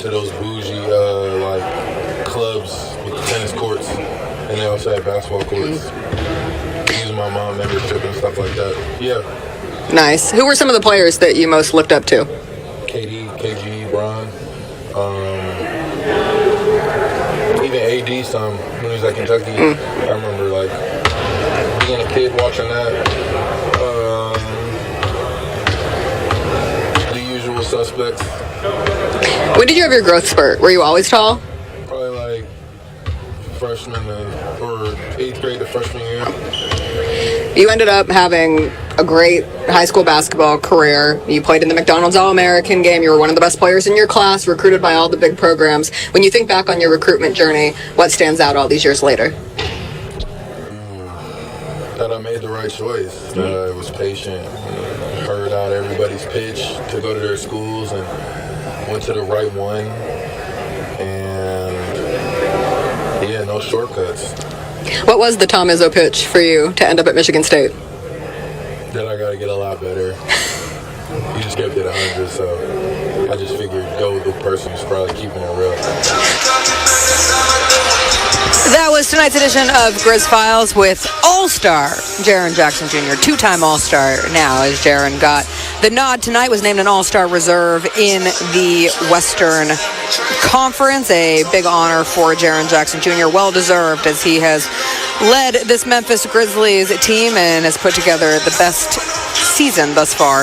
to those bougie, like, clubs with the tennis courts, and they also had basketball courts. Using my mom membership and stuff like that. Yeah. Nice. Who were some of the players that you most looked up to? KD, KG, Bron. Even AD some when he was at Kentucky. I remember, like, being a kid watching that. The usual suspects. When did you have your growth spurt? Were you always tall? Probably like freshman or 8th grade to freshman year. You ended up having a great high school basketball career. You played in the McDonald's All-American game. You were one of the best players in your class, recruited by all the big programs. When you think back on your recruitment journey, what stands out all these years later? That I made the right choice. That I was patient, heard out everybody's pitch to go to their schools, and went to the right one. And yeah, no shortcuts. What was the Tom Izzo pitch for you to end up at Michigan State? That I got to get a lot better. You just kept it 100, so I just figured go with the person who's probably keeping it real. That was tonight's edition of Grizz Files with All-Star Jaren Jackson Jr., two-time All-Star now, as Jaren got the nod tonight, was named an All-Star reserve in the Western Conference. A big honor for Jaren Jackson Jr., well-deserved, as he has led this Memphis Grizzlies team and has put together the best season thus far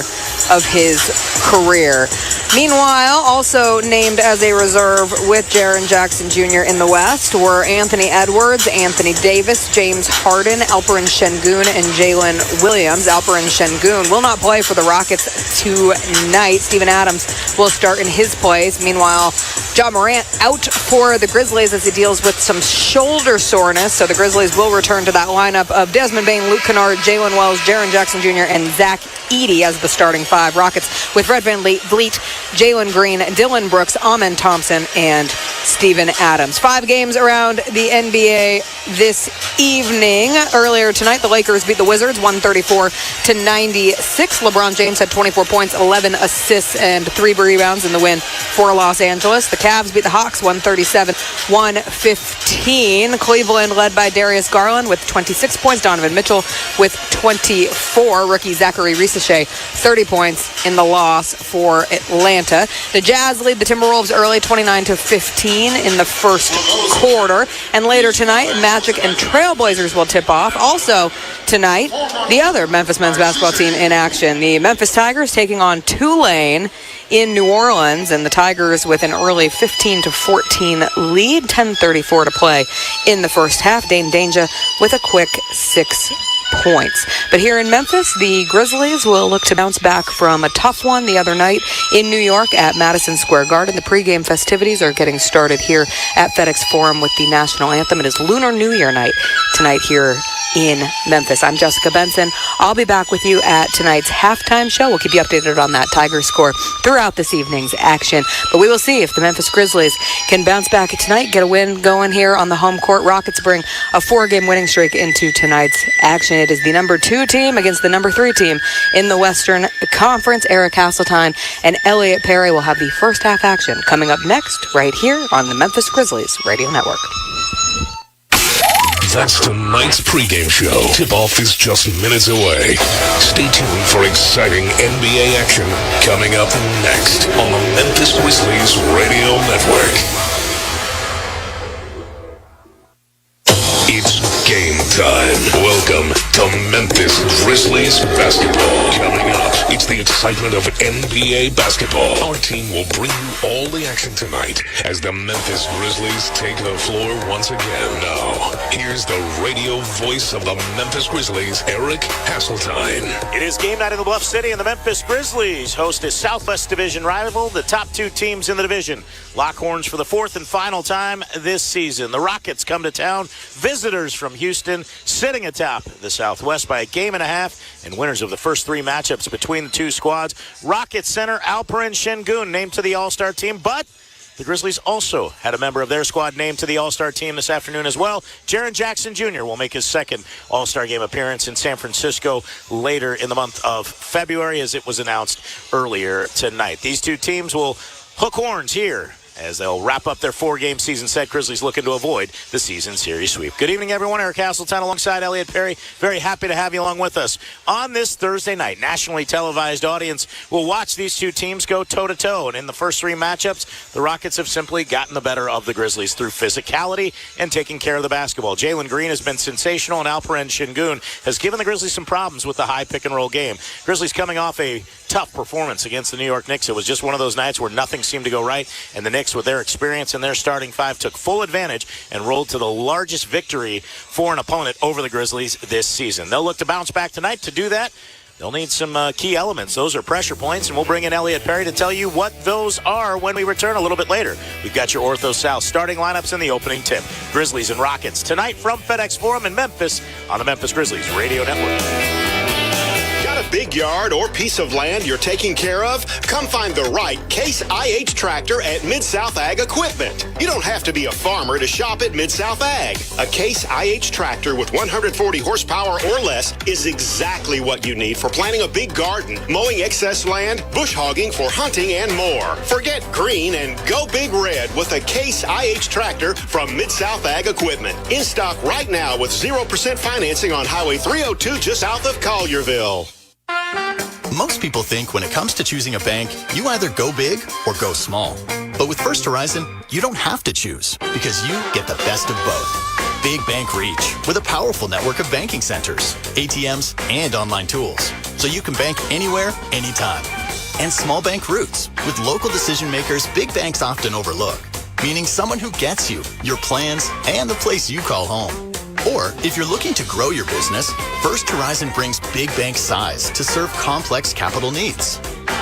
of his career. Meanwhile, also named as a reserve with Jaren Jackson Jr. in the West were Anthony Edwards, Anthony Davis, James Harden, Alperen Şengün, and Jalen Williams. Alperen Şengün will not play for the Rockets tonight. Steven Adams will start in his place. Meanwhile, Ja Morant out for the Grizzlies as he deals with some shoulder soreness. So the Grizzlies will return to that lineup of Desmond Bane, Luke Kennard, Jalen Wells, Jaren Jackson Jr., and Zach Edey as the starting five. Rockets with Red Van Vliet, Jalen Green, Dylan Brooks, Amen Thompson, and Steven Adams. 5 games around the NBA this evening. Earlier tonight, the Lakers beat the Wizards 134-96. LeBron James had 24 points, 11 assists, and 3 rebounds in the win for Los Angeles. The Cavs beat the Hawks 137-115. Cleveland led by Darius Garland with 26 points. Donovan Mitchell with 24. Rookie Zachary Risache, 30 points in the loss for Atlanta. The Jazz lead the Timberwolves early 29-15 in the first quarter. And later tonight, Magic and Trailblazers will tip off. Also tonight, the other Memphis men's basketball team in action. The Memphis Tigers taking on Tulane in New Orleans, and the Tigers with an early 15-14 lead, 10:34 to play in the first half. Dane Danger with a quick 6 points. But here in Memphis, the Grizzlies will look to bounce back from a tough one the other night in New York at Madison Square Garden. The pregame festivities are getting started here at FedEx Forum with the national anthem. It is Lunar New Year night tonight here in Memphis. I'm Jessica Benson. I'll be back with you at tonight's halftime show. We'll keep you updated on that Tigers score throughout this evening's action. But we will see if the Memphis Grizzlies can bounce back tonight, get a win going here on the home court. Rockets bring a 4-game winning streak into tonight's action. It is the number 2 team against the number 3 team in the Western Conference. Eric Hasseltine and Elliot Perry will have the first half action coming up next right here on the Memphis Grizzlies Radio Network. That's tonight's pregame show. Tip-off is just minutes away. Stay tuned for exciting NBA action coming up next on the Memphis Grizzlies Radio Network. It's game time. Welcome to Memphis Grizzlies basketball. Coming up, it's the excitement of NBA basketball. Our team will bring you all the action tonight as the Memphis Grizzlies take the floor once again. Now, here's the radio voice of the Memphis Grizzlies, Eric Hasseltine. It is game night in the Bluff City, and the Memphis Grizzlies host a Southwest Division rival, the top 2 teams in the division. Lock horns for the 4th and final time this season. The Rockets come to town, visitors from Houston, sitting atop the Southwest by a game and a half, and winners of the first 3 matchups between the 2 squads. Rockets center Alperen Şengün named to the All-Star team, but the Grizzlies also had a member of their squad named to the All-Star team this afternoon as well. Jaren Jackson Jr. will make his second All-Star game appearance in San Francisco later in the month of February, as it was announced earlier tonight. These 2 teams will hook horns here as they'll wrap up their 4-game season set. Grizzlies looking to avoid the season series sweep. Good evening, everyone. Eric Hasseltine alongside Elliot Perry. Very happy to have you along with us on this Thursday night. Nationally televised audience will watch these two teams go toe-to-toe. And in the first 3 matchups, the Rockets have simply gotten the better of the Grizzlies through physicality and taking care of the basketball. Jalen Green has been sensational, and Alperen Şengün has given the Grizzlies some problems with the high pick-and-roll game. Grizzlies coming off a tough performance against the New York Knicks. It was just one of those nights where nothing seemed to go right, and the Knicks, with their experience and their starting 5, took full advantage and rolled to the largest victory for an opponent over the Grizzlies this season. They'll look to bounce back tonight. To do that, they'll need some key elements. Those are pressure points, and we'll bring in Elliot Perry to tell you what those are when we return a little bit later. We've got your Ortho South starting lineups in the opening tip. Grizzlies and Rockets tonight from FedEx Forum in Memphis on the Memphis Grizzlies Radio Network. Got a big yard or piece of land you're taking care of? Come find the right Case IH tractor at Mid-South Ag Equipment. You don't have to be a farmer to shop at Mid-South Ag. A Case IH tractor with 140 horsepower or less is exactly what you need for planting a big garden, mowing excess land, bush hogging for hunting, and more. Forget green and go big red with a Case IH tractor from Mid-South Ag Equipment. In stock right now with 0% financing on Highway 302 just south of Collierville. Most people think when it comes to choosing a bank, you either go big or go small. But with First Horizon, you don't have to choose because you get the best of both. Big bank reach with a powerful network of banking centers, ATMs, and online tools. So you can bank anywhere, anytime. And small bank roots with local decision makers big banks often overlook. Meaning someone who gets you, your plans, and the place you call home. Or, if you're looking to grow your business, First Horizon brings big bank size to serve complex capital needs.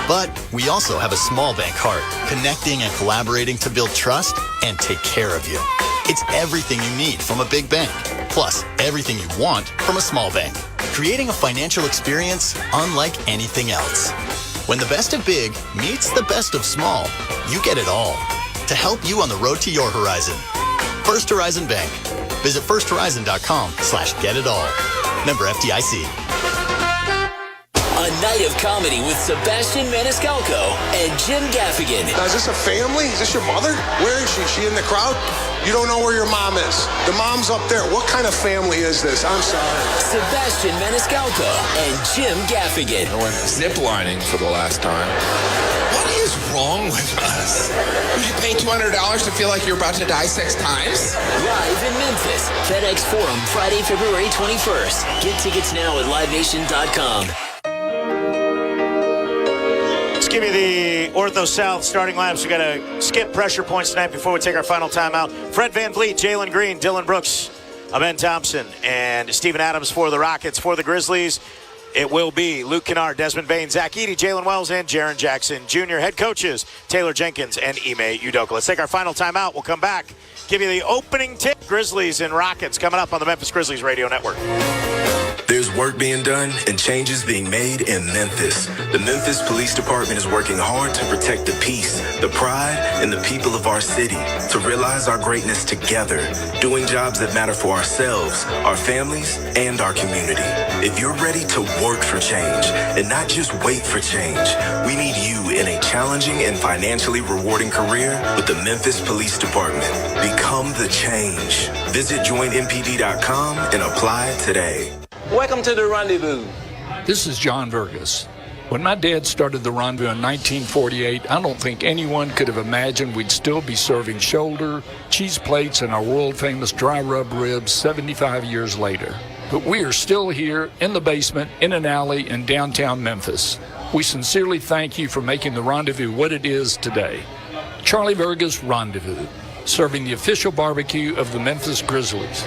But we also have a small bank heart, connecting and collaborating to build trust and take care of you. It's everything you need from a big bank, plus everything you want from a small bank, creating a financial experience unlike anything else. When the best of big meets the best of small, you get it all to help you on the road to your horizon. First Horizon Bank. Visit firsthorizon.com/getitall. Member FDIC. A night of comedy with Sebastian Maniscalco and Jim Gaffigan. Now, is this a family? Is this your mother? Where is she? Is she in the crowd? You don't know where your mom is. The mom's up there. What kind of family is this? I'm sorry. Sebastian Maniscalco and Jim Gaffigan. I went ziplining for the last time. What is wrong with us? Would you pay $200 to feel like you're about to die 6 times? Live in Memphis. FedEx Forum, Friday, February 21st. Get tickets now at livenation.com. Give you the Ortho South starting lineups. We got to skip pressure points tonight before we take our final timeout. Fred VanVleet, Jalen Green, Dylan Brooks, Amen Thompson, and Steven Adams for the Rockets. For the Grizzlies, it will be Luke Kennard, Desmond Bain, Zach Edey, Jalen Wells, and Jaren Jackson Jr. Head coaches, Taylor Jenkins and Ime Udoka. Let's take our final timeout. We'll come back, give you the opening tip. Grizzlies and Rockets coming up on the Memphis Grizzlies Radio Network. There's work being done and changes being made in Memphis. The Memphis Police Department is working hard to protect the peace, the pride, and the people of our city, to realize our greatness together, doing jobs that matter for ourselves, our families, and our community. If you're ready to work for change and not just wait for change, we need you in a challenging and financially rewarding career with the Memphis Police Department. Become the change. Visit joinmpd.com and apply today. Welcome to the Rendezvous. This is John Vergas. When my dad started the Rendezvous in 1948, I don't think anyone could have imagined we'd still be serving shoulder, cheese plates, and our world-famous dry rub ribs 75 years later. But we are still here in the basement, in an alley in downtown Memphis. We sincerely thank you for making the Rendezvous what it is today. Charlie Vergas Rendezvous, serving the official barbecue of the Memphis Grizzlies.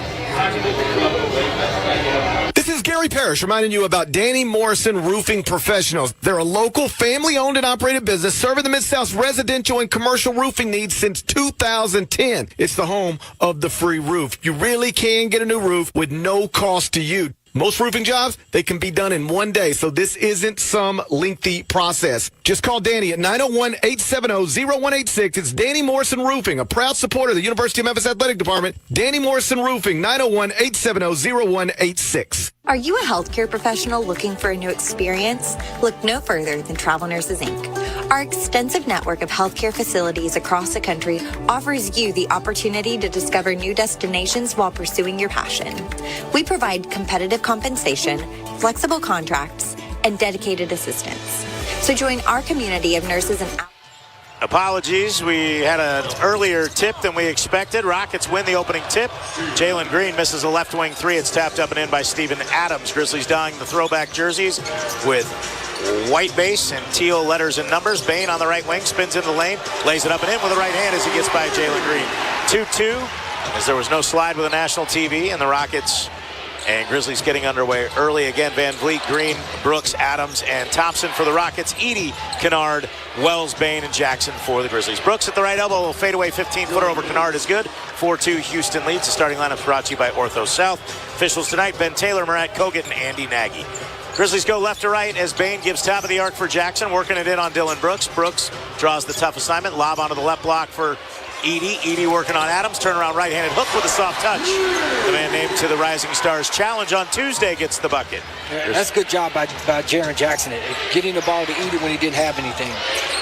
This is Gary Parrish reminding you about Danny Morrison Roofing Professionals. They're a local, family-owned and operated business serving the Mid-South's residential and commercial roofing needs since 2010. It's the home of the free roof. You really can get a new roof with no cost to you. Most roofing jobs, they can be done in one day, so this isn't some lengthy process. Just call Danny at 901-870-0186. It's Danny Morrison Roofing, a proud supporter of the University of Memphis Athletic Department. Danny Morrison Roofing, 901-870-0186. Are you a healthcare professional looking for a new experience? Look no further than Travel Nurses, Inc. Our extensive network of healthcare facilities across the country offers you the opportunity to discover new destinations while pursuing your passion. We provide competitive compensation, flexible contracts, and dedicated assistance. So join our community of nurses and Apologies, we had an earlier tip than we expected. Rockets win the opening tip. Jalen Green misses a left wing three. It's tapped up and in by Steven Adams. Grizzlies donning the throwback jerseys with white base and teal letters and numbers. Bain on the right wing, spins into the lane, lays it up and in with the right hand as he gets by Jalen Green. 2-2, as there was no slide with the national TV, and the Rockets and Grizzlies getting underway early again. Van Vliet, Green, Brooks, Adams, and Thompson for the Rockets. Edey, Kennard, Wells, Bain, and Jackson for the Grizzlies. Brooks at the right elbow, a fadeaway 15-footer over Kennard is good. 4-2, Houston leads. The starting lineup brought to you by Ortho South. Officials tonight, Ben Taylor, Murat Kogut, and Andy Nagy. Grizzlies go left to right as Bain gives top of the arc for Jackson, working it in on Dylan Brooks. Brooks draws the tough assignment. Lob onto the left block for Edey. Edey working on Adams. Turnaround right-handed hook with a soft touch. The man named to the Rising Stars Challenge on Tuesday gets the bucket. Yeah, that's a good job by Jaren Jackson at getting the ball to Edey when he didn't have anything.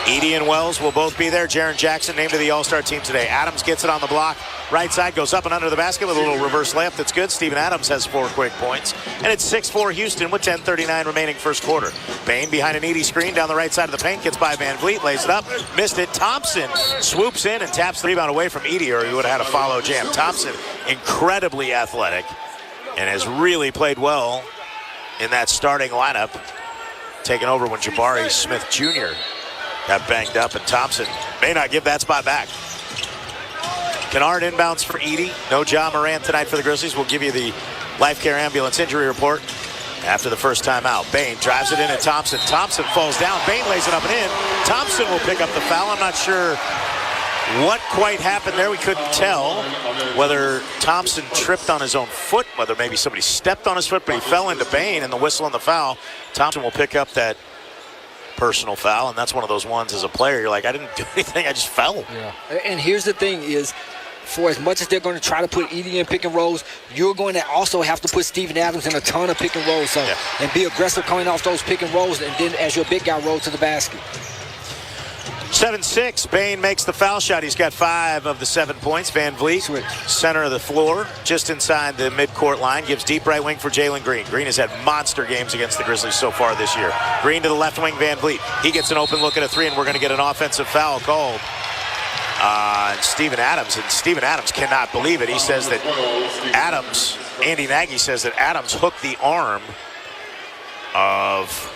Edey and Wells will both be there. Jaren Jackson named to the All-Star team today. Adams gets it on the block. Right side goes up and under the basket with a little reverse layup. That's good. Steven Adams has 4 quick points. And it's 6-4 Houston with 10:39 remaining first quarter. Bain behind an Edey screen down the right side of the paint. Gets by Van Vliet. Lays it up. Missed it. Thompson swoops in and taps the rebound away from Edey, or he would have had a follow jam. Thompson, incredibly athletic and has really played well in that starting lineup. Taking over when Jabari Smith Jr. got banged up, and Thompson may not give that spot back. Kennard inbounds for Edey. No Ja Morant tonight for the Grizzlies. We'll give you the Life Care Ambulance injury report after the first time out. Bain drives it in at Thompson. Thompson falls down. Bain lays it up and in. Thompson will pick up the foul. I'm not sure what quite happened there. We couldn't tell whether Thompson tripped on his own foot, whether maybe somebody stepped on his foot, but he fell into Bain, and the whistle and the foul. Thompson will pick up that personal foul, and that's one of those ones as a player, you're like, I didn't do anything, I just fell. Yeah. And here's the thing is, for as much as they're going to try to put Edey in pick and rolls, you're going to also have to put Steven Adams in a ton of pick and rolls, so, and be aggressive coming off those pick and rolls, and then as your big guy rolls to the basket. 7-6, Bain makes the foul shot. He's got 5 of the 7 points. Van Vliet, center of the floor, just inside the midcourt line, gives deep right wing for Jalen Green. Green has had monster games against the Grizzlies so far this year. Green to the left wing, Van Vliet. He gets an open look at a 3, and we're going to get an offensive foul called on Steven Adams, and Steven Adams cannot believe it. He says that Andy Nagy says that Adams hooked the arm of...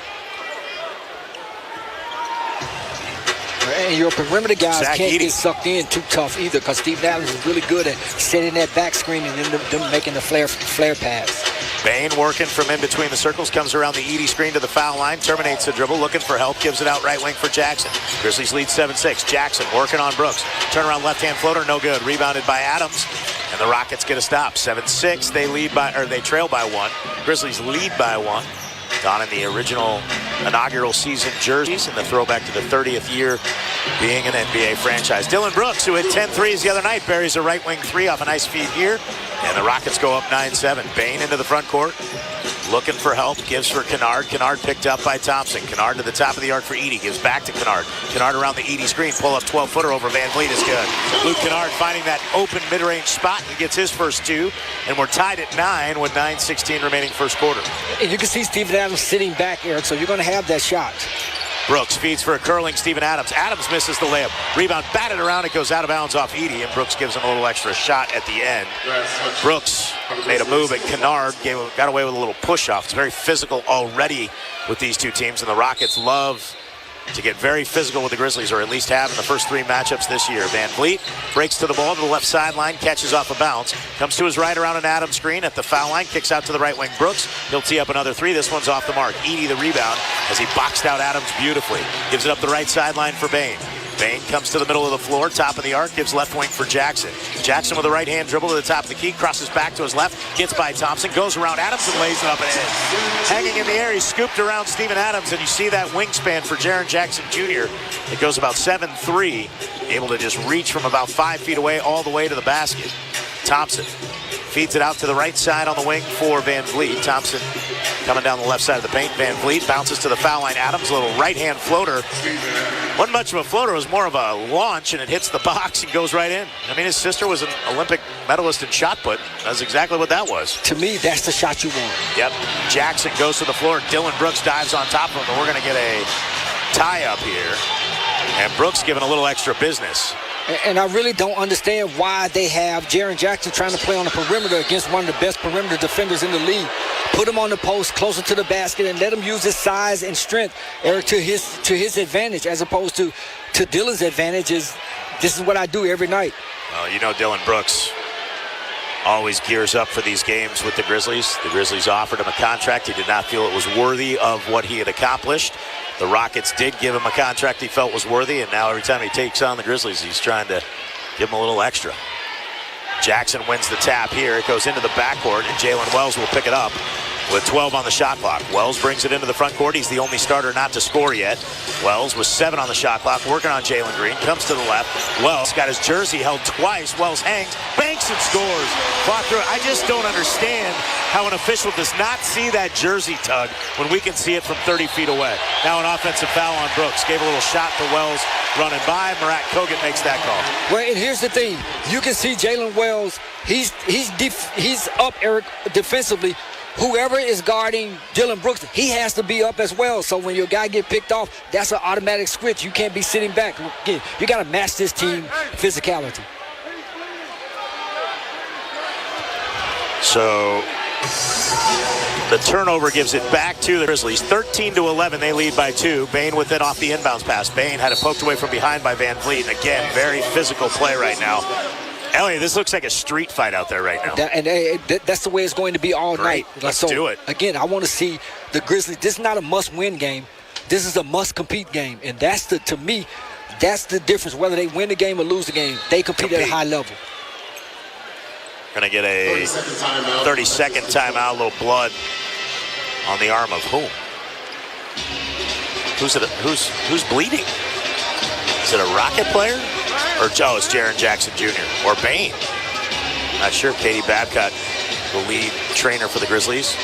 And your perimeter guys Zach can't Edey. get sucked in too tough either, because Steven Adams is really good at setting that back screen and then them making the flare pass. Bain working from in between the circles, comes around the Edey screen to the foul line, terminates the dribble, looking for help, gives it out right wing for Jackson. Grizzlies lead 7-6. Jackson working on Brooks. Turnaround left-hand floater, no good. Rebounded by Adams, and the Rockets get a stop. 7-6. They trail by 1. Grizzlies lead by 1. Donning the original inaugural season jerseys and the throwback to the 30th year being an NBA franchise. Dylan Brooks, who hit 10 threes the other night, buries a right wing 3 off a nice feed here. And the Rockets go up 9-7. Bain into the front court, looking for help, gives for Kennard. Kennard picked up by Thompson. Kennard to the top of the arc for Edey, gives back to Kennard. Kennard around the Edey screen, pull up 12-footer over Van Vliet is good. Luke Kennard finding that open mid-range spot. He gets his first 2, and we're tied at 9 with 9:16 remaining first quarter. And you can see Steven Adams sitting back, Eric, so you're going to have that shot. Brooks feeds for a curling Steven Adams. Adams misses the layup. Rebound batted around. It goes out of bounds off Edey, and Brooks gives him a little extra shot at the end. Brooks made a move at Kennard, got away with a little push-off. It's very physical already with these two teams, and the Rockets love to get very physical with the Grizzlies, or at least have in the first 3 matchups this year. Van Vliet breaks to the ball to the left sideline, catches off a bounce, comes to his right around an Adams screen at the foul line, kicks out to the right wing Brooks. He'll tee up another 3. This one's off the mark. Edey the rebound as he boxed out Adams beautifully. Gives it up the right sideline for Bain. Bain comes to the middle of the floor, top of the arc, gives left wing for Jackson. Jackson with a right-hand dribble to the top of the key, crosses back to his left, gets by Thompson, goes around Adams and lays it up and in. Hanging in the air, he scooped around Steven Adams, and you see that wingspan for Jaren Jackson Jr. It goes about 7'3", able to just reach from about 5 feet away all the way to the basket. Thompson feeds it out to the right side on the wing for Van Vliet. Thompson coming down the left side of the paint. Van Vliet bounces to the foul line. Adams, a little right-hand floater. Wasn't much of a floater. It was more of a launch, and it hits the box and goes right in. I mean, his sister was an Olympic medalist in shot put. That's exactly what that was. To me, that's the shot you want. Yep. Jackson goes to the floor. Dylan Brooks dives on top of him, and we're going to get a tie-up here. And Brooks giving a little extra business. And I really don't understand why they have Jaren Jackson trying to play on the perimeter against one of the best perimeter defenders in the league. Put him on the post, closer to the basket, and let him use his size and strength, Eric, to his advantage, as opposed to Dylan's advantage. This is what I do every night. Well, you know Dylan Brooks always gears up for these games with the Grizzlies. The Grizzlies offered him a contract. He did not feel it was worthy of what he had accomplished. The Rockets did give him a contract he felt was worthy, and now every time he takes on the Grizzlies, he's trying to give him a little extra. Jackson wins the tap here. It goes into the backcourt, and Jalen Wells will pick it up with 12 on the shot clock. Wells brings it into the front court. He's the only starter not to score yet. Wells with 7 on the shot clock, working on Jalen Green. Comes to the left. Wells got his jersey held twice. Wells hangs, banks and scores. Fought through it. I just don't understand how an official does not see that jersey tug when we can see it from 30 feet away. Now an offensive foul on Brooks. Gave a little shot to Wells running by. Murat Kogut makes that call. Well, and here's the thing. You can see Jalen Wells. He's up, Eric, defensively. Whoever is guarding Dylan Brooks, he has to be up as well. So when your guy get picked off, that's an automatic switch. You can't be sitting back. Again, you got to match this team physicality. So the turnover gives it back to the Grizzlies. 13-11, they lead by 2. Bain with it off the inbounds pass. Bain had it poked away from behind by Van Vliet. Again, very physical play right now. Elliot, this looks like a street fight out there right now. That's the way it's going to be all night. Let's do it. Again, I want to see the Grizzlies. This is not a must-win game. This is a must-compete game. And to me, that's the difference, whether they win the game or lose the game. They compete at a high level. Going to get a 30-second timeout, a little blood on the arm of whom? Who's bleeding? Is it a Rocket player? Or it's Jaren Jackson Jr. or Bain. Not sure. Katie Babcock, the lead trainer for the Grizzlies,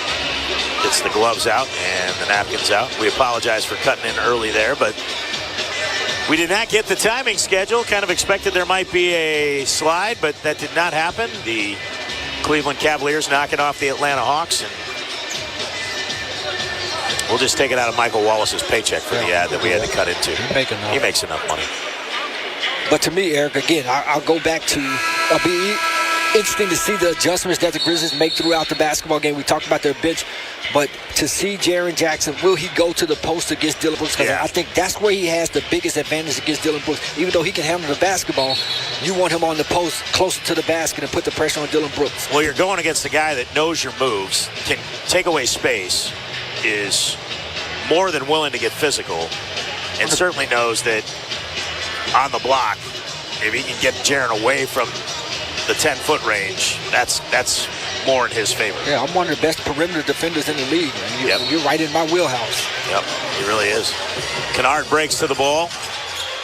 gets the gloves out and the napkins out. We apologize for cutting in early there, but we did not get the timing schedule. Kind of expected there might be a slide, but that did not happen. The Cleveland Cavaliers knocking off the Atlanta Hawks, and we'll just take it out of Michael Wallace's paycheck for the ad that we had to cut into. He makes enough money. But to me, Eric, again, I'll go back to it'll be interesting to see the adjustments that the Grizzlies make throughout the basketball game. We talked about their bench, but to see Jaren Jackson, will he go to the post against Dylan Brooks? Because I think that's where he has the biggest advantage against Dylan Brooks. Even though he can handle the basketball, you want him on the post closer to the basket and put the pressure on Dylan Brooks. Well, you're going against a guy that knows your moves, can take away space, is more than willing to get physical, and certainly knows that on the block, if he can get Jaren away from the 10-foot range, that's more in his favor. Yeah, I'm one of the best perimeter defenders in the league. You're right in my wheelhouse. Yep, he really is. Kennard breaks to the ball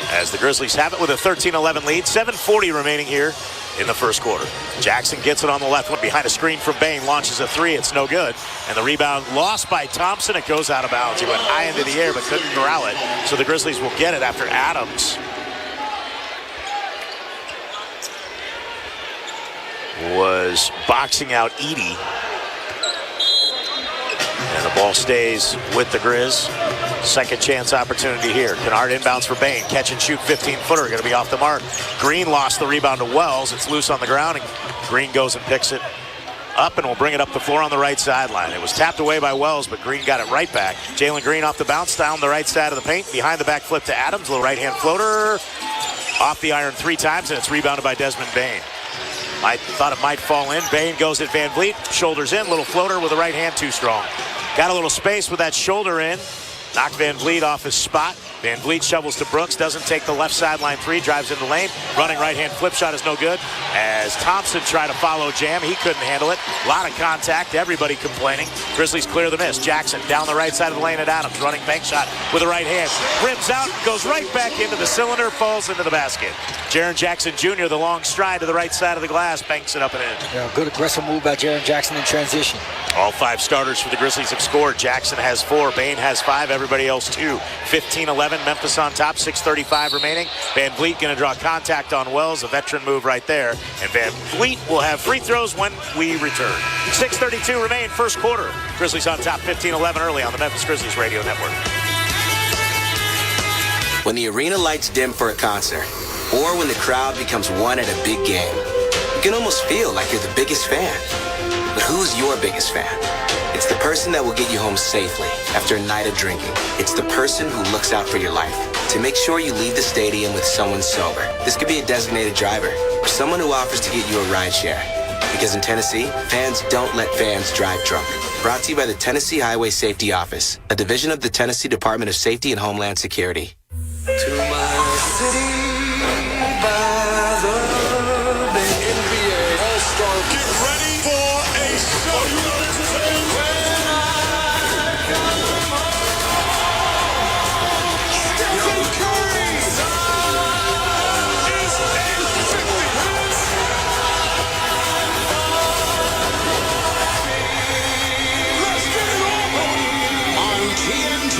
as the Grizzlies have it with a 13-11 lead. 7:40 remaining here in the first quarter. Jackson gets it on the left one behind a screen from Bain, launches a 3. It's no good. And the rebound lost by Thompson. It goes out of bounds. He went high into the air but couldn't corral it. So the Grizzlies will get it after Adams was boxing out Edey. And the ball stays with the Grizz. Second chance opportunity here. Kennard inbounds for Bain. Catch and shoot 15-footer. Going to be off the mark. Green lost the rebound to Wells. It's loose on the ground, and Green goes and picks it up and will bring it up the floor on the right sideline. It was tapped away by Wells, but Green got it right back. Jalen Green off the bounce down the right side of the paint. Behind the back flip to Adams. Little right-hand floater. Off the iron 3 times, and it's rebounded by Desmond Bain. I thought it might fall in. Bain goes at Van Vliet. Shoulders in. Little floater with the right hand, too strong. Got a little space with that shoulder in. knock Van Vliet off his spot. Van Vliet shovels to Brooks, doesn't take the left sideline three, drives in the lane. Running right-hand flip shot is no good. As Thompson tried to follow Jam, he couldn't handle it. A lot of contact, everybody complaining. Grizzlies clear the miss. Jackson down the right side of the lane at Adams, running bank shot with the right hand. Rims out, goes right back into the cylinder, falls into the basket. Jaren Jackson Jr., the long stride to the right side of the glass, banks it up and in. Yeah, good aggressive move by Jaren Jackson in transition. All 5 starters for the Grizzlies have scored. Jackson has 4, Bain has 5, everybody else 2. 15-11, Memphis on top, 6:35 remaining. Van Vliet going to draw contact on Wells, a veteran move right there. And Van Vliet will have free throws when we return. 6:32 remain, first quarter. Grizzlies on top, 15-11 early on the Memphis Grizzlies Radio Network. When the arena lights dim for a concert, or when the crowd becomes one at a big game, you can almost feel like you're the biggest fan. But who's your biggest fan? It's the person that will get you home safely after a night of drinking. It's the person who looks out for your life to make sure you leave the stadium with someone sober. This could be a designated driver or someone who offers to get you a ride share. Because in Tennessee, fans don't let fans drive drunk. Brought to you by the Tennessee Highway Safety Office, a division of the Tennessee Department of Safety and Homeland Security. To my city by the bay. NBA All-Star. Get ready for a show. You know this is when I come home. Stephen Curry's is Let's get it on TNT.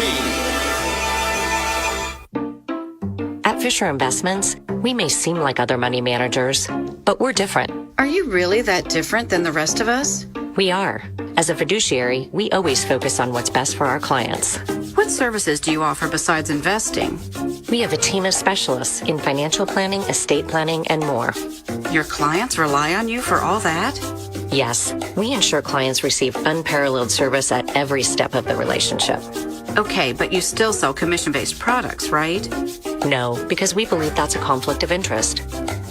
At Fisher Investments, we may seem like other money managers, but we're different. Are you really that different than the rest of us? We are. As a fiduciary, we always focus on what's best for our clients. What services do you offer besides investing? We have a team of specialists in financial planning, estate planning, and more. Your clients rely on you for all that? Yes, we ensure clients receive unparalleled service at every step of the relationship. Okay, but you still sell commission-based products, right? No, because we believe that's a conflict of interest.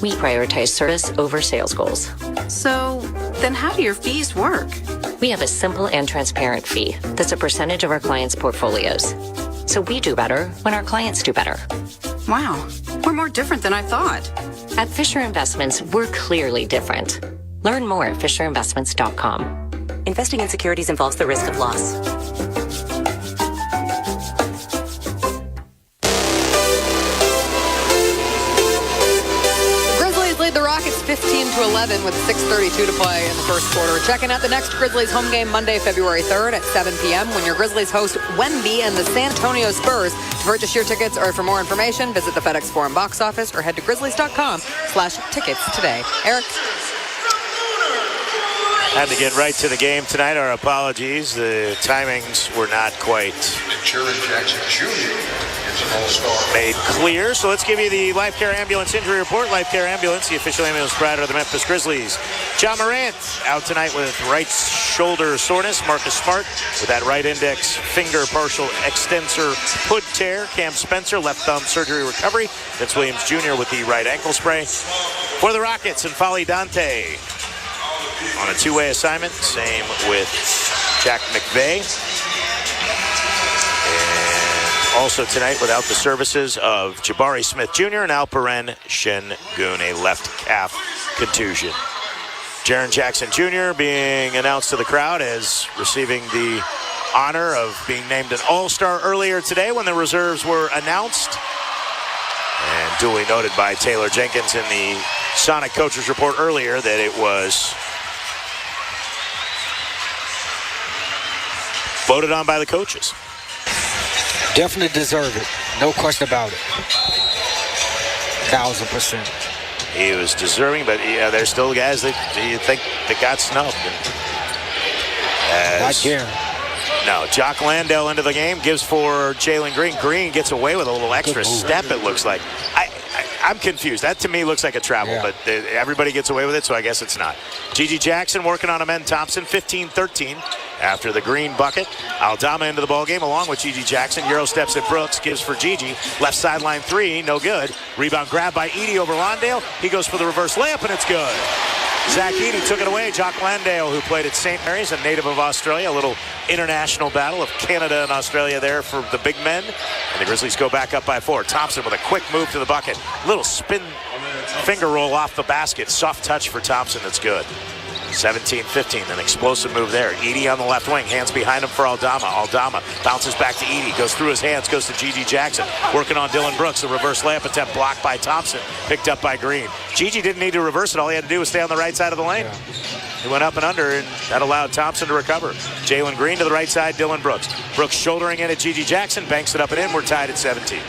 We prioritize service over sales goals. So, then how do your fees work? We have a simple and transparent fee that's a percentage of our clients' portfolios. So we do better when our clients do better. Wow, we're more different than I thought. At Fisher Investments, we're clearly different. Learn more at FisherInvestments.com. Investing in securities involves the risk of loss. The Rockets 15-11 with 6:32 to play in the first quarter. Checking out the next Grizzlies home game Monday, February 3rd at 7 p.m. when your Grizzlies host Wemby and the San Antonio Spurs. To purchase your tickets or for more information, visit the FedEx Forum box office or head to grizzlies.com/tickets today. Eric? Had to get right to the game tonight. Our apologies. The timings were not quite Jaren Jackson Jr. is an all-star. made clear. So let's give you the Life Care Ambulance injury report. Life Care Ambulance, the official ambulance provider of the Memphis Grizzlies. John Morant out tonight with right shoulder soreness. Marcus Smart with that right index finger partial extensor hood tear. Cam Spencer, left thumb surgery recovery. Vince Williams Jr. with the right ankle sprain. For the Rockets, and Fali Dante on a two-way assignment. Same with Jack McVeigh. And also tonight without the services of Jabari Smith Jr. and Alperen Şengün, a left calf contusion. Jaren Jackson Jr. being announced to the crowd as receiving the honor of being named an All-Star earlier today when the reserves were announced. And duly noted by Taylor Jenkins in the Sonic Coaches Report earlier that it was voted on by the coaches. Definitely deserve it. No question about it. 1,000%. He was deserving, but yeah, there's still guys that you think that got snubbed. Not Jaren. No, Jock Landale into the game, gives for Jalen Green. Green gets away with a little extra step, it looks like. I'm confused. That to me looks like a travel, but everybody gets away with it, so I guess it's not. Gigi Jackson working on Amen Thompson, 15-13 after the Green bucket. Aldama into the ballgame along with Gigi Jackson. Euro steps at Brooks, gives for Gigi. Left sideline three, no good. Rebound grab by Edey over Landale. He goes for the reverse layup, and it's good. Zach Eady took it away. Jock Landale, who played at St. Mary's, a native of Australia. A little international battle of Canada and Australia there for the big men. And the Grizzlies go back up by 4. Thompson with a quick move to the bucket. Little spin finger roll off the basket. Soft touch for Thompson. That's good. 17-15, an explosive move there. Edie on the left wing, hands behind him for Aldama. Aldama bounces back to Edie, goes through his hands, goes to Gigi Jackson. Working on Dylan Brooks, a reverse layup attempt blocked by Thompson, picked up by Green. Gigi didn't need to reverse it. All he had to do was stay on the right side of the lane. He went up and under, and that allowed Thompson to recover. Jalen Green to the right side, Dylan Brooks. Brooks shouldering in at Gigi Jackson, banks it up and in. We're tied at 17.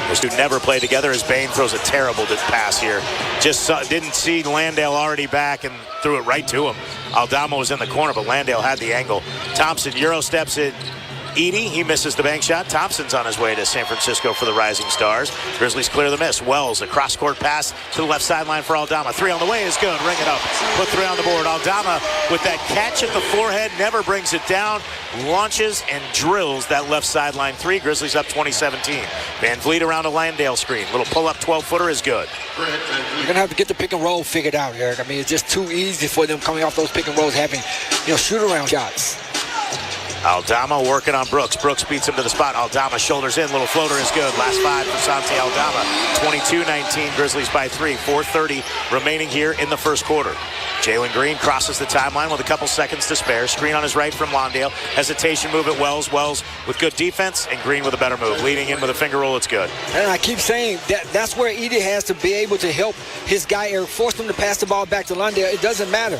Those two never played together as Bain throws a terrible pass here. Didn't see Landale already back and threw it right to him. Aldama was in the corner, but Landale had the angle. Thompson Euro steps it. Edie, he misses the bank shot. Thompson's on his way to San Francisco for the Rising Stars. Grizzlies clear the miss. Wells, a cross-court pass to the left sideline for Aldama. 3 on the way is good. Ring it up. Put 3 on the board. Aldama with that catch at the forehead, never brings it down. Launches and drills that left sideline 3. Grizzlies up 20-17. Van Vliet around a Landale screen. Little pull-up 12-footer is good. You're going to have to get the pick and roll figured out, Eric. I mean, it's just too easy for them coming off those pick and rolls, having, shoot-around shots. Aldama working on Brooks. Brooks beats him to the spot. Aldama shoulders in. Little floater is good. Last 5 for Santi Aldama. 22-19. Grizzlies by 3. 4:30 remaining here in the first quarter. Jalen Green crosses the timeline with a couple seconds to spare. Screen on his right from Lawndale. Hesitation move at Wells. Wells with good defense, and Green with a better move. Leading in with a finger roll. It's good. And I keep saying that's where Edie has to be able to help his guy Eric, force him to pass the ball back to Lawndale. It doesn't matter.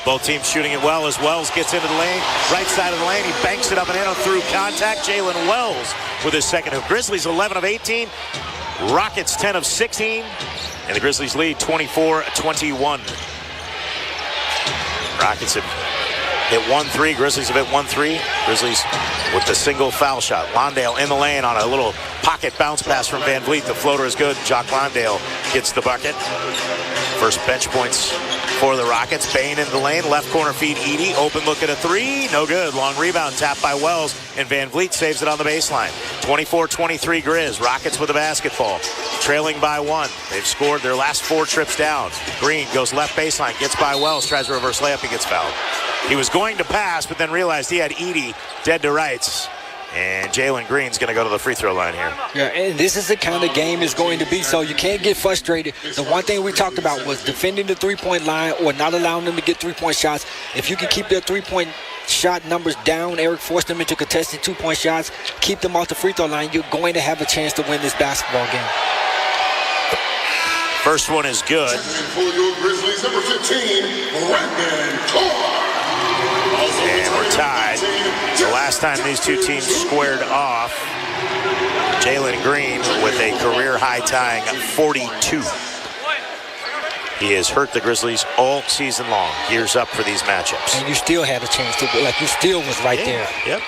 Both teams shooting it well as Wells gets into the lane. Right side of the lane. He banks it up and in through contact. Jalen Wells with his second hoop. Grizzlies 11 of 18. Rockets 10 of 16. And the Grizzlies lead 24-21. Rockets have hit 1-3. Grizzlies have hit 1-3. Grizzlies with the single foul shot. Lawndale in the lane on a little pocket bounce pass from Van Vliet. The floater is good. Jock Lawndale gets the bucket. First bench points for the Rockets. Bain in the lane. Left corner feed Edie. Open look at a 3. No good. Long rebound tapped by Wells. And Van Vliet saves it on the baseline. 24-23 Grizz. Rockets with the basketball. Trailing by 1. They've scored their last 4 trips down. Green goes left baseline. Gets by Wells. Tries a reverse layup. He gets fouled. He was going to pass, but then realized he had Edie dead to rights. And Jalen Green's going to go to the free throw line here. Yeah, and this is the kind of game it's going to be, so you can't get frustrated. The one thing we talked about was defending the three-point line or not allowing them to get three-point shots. If you can keep their three-point shot numbers down, Eric, force them into contested two-point shots, keep them off the free throw line, you're going to have a chance to win this basketball game. First one is good. For your Grizzlies, number 15, Brandon Clark. And we're tied. The last time these two teams squared off, Jalen Green with a career-high tying 42. He has hurt the Grizzlies all season long. Gears up for these matchups. And you still had a chance to, like you still was right there. Yep.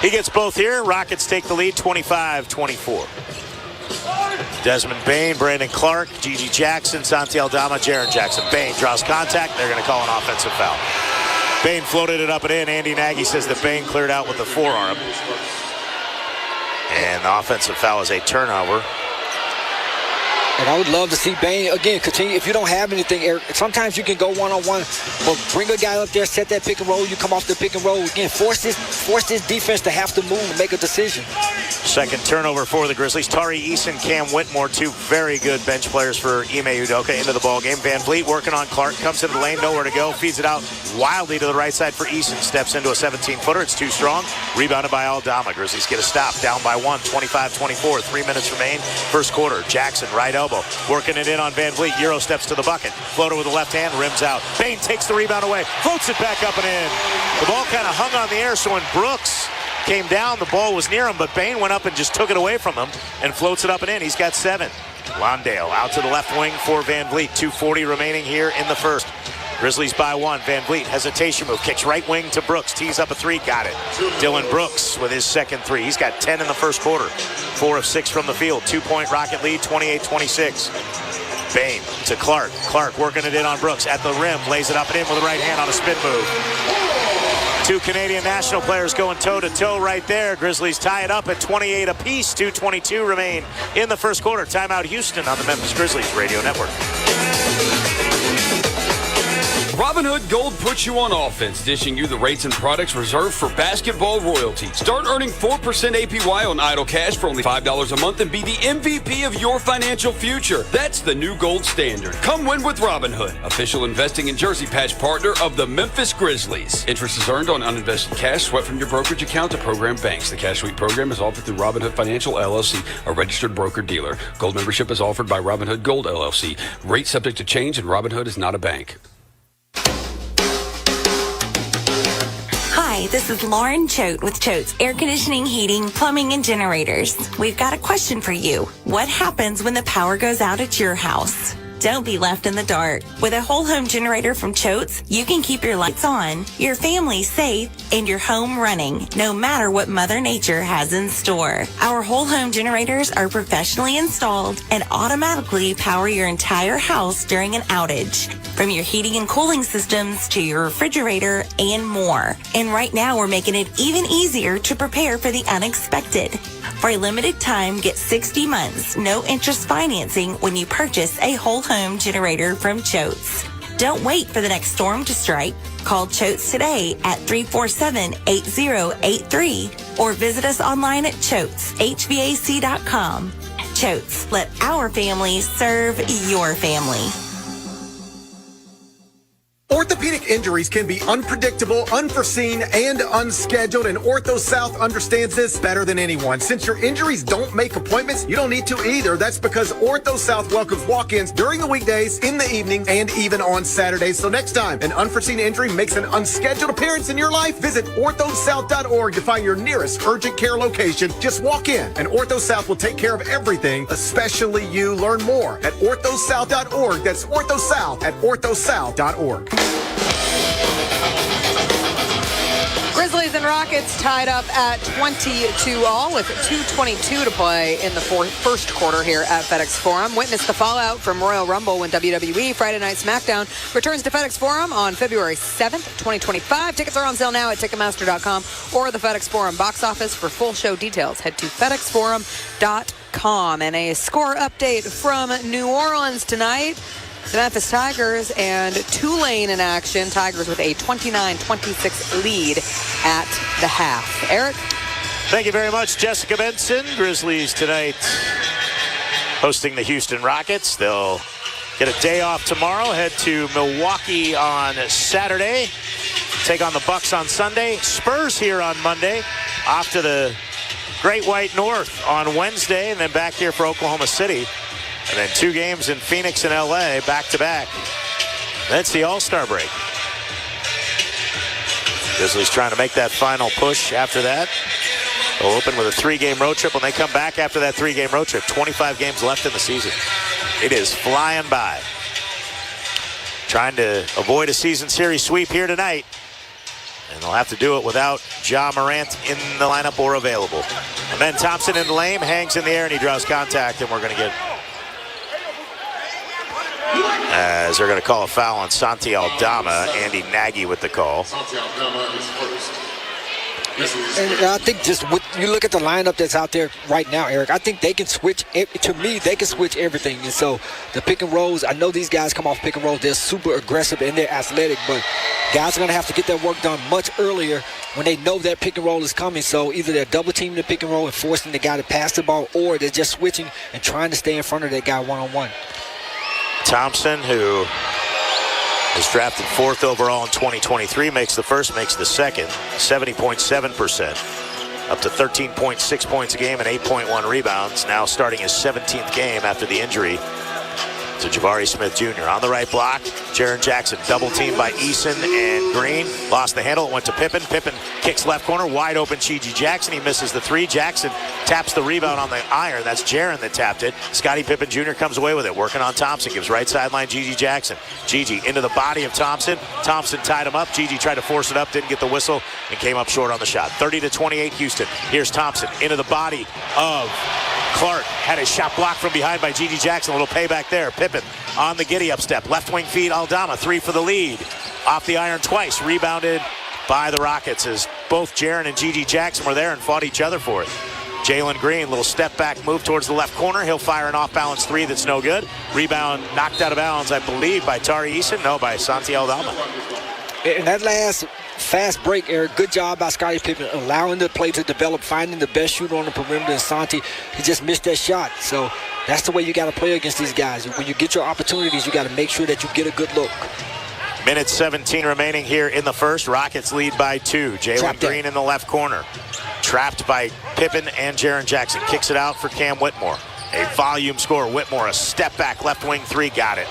He gets both here. Rockets take the lead 25-24. Desmond Bain, Brandon Clark, Gigi Jackson, Santi Aldama, Jaren Jackson. Bain draws contact. They're going to call an offensive foul. Bain floated it up and in. Andy Nagy says that Bain cleared out with the forearm. And the offensive foul is a turnover. And I would love to see Bain, again, continue. If you don't have anything, Eric, sometimes you can go one-on-one, but bring a guy up there, set that pick and roll, you come off the pick and roll. Again, force this defense to have to move and make a decision. Second turnover for the Grizzlies. Tari Eason, Cam Whitmore, 2 very good bench players for Ime Udoka into the ball game. Van Vliet working on Clark, comes into the lane, nowhere to go, feeds it out wildly to the right side for Eason. Steps into a 17-footer. It's too strong. Rebounded by Aldama. Grizzlies get a stop. Down by 1, 25-24. 3 minutes remain. First quarter. Jackson, right elbow. Working it in on Van Vliet. Euro steps to the bucket. Floater with the left hand. Rims out. Bain takes the rebound away. Floats it back up and in. The ball kind of hung on the air, so when Brooks came down, the ball was near him, but Bain went up and just took it away from him and floats it up and in. He's got 7. Lawndale out to the left wing for Van Vliet. 2:40 remaining here in the first. Grizzlies by 1. Van Vliet, hesitation move. Kicks right wing to Brooks. Tees up a 3. Got it. Dylan Brooks with his second 3. He's got 10 in the first quarter. 4 of 6 from the field. 2-point Rocket lead, 28-26. Bain to Clark. Clark working it in on Brooks. At the rim, lays it up and in with the right hand on a spin move. Two Canadian national players going toe-to-toe right there. Grizzlies tie it up at 28 apiece. 2:22 remain in the first quarter. Timeout Houston on the Memphis Grizzlies Radio Network. Robinhood Gold puts you on offense, dishing you the rates and products reserved for basketball royalty. Start earning 4% APY on idle cash for only $5 a month and be the MVP of your financial future. That's the new gold standard. Come win with Robinhood, official investing and jersey patch partner of the Memphis Grizzlies. Interest is earned on uninvested cash swept from your brokerage account to program banks. The Cash Sweep program is offered through Robinhood Financial LLC, a registered broker-dealer. Gold membership is offered by Robinhood Gold LLC. Rates subject to change, and Robinhood is not a bank. Hi, this is Lauren Choate with Choate's Air Conditioning, Heating, Plumbing, and Generators. We've got a question for you. What happens when the power goes out at your house? Don't be left in the dark. With a whole home generator from Choate's, you can keep your lights on, your family safe, and your home running, no matter what Mother Nature has in store. Our whole home generators are professionally installed and automatically power your entire house during an outage, from your heating and cooling systems to your refrigerator and more. And right now, we're making it even easier to prepare for the unexpected. For a limited time, get 60 months, no interest financing when you purchase a whole home generator from Choate's. Don't wait for the next storm to strike. Call Choate's today at 347-8083 or visit us online at choateshvac.com. Choate's, let our family serve your family. Orthopedic injuries can be unpredictable, unforeseen, and unscheduled, and Ortho South understands this better than anyone. Since your injuries don't make appointments, you don't need to either. That's because Ortho South welcomes walk-ins during the weekdays, in the evenings, and even on Saturdays. So next time an unforeseen injury makes an unscheduled appearance in your life, visit orthosouth.org to find your nearest urgent care location. Just walk in, and Ortho South will take care of everything, especially you. Learn more at orthosouth.org. That's orthosouth at orthosouth.org. Grizzlies and Rockets tied up at 22-all with 2:22 to play in the first quarter here at FedEx Forum. Witness the fallout from Royal Rumble when WWE Friday Night SmackDown returns to FedEx Forum on February 7th, 2025. Tickets are on sale now at Ticketmaster.com or the FedEx Forum box office. For full show details, head to FedExForum.com. And a score update from New Orleans tonight. The Memphis Tigers and Tulane in action. Tigers with a 29-26 lead at the half. Eric? Thank you very much, Jessica Benson. Grizzlies tonight hosting the Houston Rockets. They'll get a day off tomorrow, head to Milwaukee on Saturday, take on the Bucks on Sunday. Spurs here on Monday, off to the Great White North on Wednesday, and then back here for Oklahoma City. And then 2 games in Phoenix and LA, back-to-back. That's the All-Star break. Grizzlies trying to make that final push after that. They'll open with a 3-game road trip. When they come back after that 3-game road trip, 25 games left in the season. It is flying by. Trying to avoid a season series sweep here tonight. And they'll have to do it without Ja Morant in the lineup or available. And then Thompson in the lane, hangs in the air, and he draws contact, and we're going to get... as they're going to call a foul on Santi Aldama. Andy Nagy with the call. And I think just you look at the lineup that's out there right now, Eric, I think they can switch. To me, they can switch everything. And so the pick and rolls, I know these guys come off pick and rolls. They're super aggressive and they're athletic, but guys are going to have to get their work done much earlier when they know that pick and roll is coming. So either they're double teaming the pick and roll and forcing the guy to pass the ball, or they're just switching and trying to stay in front of that guy one-on-one. Thompson, who was drafted 4th overall in 2023, makes the first, makes the second, 70.7%, up to 13.6 points a game and 8.1 rebounds, now starting his 17th game after the injury to Jabari Smith Jr. On the right block, Jaren Jackson double teamed by Eason and Green. Lost the handle, it went to Pippen. Pippen kicks left corner, wide open Gigi Jackson. He misses the 3. Jackson taps the rebound on the iron. That's Jaren that tapped it. Scottie Pippen Jr. comes away with it, working on Thompson. Gives right sideline Gigi Jackson. Gigi into the body of Thompson. Thompson tied him up. Gigi tried to force it up, didn't get the whistle, and came up short on the shot. 30-28 Houston. Here's Thompson into the body of Clark. Had his shot blocked from behind by Gigi Jackson. A little payback there. Pippen on the giddy up step. Left wing feed Aldama. 3 for the lead. Off the iron twice. Rebounded by the Rockets as both Jaren and Gigi Jackson were there and fought each other for it. Jalen Green, little step back move towards the left corner. He'll fire an off-balance three that's no good. Rebound knocked out of bounds, I believe, by Tari Eason. No, by Santi Aldama. In that last fast break, Eric, good job by Scottie Pippen, allowing the play to develop, finding the best shooter on the perimeter, and Santi, he just missed that shot. So that's the way you got to play against these guys. When you get your opportunities, you got to make sure that you get a good look. Minute 17 remaining here in the first. Rockets lead by 2. Jalen Green in the left corner. Trapped by Pippen and Jaren Jackson. Kicks it out for Cam Whitmore. A volume score. Whitmore, a step back left wing three. Got it.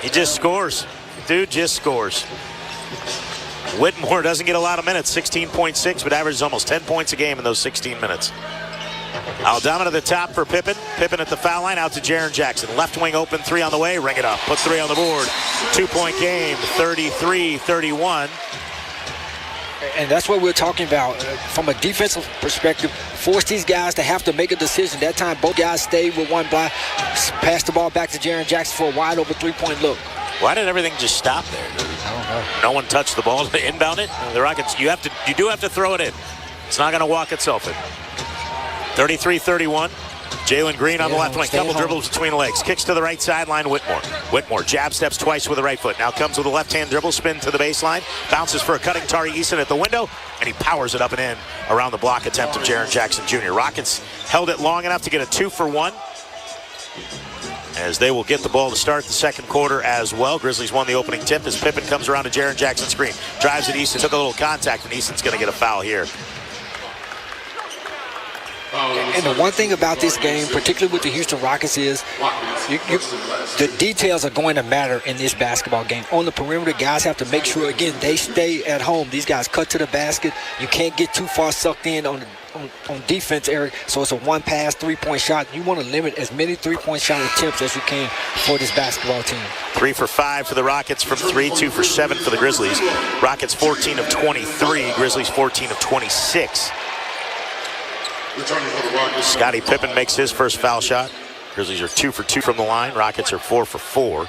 He just scores. Dude just scores. Whitmore doesn't get a lot of minutes. 16.6, but averages almost 10 points a game in those 16 minutes. Aldama to the top for Pippen. Pippen at the foul line, out to Jaren Jackson. Left wing open, three on the way. Ring it up. Put three on the board. 2-point game, 33-31. And that's what we're talking about. From a defensive perspective, force these guys to have to make a decision. That time, both guys stayed with one block, passed the ball back to Jaren Jackson for a wide open three-point look. Why did everything just stop there? I don't know. No one touched the ball to inbound it. The Rockets, you do have to throw it in. It's not going to walk itself in. 33-31. Jalen Green on the left wing. Couple dribbles between the legs. Kicks to the right sideline. Whitmore jab steps twice with the right foot. Now comes with a left-hand dribble. Spin to the baseline. Bounces for a cutting Tari Eason at the window. And he powers it up and in around the block attempt of Jaren Jackson Jr. Rockets held it long enough to get a 2-for-1. As they will get the ball to start the second quarter as well. Grizzlies won the opening tip as Pippen comes around to Jaren Jackson's screen. Drives at Eason. Took a little contact, and Eason's going to get a foul here. And the one thing about this game, particularly with the Houston Rockets, is the details are going to matter in this basketball game. On the perimeter, guys have to make sure, again, they stay at home. These guys cut to the basket. You can't get too far sucked in on defense, Eric. So it's a one-pass, three-point shot. You want to limit as many three-point shot attempts as you can for this basketball team. 3 for 5 for the Rockets from 3, 2 for 7 for the Grizzlies. Rockets 14 of 23, Grizzlies 14 of 26. Scottie Pippen makes his first foul shot. Grizzlies are 2 for 2 from the line. Rockets are 4 for 4.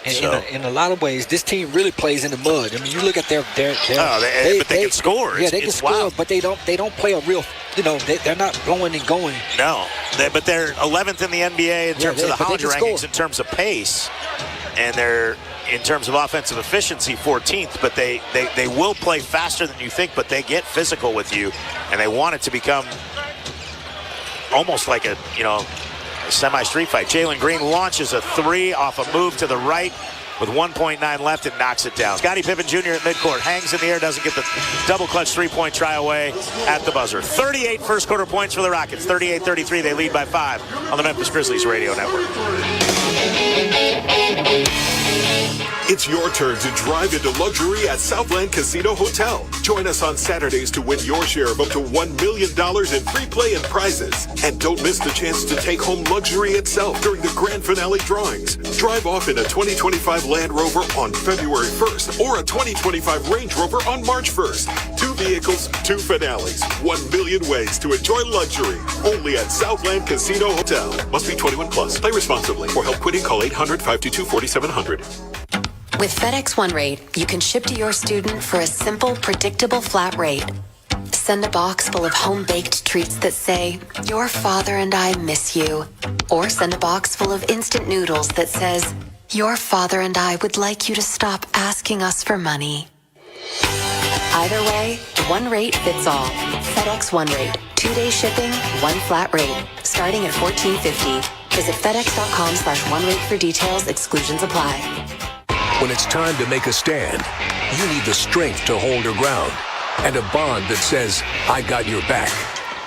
And in a lot of ways, this team really plays in the mud. I mean, you look at their but they can score. Yeah, they can score, wild. But they don't play a real. They're not blowing and going. No, but they're 11th in the NBA in terms of the Hollinger rankings in terms of pace, and they're in terms of offensive efficiency 14th. But they will play faster than you think. But they get physical with you, and they want it to become almost like a semi-street fight. Jalen Green launches a three off a move to the right with 1.9 left and knocks it down. Scottie Pippen Jr. at midcourt hangs in the air, doesn't get the double clutch three-point try away at the buzzer. 38 first quarter points for the Rockets. 38-33, they lead by 5 on the Memphis Grizzlies radio network. It's your turn to drive into luxury at Southland Casino Hotel. Join us on Saturdays to win your share of up to $1 million in free play and prizes. And don't miss the chance to take home luxury itself during the grand finale drawings. Drive off in a 2025 Land Rover on February 1st or a 2025 Range Rover on March 1st. 2 vehicles, 2 finales, 1 million ways to enjoy luxury. Only at Southland Casino Hotel. Must be 21 plus. Play responsibly. For help quitting, call 800-522-4700. With FedEx One Rate, you can ship to your student for a simple, predictable flat rate. Send a box full of home-baked treats that say, "Your father and I miss you." Or send a box full of instant noodles that says, "Your father and I would like you to stop asking us for money." Either way, one rate fits all. FedEx One Rate. 2-day shipping, one flat rate. Starting at $14.50. Visit FedEx.com/OneRate for details. Exclusions apply. When it's time to make a stand, you need the strength to hold your ground and a bond that says, "I got your back."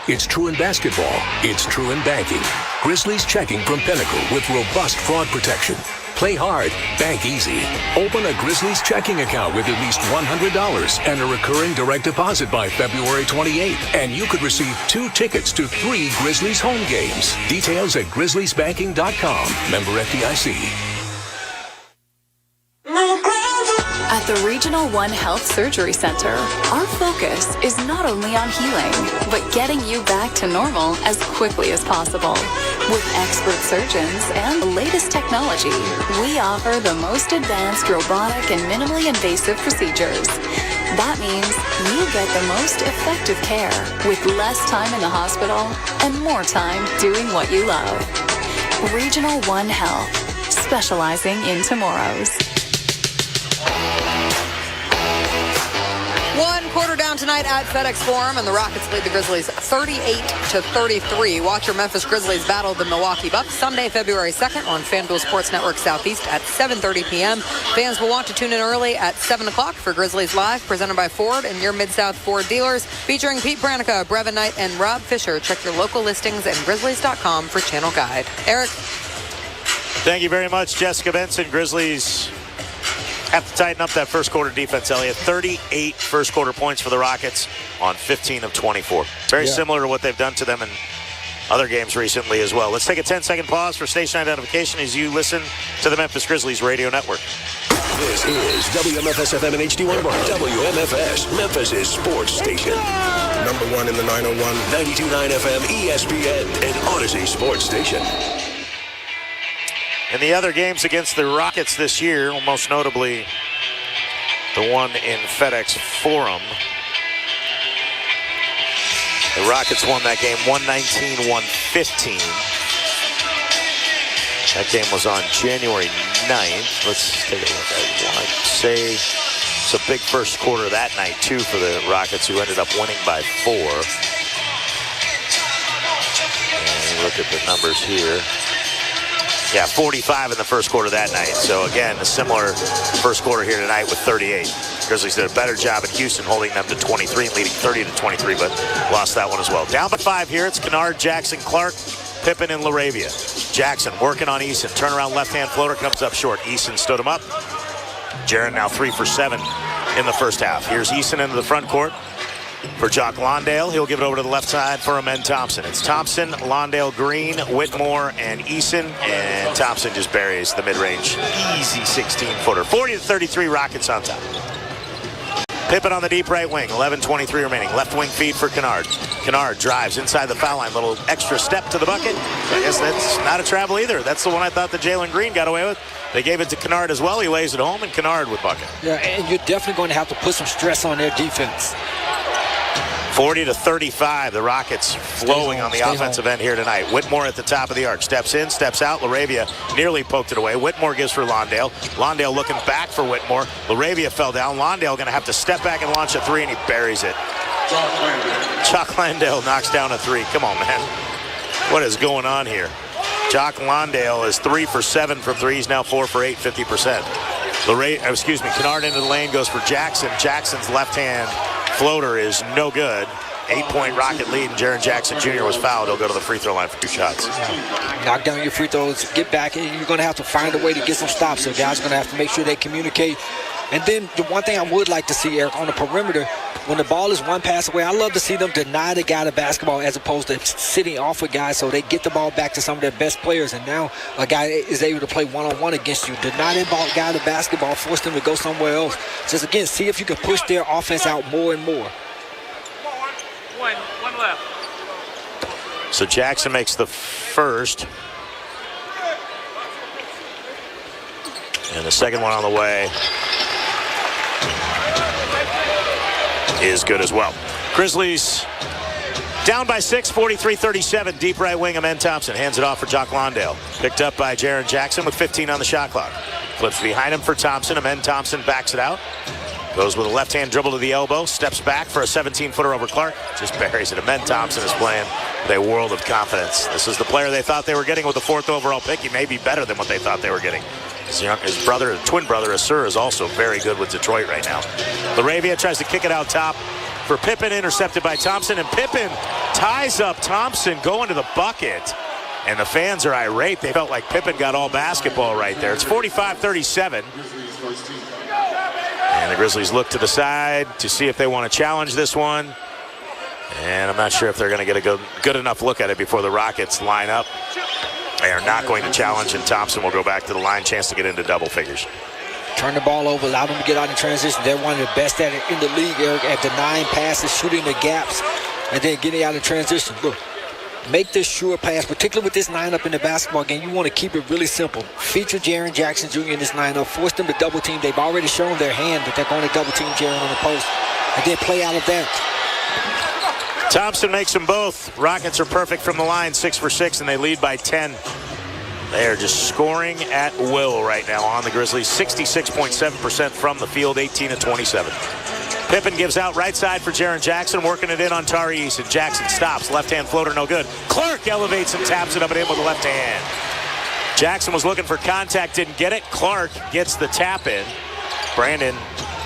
It's true in basketball. It's true in banking. Grizzlies Checking from Pinnacle with robust fraud protection. Play hard, bank easy. Open a Grizzlies checking account with at least $100 and a recurring direct deposit by February 28th. And you could receive 2 tickets to 3 Grizzlies home games. Details at grizzliesbanking.com. Member FDIC. At the Regional One Health Surgery Center, our focus is not only on healing, but getting you back to normal as quickly as possible. With expert surgeons and the latest technology, we offer the most advanced robotic and minimally invasive procedures. That means you get the most effective care with less time in the hospital and more time doing what you love. Regional One Health, specializing in tomorrows. One quarter down tonight at FedEx Forum, and the Rockets lead the Grizzlies 38-33. Watch your Memphis Grizzlies battle the Milwaukee Bucks Sunday, February 2nd on FanDuel Sports Network Southeast at 7:30 p.m. Fans will want to tune in early at 7 o'clock for Grizzlies Live, presented by Ford and your Mid-South Ford dealers, featuring Pete Pranica, Brevin Knight, and Rob Fisher. Check your local listings and Grizzlies.com for channel guide. Eric. Thank you very much, Jessica Benson. Grizzlies have to tighten up that first quarter defense, Elliot. 38 first quarter points for the Rockets on 15 of 24. Very similar to what they've done to them in other games recently as well. Let's take a 10-second pause for station identification as you listen to the Memphis Grizzlies radio network. This is WMFS-FM and HD1 Bar. WMFS, Memphis' sports station. Number one in the 901. 92.9 FM, ESPN, and Odyssey Sports Station. In the other games against the Rockets this year, most notably the one in FedEx Forum, the Rockets won that game 119-115. That game was on January 9th. Let's take a look. I'd say it's a big first quarter that night, too, for the Rockets, who ended up winning by 4. And look at the numbers here. Yeah, 45 in the first quarter that night. So, again, a similar first quarter here tonight with 38. Grizzlies did a better job in Houston holding them to 23 and leading 30-23, but lost that one as well. Down by 5 here. It's Kennard, Jackson, Clark, Pippen, and LaRavia. Jackson working on Eason. Turnaround left-hand floater comes up short. Eason stood him up. Jaren now 3 for 7 in the first half. Here's Eason into the front court for Jock Londale. He'll give it over to the left side for Amen Thompson. It's Thompson, Londale, Green, Whitmore, and Eason. And Thompson just buries the mid-range. Easy 16-footer. 40-33 Rockets on top. Pippen on the deep right wing. 11:23 remaining. Left wing feed for Kennard. Kennard drives inside the foul line. Little extra step to the bucket. I guess that's not a travel either. That's the one I thought that Jalen Green got away with. They gave it to Kennard as well. He lays it home, and Kennard with bucket. Yeah, and you're definitely going to have to put some stress on their defense. 40-35, the Rockets flowing on the offensive end here tonight. Whitmore at the top of the arc. Steps in, steps out. LaRavia nearly poked it away. Whitmore gives for Londale. Londale looking back for Whitmore. LaRavia fell down. Londale going to have to step back and launch a 3, and he buries it. Jock Landale knocks down a 3. Come on, man. What is going on here? Jock Londale is 3 for 7 from 3. He's now 4 for 8, 50%. Kennard into the lane, goes for Jackson. Jackson's left-hand floater is no good. 8-point Rocket lead, and Jaren Jackson Jr. was fouled. He'll go to the free throw line for 2 shots. Knock down your free throws, get back, and you're going to have to find a way to get some stops. So guys are going to have to make sure they communicate. And then the one thing I would like to see, Eric, on the perimeter, when the ball is one pass away, I love to see them deny the guy the basketball as opposed to sitting off a guy so they get the ball back to some of their best players. And now a guy is able to play one-on-one against you. Deny that guy the basketball, force them to go somewhere else. Just, again, see if you can push their offense out more and more. One left. So Jackson makes the first. And the second one on the way is good as well. Grizzlies down by 6, 43-37. Deep right wing, Amen Thompson hands it off for Jock Londale. Picked up by Jaren Jackson with 15 on the shot clock. Flips behind him for Thompson. Amen Thompson backs it out. Goes with a left-hand dribble to the elbow. Steps back for a 17-footer over Clark. Just buries it. Amen Thompson is playing with a world of confidence. This is the player they thought they were getting with the 4th overall pick. He may be better than what they thought they were getting. His brother, twin brother, Asur, is also very good with Detroit right now. LaRavia tries to kick it out top for Pippen, intercepted by Thompson, and Pippen ties up Thompson going to the bucket. And the fans are irate. They felt like Pippen got all basketball right there. It's 45-37. And the Grizzlies look to the side to see if they want to challenge this one. And I'm not sure if they're going to get a good enough look at it before the Rockets line up. They are not going to challenge, and Thompson will go back to the line. Chance to get into double figures. Turn the ball over, allow them to get out in transition. They're one of the best at it in the league, Eric, at denying passes, shooting the gaps, and then getting out in transition. Look. make this sure pass, particularly with this lineup in the basketball game. You want to keep it really simple. Feature Jaren Jackson Jr. in this lineup. Force them to double team. They've already shown their hand that they're going to double team Jaren on the post. And then play out of that. Thompson makes them both. Rockets are perfect from the line, 6 for 6, and they lead by 10. They are just scoring at will right now on the Grizzlies. 66.7% from the field, 18 of 27. Pippen gives out right side for Jaren Jackson, working it in on Tari Eason. Jackson stops, left-hand floater, no good. Clark elevates and taps it up and in with the left hand. Jackson was looking for contact, didn't get it. Clark gets the tap in. Brandon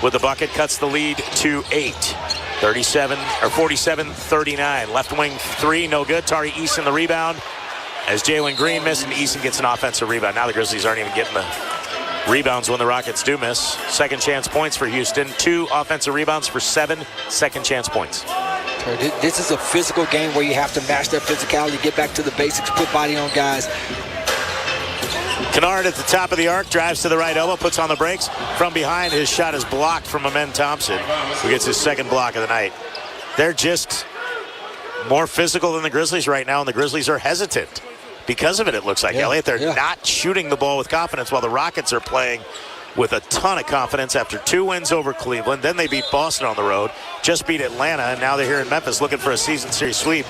with the bucket cuts the lead to 8. 47-39. Left wing 3, no good. Tari Eason the rebound. As Jalen Green missed and Eason gets an offensive rebound. Now the Grizzlies aren't even getting the rebounds when the Rockets do miss. Second chance points for Houston. 2 offensive rebounds for 7 second chance points. This is a physical game where you have to match that physicality, get back to the basics, put body on guys. Kennard at the top of the arc, drives to the right elbow, puts on the brakes. From behind, his shot is blocked from Amen Thompson, who gets his second block of the night. They're just more physical than the Grizzlies right now, and the Grizzlies are hesitant. Because of it, it looks like, Elliot. They're not shooting the ball with confidence, while the Rockets are playing with a ton of confidence after 2 wins over Cleveland. Then they beat Boston on the road, just beat Atlanta, and now they're here in Memphis looking for a season series sweep.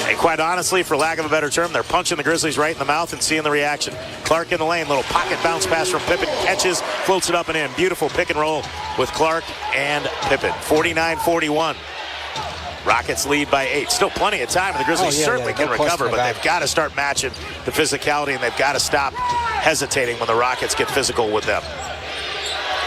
And quite honestly, for lack of a better term, they're punching the Grizzlies right in the mouth and seeing the reaction. Clark in the lane, little pocket bounce pass from Pippen, catches, floats it up and in. Beautiful pick and roll with Clark and Pippen. 49-41. Rockets lead by 8. Still plenty of time, and the Grizzlies certainly can recover, but they've got to start matching the physicality, and they've got to stop hesitating when the Rockets get physical with them.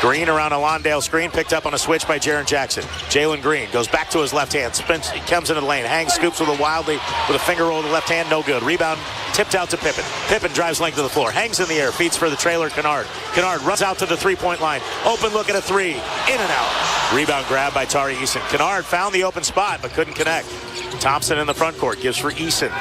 Green around a Londale screen, picked up on a switch by Jaren Jackson. Jalen Green goes back to his left hand, spins, he comes into the lane, hangs, scoops with a wildly, with a finger roll to the left hand, no good. Rebound tipped out to Pippen. Pippen drives length to the floor, hangs in the air, feeds for the trailer Kennard. Kennard runs out to the three-point line. Open look at a 3, in and out. Rebound grab by Tari Eason. Kennard found the open spot, but couldn't connect. Thompson in the front court, gives for Eason.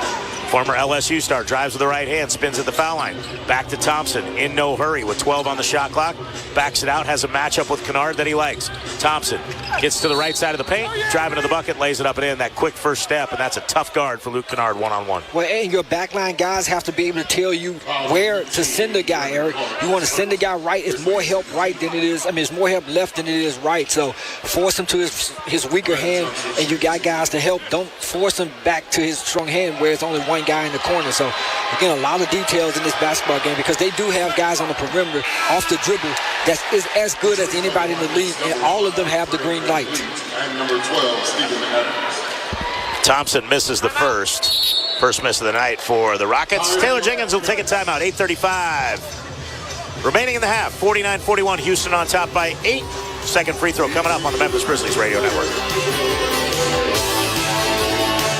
Former LSU star drives with the right hand, spins at the foul line. Back to Thompson, in no hurry with 12 on the shot clock. Backs it out, has a matchup with Kennard that he likes. Thompson gets to the right side of the paint, driving to the bucket, lays it up and in. That quick first step, and that's a tough guard for Luke Kennard one-on-one. Well, and your backline guys have to be able to tell you where to send the guy, Eric. You want to send the guy right. It's more help right than it is. It's more help left than it is right. So force him to his weaker hand, and you got guys to help. Don't force him back to his strong hand where it's only one guy in the corner. So, again, a lot of details in this basketball game because they do have guys on the perimeter off the dribble that is as good as anybody in the league, and all of them have the green light. And number 12, Stephen Adams. Thompson misses the first miss of the night for the Rockets. Taylor Jenkins will take a timeout. 8:35 remaining in the half. 49-41, Houston on top by 8. Second free throw coming up on the Memphis Grizzlies radio network.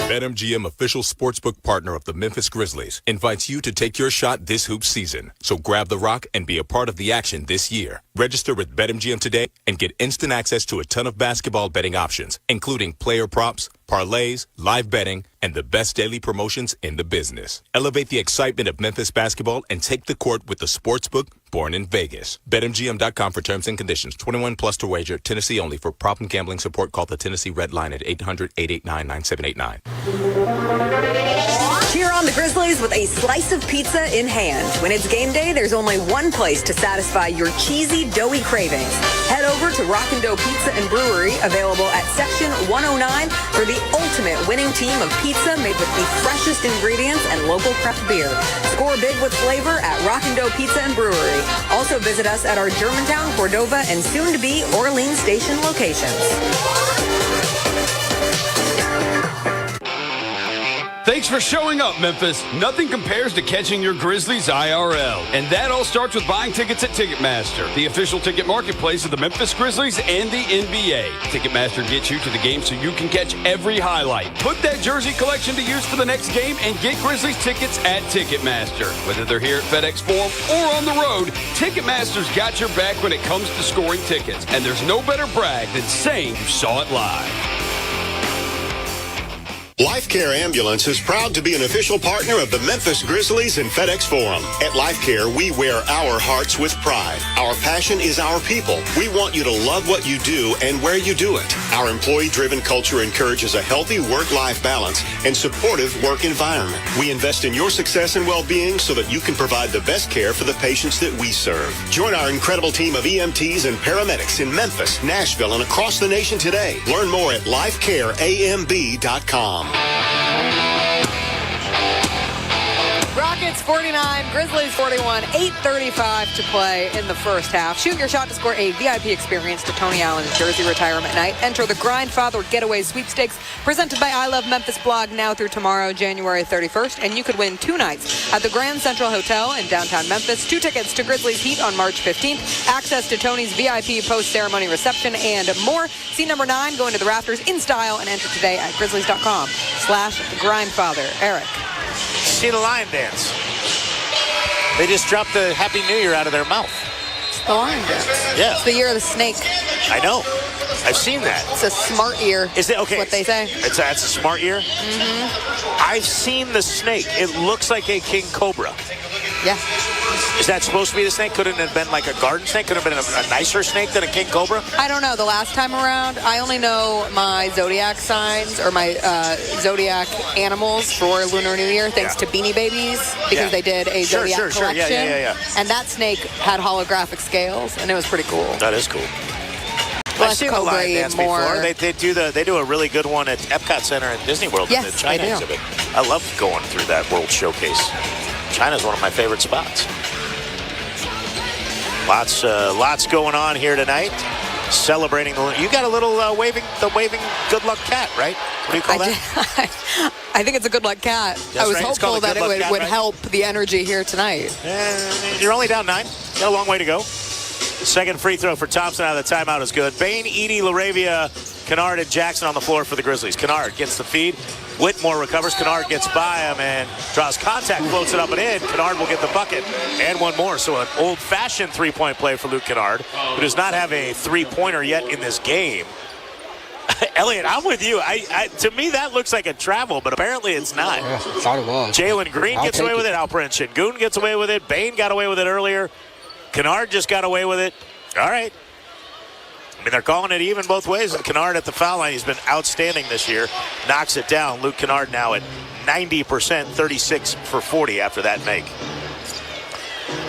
BetMGM, official sportsbook partner of the Memphis Grizzlies, invites you to take your shot this hoop season. So grab the rock and be a part of the action this year. Register with BetMGM today and get instant access to a ton of basketball betting options, including player props, parlays, live betting, and the best daily promotions in the business. Elevate the excitement of Memphis basketball and take the court with the sportsbook born in Vegas. BetMGM.com for terms and conditions. 21 plus to wager. Tennessee only. For problem gambling support, call the Tennessee Red Line at 800-889-9789. Cheer on the Grizzlies with a slice of pizza in hand. When it's game day, there's only one place to satisfy your cheesy, doughy cravings. Head over to Rockin' Dough Pizza and Brewery, available at Section 109, for the ultimate winning team of pizza made with the freshest ingredients and local craft beer. Score big with flavor at Rockin' Dough Pizza and Brewery. Also visit us at our Germantown, Cordova, and soon-to-be Orleans Station locations. Thanks for showing up, Memphis. Nothing compares to catching your Grizzlies IRL. And that all starts with buying tickets at Ticketmaster, the official ticket marketplace of the Memphis Grizzlies and the NBA. Ticketmaster gets you to the game so you can catch every highlight. Put that jersey collection to use for the next game and get Grizzlies tickets at Ticketmaster. Whether they're here at FedEx Forum or on the road, Ticketmaster's got your back when it comes to scoring tickets. And there's no better brag than saying you saw it live. Life Care Ambulance is proud to be an official partner of the Memphis Grizzlies and FedEx Forum. At Life Care, we wear our hearts with pride. Our passion is our people. We want you to love what you do and where you do it. Our employee-driven culture encourages a healthy work-life balance and supportive work environment. We invest in your success and well-being so that you can provide the best care for the patients that we serve. Join our incredible team of EMTs and paramedics in Memphis, Nashville, and across the nation today. Learn more at lifecareamb.com. Rockets 49, Grizzlies 41, 8:35 to play in the first half. Shoot your shot to score a VIP experience to Tony Allen's Jersey Retirement Night. Enter the Grindfather Getaway Sweepstakes presented by I Love Memphis blog now through tomorrow, January 31st. And you could win 2 nights at the Grand Central Hotel in downtown Memphis, 2 tickets to Grizzlies Heat on March 15th, access to Tony's VIP post-ceremony reception, and more. See number 9, go into the rafters in style and enter today at grizzlies.com/Grindfather. Eric. See the lion dance. They just dropped the Happy New Year out of their mouth. It's the lion dance. Yeah. It's the year of the snake. I know. I've seen that. It's a smart year. Is it okay? That's what they say. That's a smart year? Mm-hmm. I've seen the snake. It looks like a king cobra. Yeah. Is that supposed to be the snake? Couldn't it have been like a garden snake? Could it have been a nicer snake than a king cobra? I don't know. The last time around, I only know my zodiac signs or my zodiac animals for Lunar New Year, thanks to Beanie Babies, because they did a zodiac collection. Yeah. And that snake had holographic scales, and it was pretty cool. That is cool. I've seen the lion dance before. They do a really good one at Epcot Center in Disney World in the China exhibit. I love going through that World Showcase. China's one of my favorite spots. Lots going on here tonight. Celebrating you got a little waving good luck cat, right? What do you call that? I think it's a good luck cat. I was hopeful that it would help the energy here tonight. You're only down 9. Got a long way to go. Second free throw for Thompson out of the timeout is good. Bain, Edey, LaRavia, Kennard, and Jackson on the floor for the Grizzlies. Kennard gets the feed. Whitmore recovers. Kennard gets by him and draws contact, floats it up and in. Kennard will get the bucket and one more. So an old-fashioned three-point play for Luke Kennard, who does not have a three-pointer yet in this game. Elliot, I'm with you. To me, that looks like a travel, but apparently it's not. Yeah, thought it was. Jalen Green gets away with it. Alperen Şengün gets away with it. Bain got away with it earlier. Kennard just got away with it. All right. I mean, they're calling it even both ways, and Kennard at the foul line, he's been outstanding this year. Knocks it down. Luke Kennard now at 90%, 36 for 40 after that make.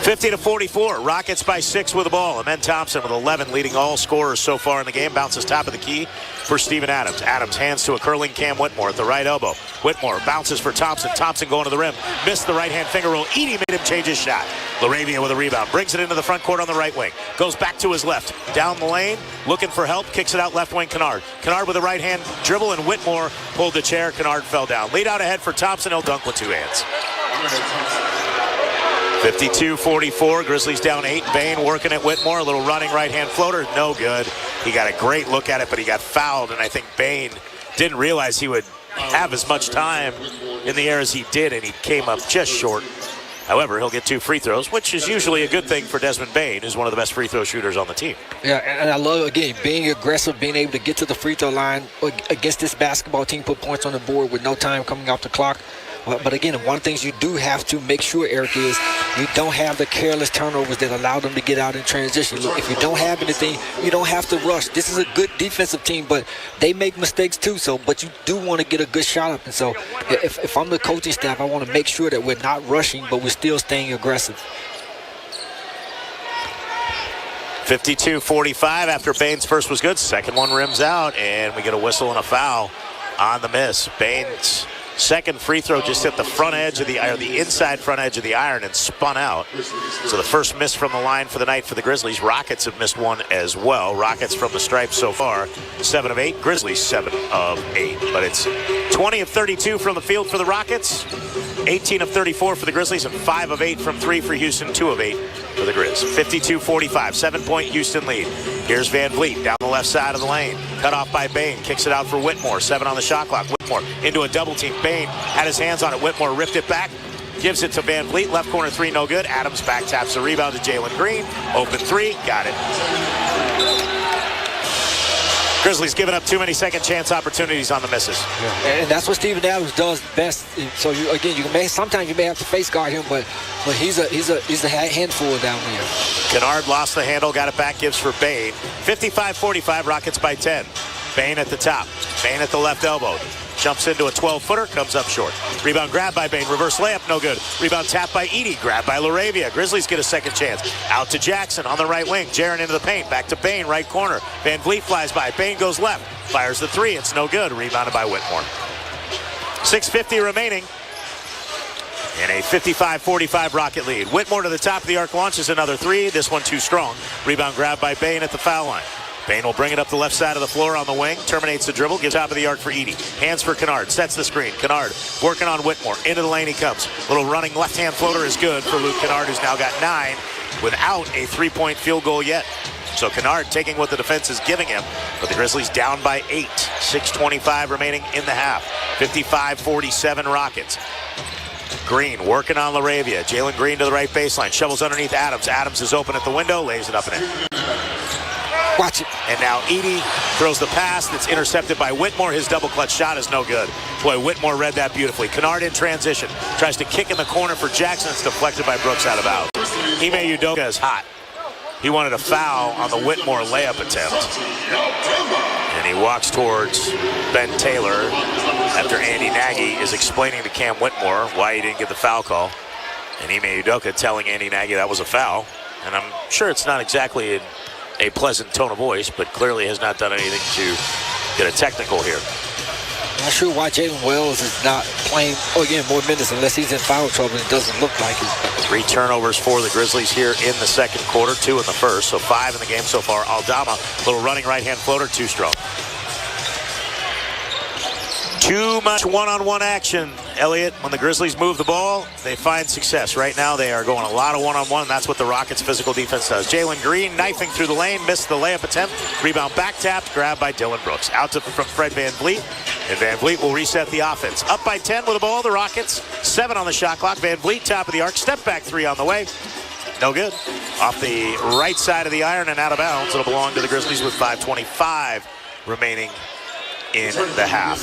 50-44, Rockets by 6 with the ball. Amen Thompson with 11, leading all scorers so far in the game. Bounces top of the key for Steven Adams. Adams hands to a curling Cam Whitmore at the right elbow. Whitmore bounces for Thompson. Thompson going to the rim. Missed the right-hand finger roll. Edey made him change his shot. LaRavia with a rebound. Brings it into the front court on the right wing. Goes back to his left. Down the lane. Looking for help. Kicks it out left wing Kennard. Kennard with a right-hand dribble, and Whitmore pulled the chair. Kennard fell down. Lead out ahead for Thompson. He'll dunk with 2 hands. 52-44, Grizzlies down 8. Bain working at Whitmore, a little running right-hand floater, no good. He got a great look at it, but he got fouled, and I think Bain didn't realize he would have as much time in the air as he did, and he came up just short. However, he'll get 2 free throws, which is usually a good thing for Desmond Bain, who's one of the best free throw shooters on the team. Yeah, and I love, again, being aggressive, being able to get to the free throw line against this basketball team, put points on the board with no time coming off the clock. But again, one of the things you do have to make sure, Eric, is you don't have the careless turnovers that allow them to get out in transition. Look, if you don't have anything, you don't have to rush. This is a good defensive team, but they make mistakes too. But you do want to get a good shot up. And so if I'm the coaching staff, I want to make sure that we're not rushing, but we're still staying aggressive. 52-45 after Bain's first was good. Second one rims out, and we get a whistle and a foul on the miss. Bain's second free throw just hit the front edge of the inside front edge of the iron and spun out. So the first miss from the line for the night for the Grizzlies. Rockets have missed one as well. Rockets from the stripe so far, 7 of 8. Grizzlies 7 of 8. But it's 20 of 32 from the field for the Rockets, 18 of 34 for the Grizzlies, and 5 of 8 from 3 for Houston, 2 of 8 for the Grizz. 52-45, 7-point Houston lead. Here's Van Vliet down the left side of the lane. Cut off by Bain. Kicks it out for Whitmore. 7 on the shot clock. Whitmore into a double team. Bain had his hands on it. Whitmore ripped it back. Gives it to Van Vliet. Left corner 3, no good. Adams back taps the rebound to Jalen Green. Open 3. Got it. Grizzlies giving up too many second chance opportunities on the misses. And that's what Steven Adams does best. So sometimes you may have to face guard him, but he's a handful down there. Kennard lost the handle, got it back, gives for Bain. 55-45, Rockets by 10. Bain at the top. Bain at the left elbow. Jumps into a 12-footer, comes up short. Rebound grab by Bain, reverse layup, no good. Rebound tap by Edey, grab by LaRavia. Grizzlies get a second chance. Out to Jackson on the right wing. Jaren into the paint, back to Bain, right corner. Van Vliet flies by, Bain goes left. Fires the three, it's no good. Rebounded by Whitmore. 6:50 remaining in a 55-45 Rocket lead. Whitmore to the top of the arc, launches another three. This one too strong. Rebound grab by Bain at the foul line. Bain will bring it up the left side of the floor on the wing. Terminates the dribble. Gives top of the arc for Edey. Hands for Kennard. Sets the screen. Kennard working on Whitmore. Into the lane he comes. Little running left-hand floater is good for Luke Kennard, who's now got 9 without a three-point field goal yet. So Kennard taking what the defense is giving him. But the Grizzlies down by 8. 6:25 remaining in the half. 55-47 Rockets. Green working on LaRavia. Jalen Green to the right baseline. Shovels underneath Adams. Adams is open at the window. Lays it up and in. Watch it. And now Edey throws the pass that's intercepted by Whitmore. His double clutch shot is no good. Boy, Whitmore read that beautifully. Kennard in transition. Tries to kick in the corner for Jackson. It's deflected by Brooks out of bounds. Ime Udoka is hot. He wanted a foul on the Whitmore layup attempt. And he walks towards Ben Taylor after Andy Nagy is explaining to Cam Whitmore why he didn't get the foul call. And Ime Udoka telling Andy Nagy that was a foul. And I'm sure it's not exactly a pleasant tone of voice, but clearly has not done anything to get a technical here. I'm not sure why Jalen Wells is not playing, more minutes unless he's in foul trouble. It doesn't look like it. 3 turnovers for the Grizzlies here in the second quarter, 2 in the first, so 5 in the game so far. Aldama, little running right-hand floater, too strong. Too much one-on-one action, Elliott. When the Grizzlies move the ball, they find success. Right now, they are going a lot of one-on-one. That's what the Rockets' physical defense does. Jalen Green knifing through the lane, missed the layup attempt. Rebound back tapped, grabbed by Dylan Brooks. Out from Fred Van Vliet, and Van Vliet will reset the offense. Up by 10 with the ball, the Rockets. 7 on the shot clock. Van Vliet, top of the arc, step back 3 on the way. No good. Off the right side of the iron and out of bounds. It'll belong to the Grizzlies with 5:25 remaining in the half.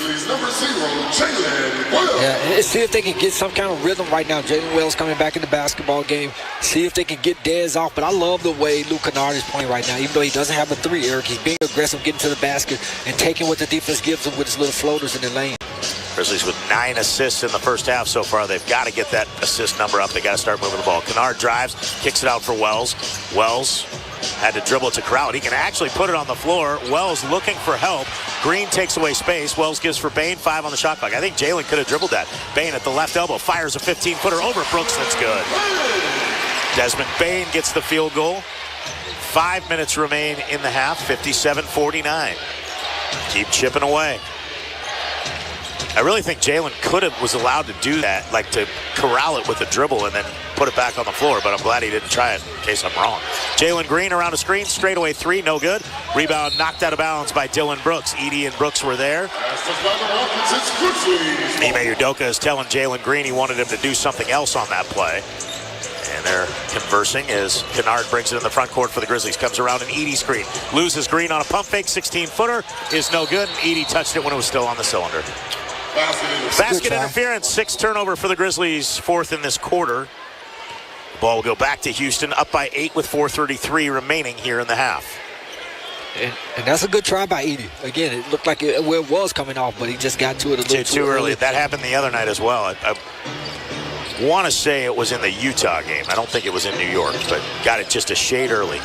Yeah, see if they can get some kind of rhythm right now. Jalen Wells coming back in the basketball game. See if they can get Dez off. But I love the way Luke Kennard is playing right now. Even though he doesn't have a 3, Eric, he's being aggressive, getting to the basket, and taking what the defense gives him with his little floaters in the lane. Grizzlies with 9 assists in the first half so far. They've got to get that assist number up. They got to start moving the ball. Kennard drives, kicks it out for Wells. Wells had to dribble it to Crowd. He can actually put it on the floor. Wells looking for help. Green takes away space. Wells gives for Bain. 5 on the shot clock. I think Jalen could have dribbled that. Bain at the left elbow fires a 15-footer over Brooks. That's good. Desmond Bain gets the field goal. 5 minutes remain in the half. 57-49. Keep chipping away. I really think Jalen was allowed to do that, like to corral it with a dribble and then put it back on the floor, but I'm glad he didn't try it in case I'm wrong. Jalen Green around a screen, straightaway 3, no good. Rebound knocked out of bounds by Dylan Brooks. Edey and Brooks were there. Ime Udoka is telling Jalen Green he wanted him to do something else on that play. And they're conversing as Kennard brings it in the front court for the Grizzlies. Comes around an Edey screen. Loses Green on a pump fake. 16-footer is no good. And Edey touched it when it was still on the cylinder. Basket interference. 6 turnover for the Grizzlies. 4th in this quarter. The ball will go back to Houston. Up by 8 with 4:33 remaining here in the half. And that's a good try by Edey. Again, it looked like it was coming off, but he just got to it a little too early. That happened the other night as well. I want to say it was in the Utah game. I don't think it was in New York, but got it just a shade early.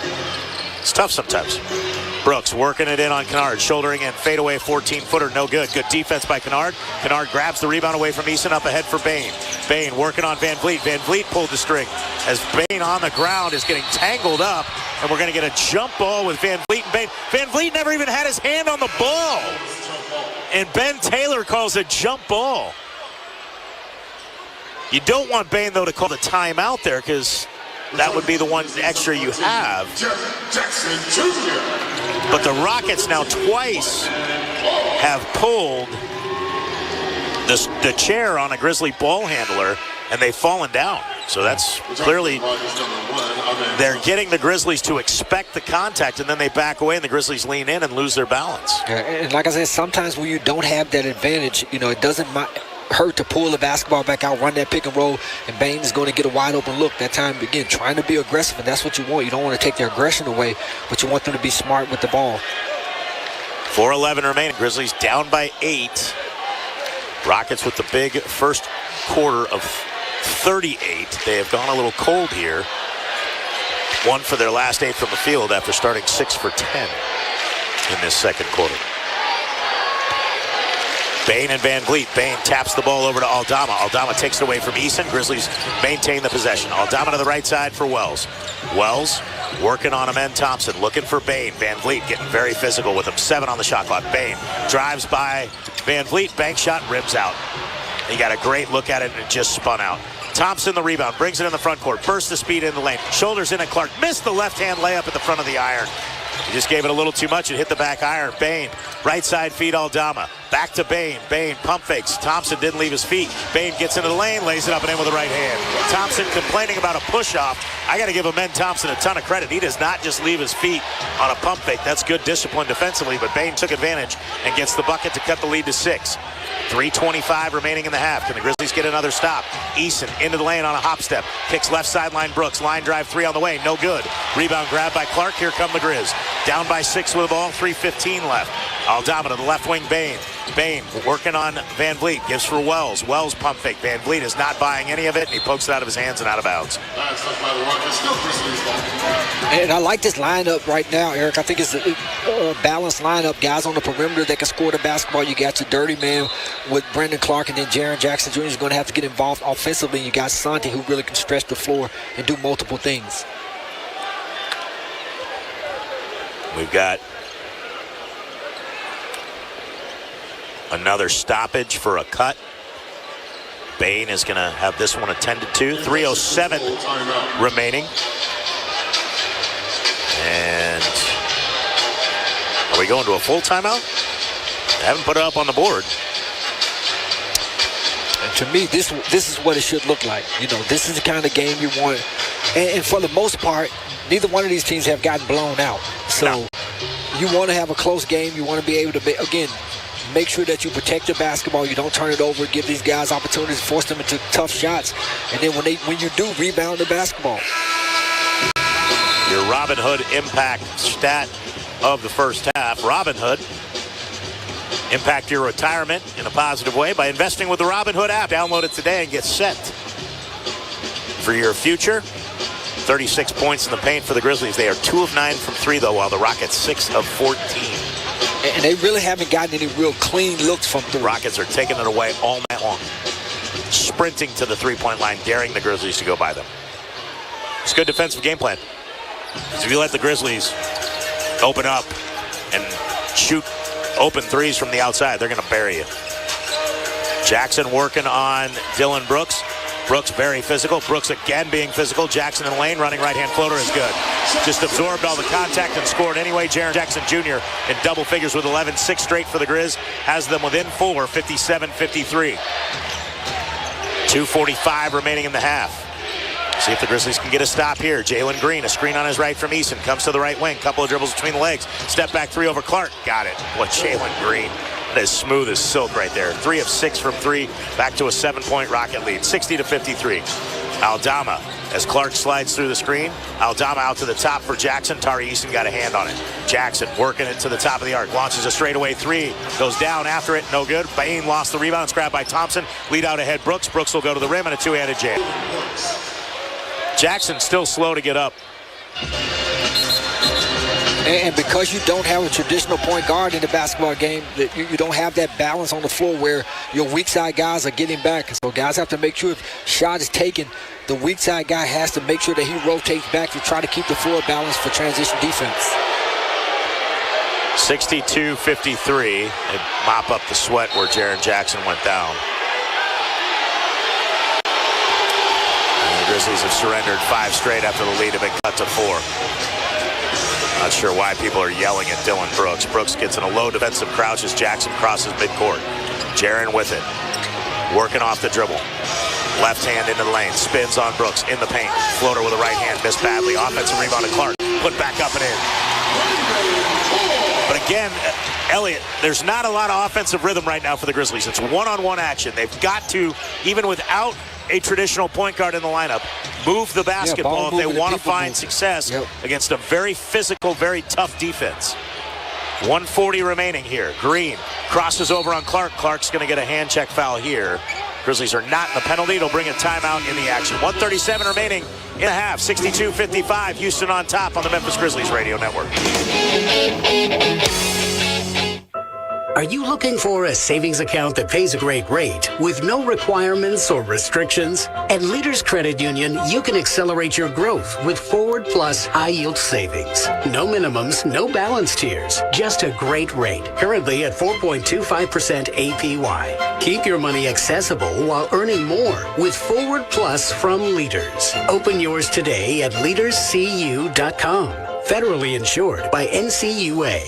It's tough sometimes. Brooks working it in on Kennard, shouldering in, fadeaway 14-footer, no good. Good defense by Kennard. Kennard grabs the rebound away from Eason, up ahead for Bain. Bain working on Van Vliet. Van Vliet pulled the string as Bain on the ground is getting tangled up, and we're going to get a jump ball with Van Vliet and Bain. Van Vliet never even had his hand on the ball, and Ben Taylor calls a jump ball. You don't want Bain, though, to call the timeout there because that would be the one extra you have. But the Rockets now twice have pulled the chair on a Grizzly ball handler, and they've fallen down. So that's clearly they're getting the Grizzlies to expect the contact, and then they back away, and the Grizzlies lean in and lose their balance. And like I said, sometimes when you don't have that advantage, it doesn't hurt to pull the basketball back out, run that pick and roll, and Bain is going to get a wide open look. That time, again, trying to be aggressive, and that's what you want. You don't want to take their aggression away, but you want them to be smart with the ball. 4:11 remaining. Grizzlies down by 8. Rockets with the big first quarter of 38. They have gone a little cold here. 1 for their last 8 from the field after starting 6 for 10 in this second quarter. Bain and Van Vliet. Bain taps the ball over to Aldama. Aldama takes it away from Eason. Grizzlies maintain the possession. Aldama to the right side for Wells. Wells working on Amen Thompson, looking for Bain. Van Vliet getting very physical with him. 7 on the shot clock. Bain drives by Van Vliet. Bank shot, ribs out. He got a great look at it, and it just spun out. Thompson the rebound, brings it in the front court. Burst of speed in the lane. Shoulders in at Clark. Missed the left-hand layup at the front of the iron. He just gave it a little too much and hit the back iron. Bain, right side feed Aldama. Back to Bain. Bain pump fakes. Thompson didn't leave his feet. Bain gets into the lane, lays it up and in with the right hand. Thompson complaining about a push-off. I got to give Amen Thompson a ton of credit. He does not just leave his feet on a pump fake. That's good discipline defensively, but Bain took advantage and gets the bucket to cut the lead to 6. 3:25 remaining in the half. Can the Grizzlies get another stop? Eason into the lane on a hop step. Kicks left sideline Brooks. Line drive 3 on the way. No good. Rebound grab by Clark. Here come the Grizz. Down by 6 with the ball. 3:15 left. Aldama to the left wing. Bain. Bain working on Van Vliet. Gives for Wells. Wells pump fake. Van Vliet is not buying any of it, and he pokes it out of his hands and out of bounds. And I like this lineup right now, Eric. I think it's a balanced lineup. Guys on the perimeter that can score the basketball. You got your dirty man with Brandon Clark, and then Jaren Jackson Jr. is going to have to get involved offensively. You got Santi, who really can stretch the floor and do multiple things. We've got another stoppage for a cut. Bain is going to have this one attended to. 3:07 remaining. And are we going to a full timeout? I haven't put it up on the board. And to me, this is what it should look like. This is the kind of game you want. And for the most part, neither one of these teams have gotten blown out. So you want to have a close game. You want to be able to, again, make sure that you protect the basketball. You don't turn it over. Give these guys opportunities, force them into tough shots. And then when you do, rebound the basketball. Your Robin Hood impact stat of the first half. Robin Hood, impact your retirement in a positive way by investing with the Robin Hood app. Download it today and get set for your future. 36 points in the paint for the Grizzlies. They are 2 of 9 from 3, though, while the Rockets 6 of 14. And they really haven't gotten any real clean looks from the Rockets are taking it away all night long. Sprinting to the three-point line, daring the Grizzlies to go by them. It's good defensive game plan. Because if you let the Grizzlies open up and shoot open threes from the outside, they're going to bury you. Jackson working on Dylan Brooks. Brooks very physical. Brooks again being physical. Jackson in the lane, running right-hand floater is good. Just absorbed all the contact and scored anyway. Jaren Jackson Jr. in double figures with 11, 6 straight for the Grizz. Has them within 4, 57-53. 2:45 remaining in the half. See if the Grizzlies can get a stop here. Jalen Green, a screen on his right from Eason. Comes to the right wing. Couple of dribbles between the legs. Step back 3 over Clark. Got it. Boy, Jalen Green. That is smooth as silk right there. 3 of 6 from 3. Back to a 7-point Rocket lead. 60-53. Aldama, as Clark slides through the screen. Aldama out to the top for Jackson. Tari Eason got a hand on it. Jackson working it to the top of the arc. Launches a straightaway 3. Goes down after it. No good. Bain lost the rebound. It's grabbed by Thompson. Lead out ahead Brooks. Brooks will go to the rim and a 2-handed jam. Jackson still slow to get up. And because you don't have a traditional point guard in the basketball game, you don't have that balance on the floor where your weak side guys are getting back. So guys have to make sure if shot is taken, the weak side guy has to make sure that he rotates back to try to keep the floor balanced for transition defense. 62-53. And mop up the sweat where Jaren Jackson went down. The Grizzlies have surrendered 5 straight after the lead have been cut to 4. Not sure why people are yelling at Dylan Brooks. Brooks gets in a low defensive crouch as Jackson crosses midcourt. Jaren with it. Working off the dribble. Left hand into the lane. Spins on Brooks in the paint. Floater with a right hand. Missed badly. Offensive rebound to Clark. Put back up and in. But again, Elliott, there's not a lot of offensive rhythm right now for the Grizzlies. It's one-on-one action. They've got to, even without a traditional point guard in the lineup, move the basketball if they want to find success against a very physical, very tough defense. 1:40 remaining here. Green crosses over on Clark. Clark's going to get a hand check foul here. Grizzlies are not in the penalty. It'll bring a timeout in the action. 1:37 remaining in a half. 62-55. Houston on top on the Memphis Grizzlies radio network. Are you looking for a savings account that pays a great rate with no requirements or restrictions? At Leaders Credit Union, you can accelerate your growth with Forward Plus high-yield savings. No minimums, no balance tiers, just a great rate. Currently at 4.25% APY. Keep your money accessible while earning more with Forward Plus from Leaders. Open yours today at leaderscu.com. Federally insured by NCUA.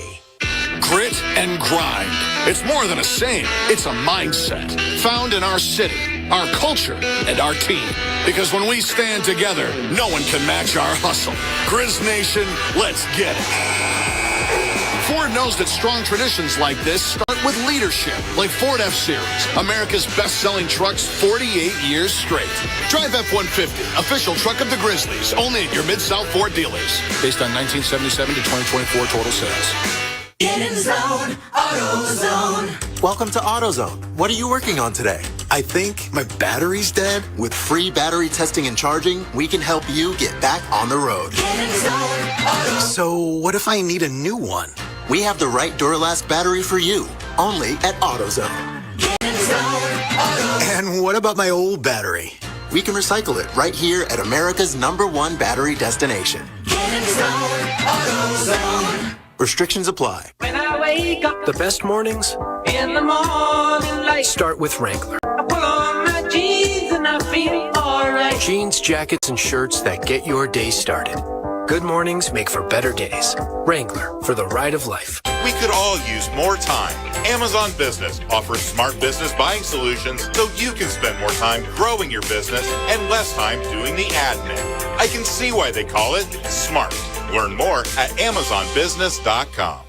Grit and grind. It's more than a saying. It's a mindset found in our city, our culture, and our team. Because when we stand together, no one can match our hustle. Grizz Nation, let's get it. Ford knows that strong traditions like this start with leadership, like Ford F-Series, America's best-selling trucks 48 years straight. Drive F-150, official truck of the Grizzlies, only at your Mid-South Ford dealers. Based on 1977 to 2024 total sales. Get in the zone, AutoZone. Welcome to AutoZone. What are you working on today? I think my battery's dead. With free battery testing and charging, we can help you get back on the road. Get in the zone, AutoZone. So what if I need a new one? We have the right Duralast battery for you, only at AutoZone. Get in the zone, AutoZone. And what about my old battery? We can recycle it right here at America's #1 battery destination. Get in the zone, AutoZone. Restrictions apply. When I wake up, The best mornings in the morning light, start with Wrangler. I pull on my jeans and I feel alright. Jeans, jackets, and shirts that get your day started. Good mornings make for better days. Wrangler, for the ride of life. We could all use more time. Amazon Business offers smart business buying solutions so you can spend more time growing your business and less time doing the admin. I can see why they call it smart. Learn more at AmazonBusiness.com.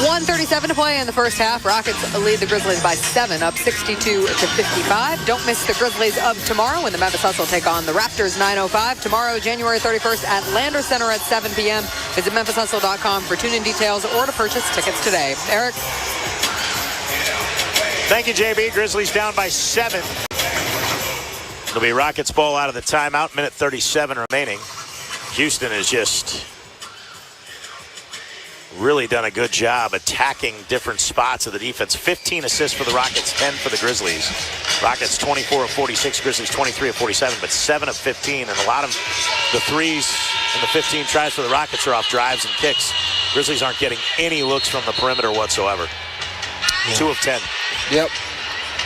1:37 to play in the first half. Rockets lead the Grizzlies by 7, up 62-55. Don't miss the Grizzlies of tomorrow when the Memphis Hustle take on the Raptors 9:05. Tomorrow, January 31st at Landers Center at 7 p.m. Visit MemphisHustle.com for tune-in details or to purchase tickets today. Eric? Thank you, JB. Grizzlies down by 7. It'll be Rockets ball out of the timeout. Minute 37 remaining. Houston has just really done a good job attacking different spots of the defense. 15 assists for the Rockets, 10 for the Grizzlies. Rockets 24 of 46, Grizzlies 23 of 47, but 7 of 15. And a lot of the threes and the 15 tries for the Rockets are off drives and kicks. Grizzlies aren't getting any looks from the perimeter whatsoever. 2 of 10. Yep.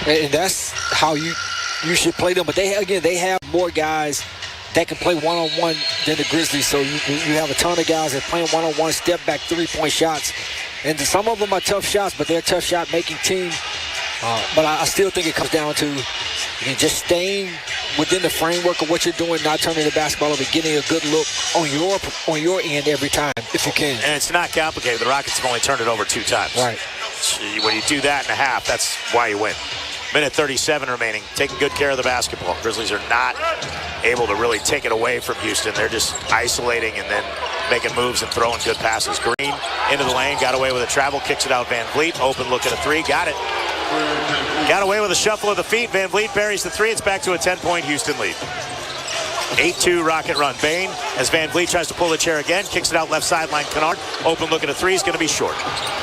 And that's how you should play them. But they have more guys that can play one-on-one than the Grizzlies. So you have a ton of guys that playing one-on-one, step-back three-point shots. And some of them are tough shots, but they're a tough shot-making team. But I still think it comes down to just staying within the framework of what you're doing, not turning the basketball over, getting a good look on your end every time, if you can. And it's not complicated. The Rockets have only turned it over 2 times. Right. When you do that in a half, that's why you win. Minute 37 remaining. Taking good care of the basketball. Grizzlies are not able to really take it away from Houston. They're just isolating and then making moves and throwing good passes. Green into the lane. Got away with a travel. Kicks it out. Van Vliet. Open look at a 3. Got it. Got away with a shuffle of the feet. Van Vliet buries the 3. It's back to a 10-point Houston lead. 8-2 Rocket run. Bain, as Van Vliet tries to pull the chair again, kicks it out left sideline. Kennard, open look at a 3 is going to be short.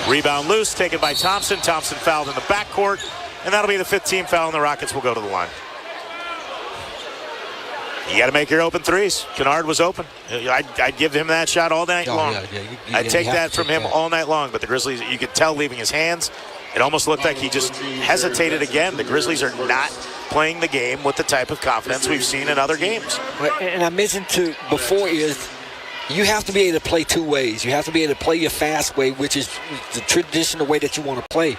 Rebound loose, taken by Thompson. Thompson fouled in the backcourt, and that'll be the 5th team foul, and the Rockets will go to the line. You got to make your open threes. Kennard was open. I'd give him that shot all night long. I'd take that from him all night long, but the Grizzlies, you could tell leaving his hands, it almost looked like he just hesitated again. The Grizzlies are not playing the game with the type of confidence we've seen in other games. And I mentioned before is you have to be able to play 2 ways. You have to be able to play your fast way, which is the traditional way that you want to play.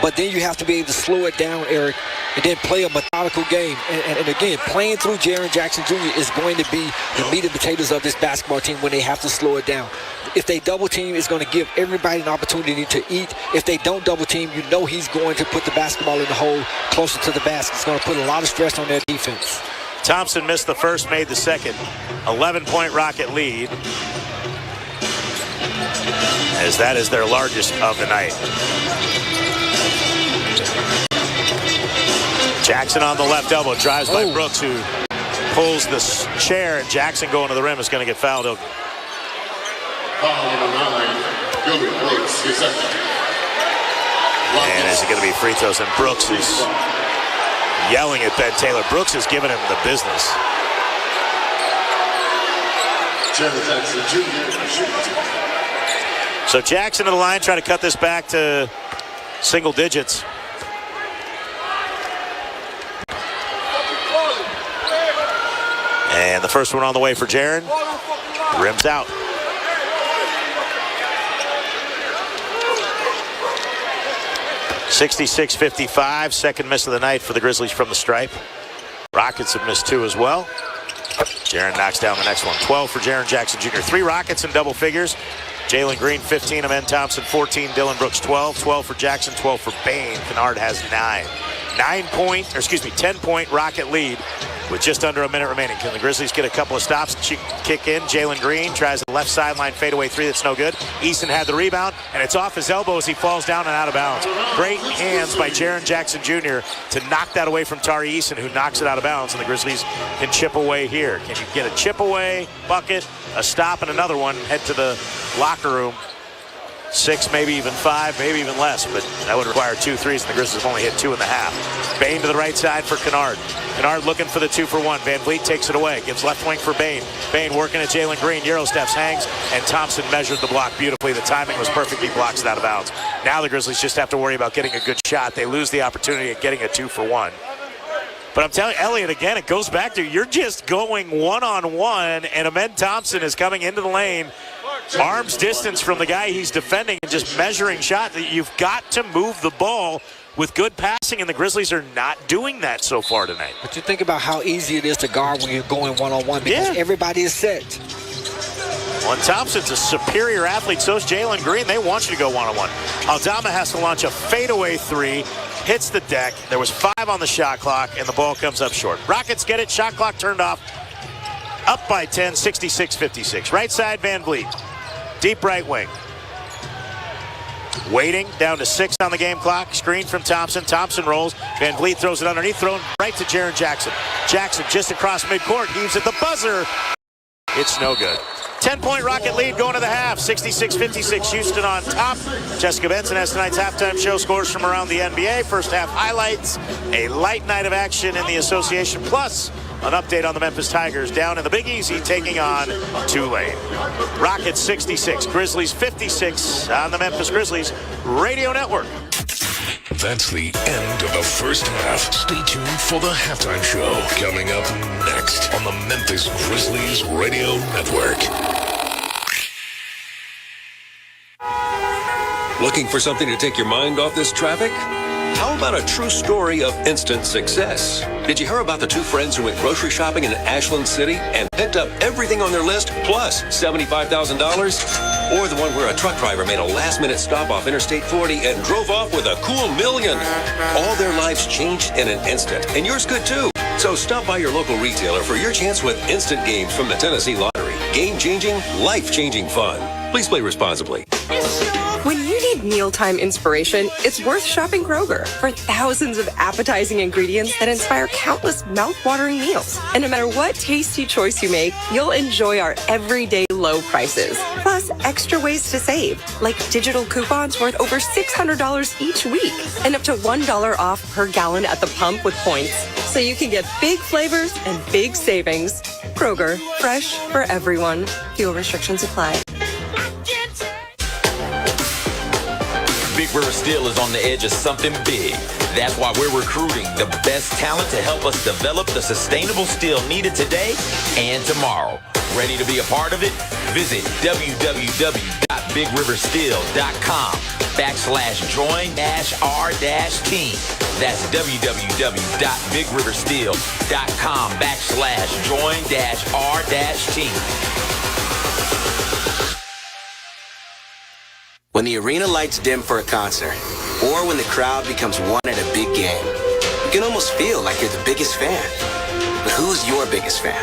But then you have to be able to slow it down, Eric, and then play a methodical game. And again, playing through Jaren Jackson Jr. is going to be the meat and potatoes of this basketball team when they have to slow it down. If they double team, it's going to give everybody an opportunity to eat. If they don't double team, you know he's going to put the basketball in the hole closer to the basket. It's going to put a lot of stress on their defense. Thompson missed the first, made the second. 11-point Rocket lead, as that is their largest of the night. Jackson on the left elbow, drives by Brooks, who pulls the chair, and Jackson going to the rim is going to get fouled. Foul number 9, Billy Brooks, his second. And is it going to be free throws? And Brooks is yelling at Ben Taylor. Brooks is giving him the business. So Jackson to the line, trying to cut this back to single digits. And the first one on the way for Jaren. Rims out. (66-55), second miss of the night for the Grizzlies from the stripe. Rockets have missed 2 as well. Jaren knocks down the next one. 12 for Jaren Jackson Jr. 3 Rockets in double figures. Jalen Green 15, Amen Thompson 14, Dylan Brooks 12. 12 for Jackson, 12 for Bain. Kennard has 9. 10-point Rocket lead with just under a minute remaining. Can the Grizzlies get a couple of stops? Kick in. Jalen Green tries the left sideline fadeaway 3. That's no good. Eason had the rebound, and it's off his elbow as he falls down and out of bounds. Great hands by Jaren Jackson Jr. to knock that away from Tari Eason, who knocks it out of bounds, and the Grizzlies can chip away here. Can you get a chip away, bucket, a stop, and another one, head to the locker room? 6, maybe even 5, maybe even less, but that would require 2 threes, and the Grizzlies have only hit 2.5. Bain to the right side for Kennard. Kennard looking for the 2-for-1. Van Vliet takes it away, gives left wing for Bain. Bain working at Jalen Green. Euro steps, hangs, and Thompson measured the block beautifully. The timing was perfect. He blocks it out of bounds. Now the Grizzlies just have to worry about getting a good shot. They lose the opportunity of getting a 2-for-1. But I'm telling you, Elliot, again, it goes back to you're just going one-on-one, and Amen Thompson is coming into the lane, arm's distance from the guy he's defending, and just measuring shot. You've got to move the ball with good passing, and the Grizzlies are not doing that so far tonight. But you think about how easy it is to guard when you're going one-on-one because everybody is set. Well, Thompson's a superior athlete. So is Jalen Green. They want you to go one-on-one. Aldama has to launch a fadeaway 3. Hits the deck. There was 5 on the shot clock, and the ball comes up short. Rockets get it. Shot clock turned off. Up by 10, 66-56. Right side, Van Vliet. Deep right wing. Waiting, down to 6 on the game clock. Screen from Thompson. Thompson rolls. Van Vliet throws it underneath, thrown right to Jaren Jackson. Jackson just across midcourt. Heaves at the buzzer. It's no good. 10-point Rocket lead going to the half. 66-56. Houston on top. Jessica Benson has tonight's halftime show. Scores from around the NBA. First half highlights. A light night of action in the association. Plus, an update on the Memphis Tigers down in the Big Easy taking on Tulane. Rockets 66, Grizzlies 56 on the Memphis Grizzlies Radio Network. That's the end of the first half. Stay tuned for the halftime show coming up next on the Memphis Grizzlies Radio Network. Looking for something to take your mind off this traffic? How about a true story of instant success? Did you hear about the 2 friends who went grocery shopping in Ashland City and picked up everything on their list plus $75,000? Or the one where a truck driver made a last-minute stop off Interstate 40 and drove off with a cool $1 million? All their lives changed in an instant, and yours could too. So stop by your local retailer for your chance with instant games from the Tennessee Lottery. Game-changing, life-changing fun. Please play responsibly. When you need mealtime inspiration, it's worth shopping Kroger for thousands of appetizing ingredients that inspire countless mouth-watering meals. And no matter what tasty choice you make, you'll enjoy our everyday low prices. Plus, extra ways to save, like digital coupons worth over $600 each week and up to $1 off per gallon at the pump with points. So you can get big flavors and big savings. Kroger, fresh for everyone. Fuel restrictions apply. Big River Steel is on the edge of something big. That's why we're recruiting the best talent to help us develop the sustainable steel needed today and tomorrow. Ready to be a part of it? Visit www.bigriversteel.com www.bigriversteel.com/join-r-team. That's www.bigriversteel.com/join-r-team. When the arena lights dim for a concert, or when the crowd becomes one at a big game, you can almost feel like you're the biggest fan. But who's your biggest fan?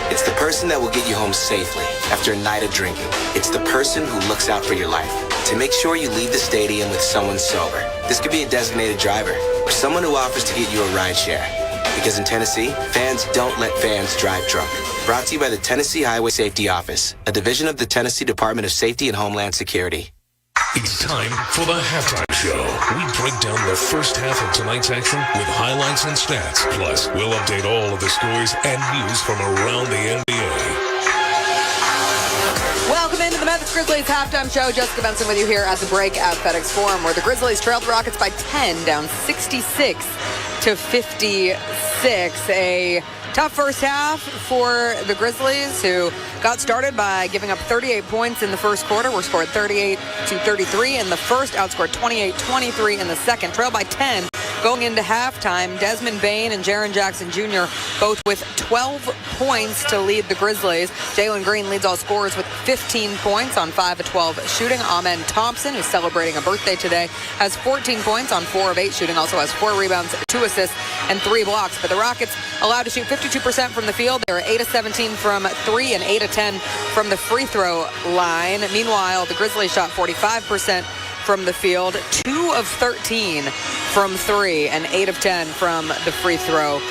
It's the person that will get you home safely after a night of drinking. It's the person who looks out for your life to make sure you leave the stadium with someone sober. This could be a designated driver or someone who offers to get you a ride share. Because in Tennessee, fans don't let fans drive drunk. Brought to you by the Tennessee Highway Safety Office, a division of the Tennessee Department of Safety and Homeland Security. It's time for the halftime show. We break down the first half of tonight's action with highlights and stats. Plus, we'll update all of the scores and news from around the NBA. Welcome into the Memphis Grizzlies halftime show. Jessica Benson with you here at the break at FedEx Forum, where the Grizzlies trailed the Rockets by 10, down 66-56. A tough first half for the Grizzlies, who got started by giving up 38 points in the first quarter. Were scored 38-33 in the first, outscored 28-23 in the second. Trailed by 10 going into halftime. Desmond Bane and Jaren Jackson Jr. both with 12 points to lead the Grizzlies. Jalen Green leads all scorers with 15 points on 5 of 12 shooting. Amen Thompson, who's celebrating a birthday today, has 14 points on 4 of 8 shooting. Also has 4 rebounds, 2 assists, and 3 blocks. But the Rockets allowed to shoot 52% from the field. They were 8 of 17 from 3 and 8 of 10 from the free throw line. Meanwhile, the Grizzlies shot 45% from the field, 2 of 13 from 3, and 8 of 10 from the free throw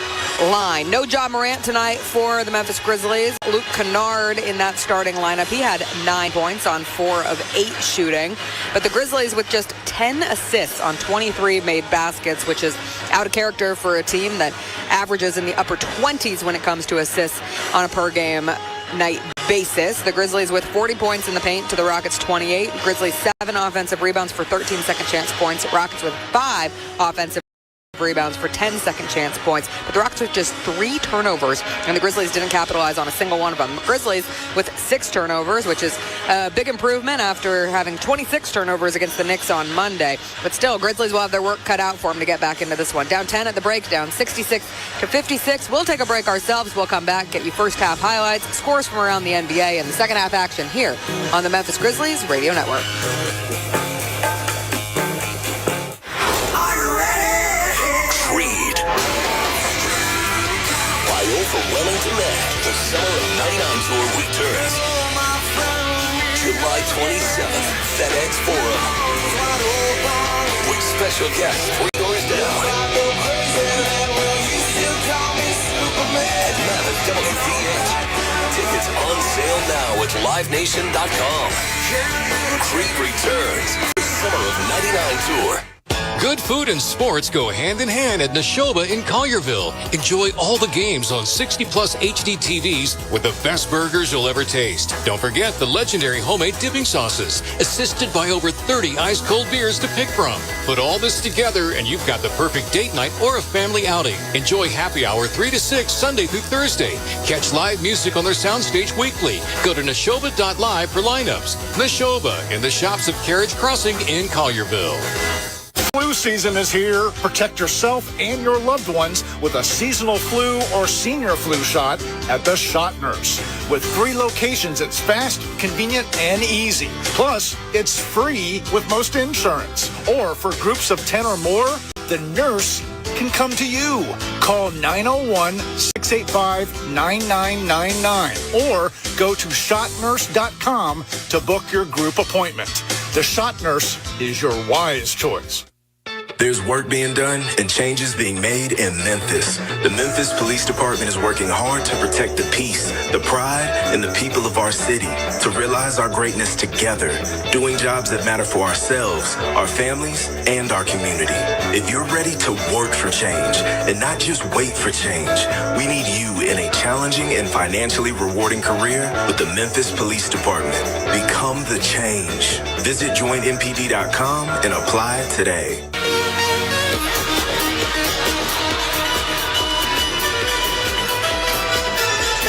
line. No Ja Morant tonight for the Memphis Grizzlies. Luke Kennard in that starting lineup. He had 9 points on 4 of 8 shooting. But the Grizzlies with just 10 assists on 23 made baskets, which is out of character for a team that averages in the upper 20s when it comes to assists on a per game night basis. The Grizzlies with 40 points in the paint to the Rockets 28. Grizzlies 7 offensive rebounds for 13 second chance points. Rockets with 5 offensive rebounds for 10 second chance points. But the Rockets with just 3 turnovers, and the Grizzlies didn't capitalize on a single one of them. The Grizzlies with 6 turnovers, which is a big improvement after having 26 turnovers against the Knicks on Monday. But still, Grizzlies will have their work cut out for them to get back into this one. Down 10 at the break, down 66-56. We'll take a break ourselves. We'll come back, get you first half highlights, scores from around the NBA, and the second half action here on the Memphis Grizzlies Radio Network. Overwhelming demand, the Summer of '99 Tour returns. July 27th, FedEx Forum. With special guests, $3 down. At Mammoth WV8. Tickets on sale now at LiveNation.com. Creed returns, the Summer of '99 Tour. Good food and sports go hand in hand at Neshoba in Collierville. Enjoy all the games on 60-plus HD TVs with the best burgers you'll ever taste. Don't forget the legendary homemade dipping sauces, assisted by over 30 ice-cold beers to pick from. Put all this together and you've got the perfect date night or a family outing. Enjoy happy hour 3 to 6 Sunday through Thursday. Catch live music on their soundstage weekly. Go to neshoba.live for lineups. Neshoba in the shops of Carriage Crossing in Collierville. Flu season is here. Protect yourself and your loved ones with a seasonal flu or senior flu shot at the Shot Nurse. With 3 locations, it's fast, convenient, and easy. Plus, it's free with most insurance. Or for groups of 10 or more, the nurse can come to you. Call 901-685-9999 or go to shotnurse.com to book your group appointment. The Shot Nurse is your wise choice. There's work being done and changes being made in Memphis. The Memphis Police Department is working hard to protect the peace, the pride, and the people of our city, to realize our greatness together, doing jobs that matter for ourselves, our families, and our community. If you're ready to work for change and not just wait for change, we need you in a challenging and financially rewarding career with the Memphis Police Department. Become the change. Visit joinmpd.com and apply today.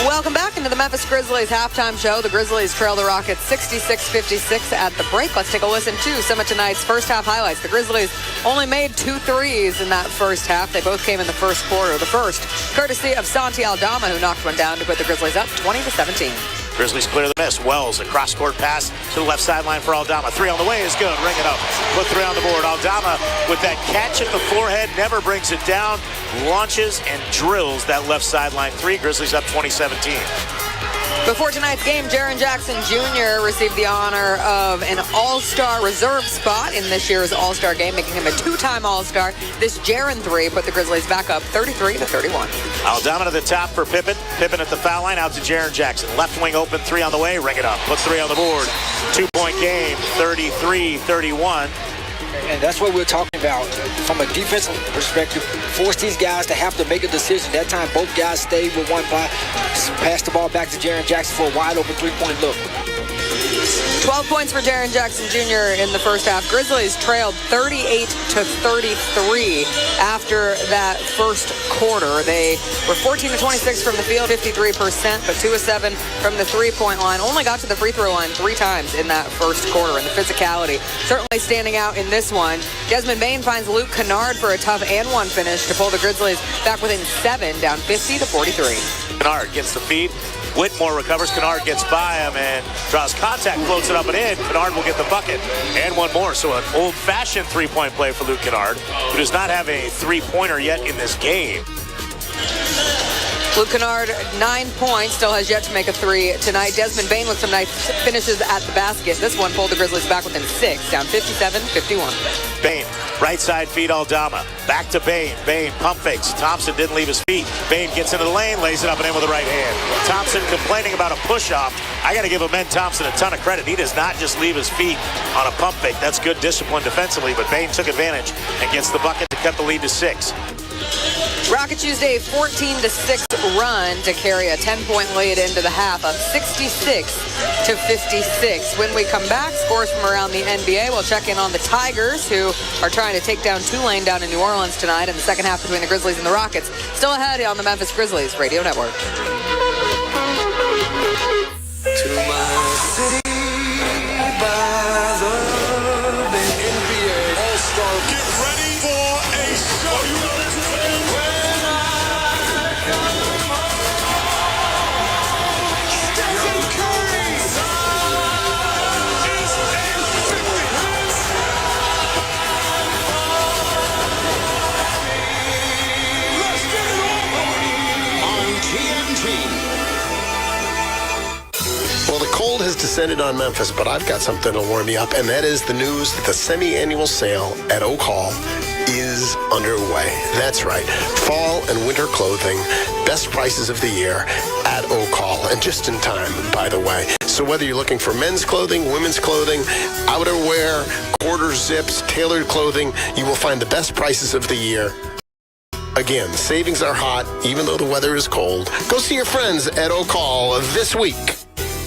Welcome back into the Memphis Grizzlies halftime show. The Grizzlies trail the Rockets 66-56 at the break. Let's take a listen to some of tonight's first half highlights. The Grizzlies only made 2 threes in that first half. They both came in the first quarter. The first, courtesy of Santi Aldama, who knocked one down to put the Grizzlies up 20-17. Grizzlies clear the miss. Wells, a cross-court pass to the left sideline for Aldama. 3 on the way is good. Ring it up. Put 3 on the board. Aldama, with that catch at the forehead, never brings it down. Launches and drills that left sideline 3. Grizzlies up 20-17. Before tonight's game, Jaren Jackson Jr. received the honor of an All-Star reserve spot in this year's All-Star game, making him a 2-time All-Star. This Jaren 3 put the Grizzlies back up 33-31. Aldama to the top for Pippen. Pippen at the foul line, out to Jaren Jackson. Left wing open, 3 on the way. Ring it up. Put 3 on the board. 2-point game, 33-31. And that's what we're talking about from a defensive perspective. Force these guys to have to make a decision. That time, both guys stayed with one play. Passed the ball back to Jaren Jackson for a wide-open three-point look. 12 points for Jaren Jackson Jr. in the first half. Grizzlies trailed 38-33 after that first quarter. They were 14-26 from the field, 53%, but 2 of 7 from the three-point line. Only got to the free throw line 3 times in that first quarter, and the physicality certainly standing out in this one. Desmond Bain finds Luke Kennard for a tough and one finish to pull the Grizzlies back within 7, down 50-43. Kennard gets the feed. Whitmore recovers. Kennard gets by him and draws contact, floats it up and in. Kennard will get the bucket. And one more. So an old-fashioned three-point play for Luke Kennard, who does not have a three-pointer yet in this game. Luke Kennard, 9 points, still has yet to make a 3 tonight. Desmond Bain with some nice finishes at the basket. This one pulled the Grizzlies back within 6, down 57-51. Bain, right side feed Aldama. Back to Bain. Bain, pump fakes. Thompson didn't leave his feet. Bain gets into the lane, lays it up and in with the right hand. Thompson complaining about a push-off. I got to give Ben Thompson a ton of credit. He does not just leave his feet on a pump fake. That's good discipline defensively, but Bain took advantage and gets the bucket to cut the lead to 6. Rockets used a 14-6 run to carry a 10-point lead into the half, up 66-56. When we come back, scores from around the NBA. We'll check in on the Tigers, who are trying to take down Tulane down in New Orleans tonight in the second half between the Grizzlies and the Rockets. Still ahead on the Memphis Grizzlies Radio Network. To my city by the bay. NBA All-Star. Get ready for a show. Are you ready? Well, the cold has descended on Memphis, but I've got something to warm you up, and that is the news that the semi-annual sale at Oak Hall is underway. That's right. Fall and winter clothing, best prices of the year at Oak Hall, and just in time, by the way. So whether you're looking for men's clothing, women's clothing, outerwear, quarter zips, tailored clothing, you will find the best prices of the year. Again, savings are hot, even though the weather is cold. Go see your friends at Oak Hall this week.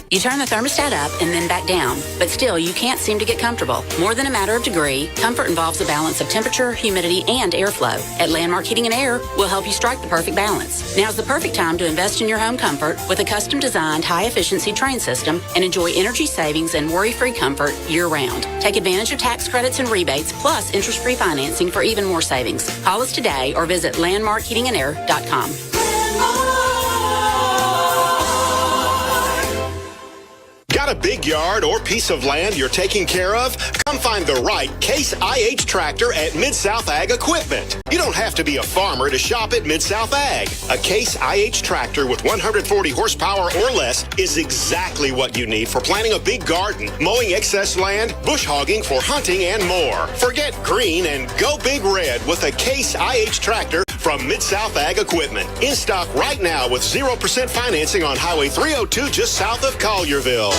You turn the thermostat up and then back down, but still you can't seem to get comfortable. More than a matter of degree, comfort involves a balance of temperature, humidity, and airflow. At Landmark Heating and Air, we'll help you strike the perfect balance. Now's the perfect time to invest in your home comfort with a custom-designed high-efficiency train system and enjoy energy savings and worry-free comfort year-round. Take advantage of tax credits and rebates, plus interest-free financing for even more savings. Call us today or visit landmarkheatingandair.com. Got a big yard or piece of land you're taking care of? Come find the right Case IH tractor at Mid-South Ag Equipment. You don't have to be a farmer to shop at Mid-South Ag. A Case IH tractor with 140 horsepower or less is exactly what you need for planting a big garden, mowing excess land, bush hogging for hunting, and more. Forget green and go big red with a Case IH tractor from Mid-South Ag Equipment. In stock right now with 0% financing on Highway 302 just south of Collierville.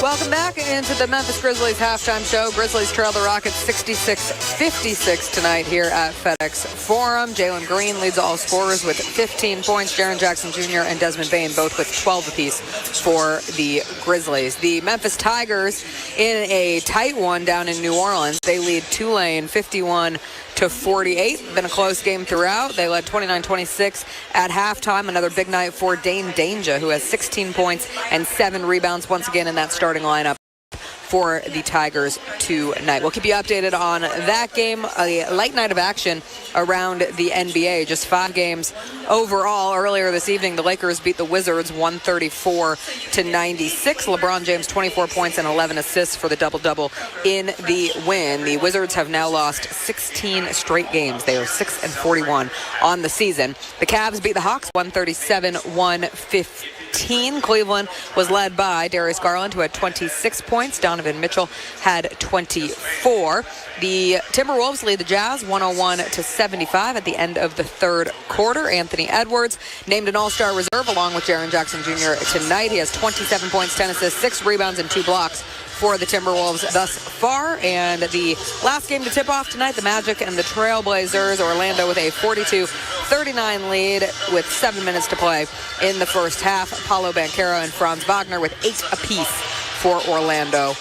Welcome back into the Memphis Grizzlies halftime show. Grizzlies trail the Rockets 66-56 tonight here at FedEx Forum. Jalen Green leads all scorers with 15 points. Jaren Jackson Jr. and Desmond Bane both with 12 apiece for the Grizzlies. The Memphis Tigers in a tight one down in New Orleans. They lead Tulane 51-48. Been a close game throughout. They led 29-26 at halftime. Another big night for Dane Danger, who has 16 points and 7 rebounds once again in that starting lineup for the Tigers tonight. We'll keep you updated on that game. A light night of action around the NBA. Just 5 games overall. Earlier this evening, the Lakers beat the Wizards 134-96. LeBron James 24 points and 11 assists for the double-double in the win. The Wizards have now lost 16 straight games. They are 6-41 on the season. The Cavs beat the Hawks 137-115. Cleveland was led by Darius Garland, who had 26 points. Donovan Mitchell had 24. The Timberwolves lead the Jazz 101-75 at the end of the third quarter. Anthony Edwards named an all-star reserve along with Jaren Jackson Jr. tonight. He has 27 points, 10 assists, 6 rebounds, and 2 blocks for the Timberwolves thus far. And the last game to tip off tonight, the Magic and the Trailblazers. Orlando with a 42-39 lead with 7 minutes to play in the first half. Paulo Banchero and Franz Wagner with 8 apiece for Orlando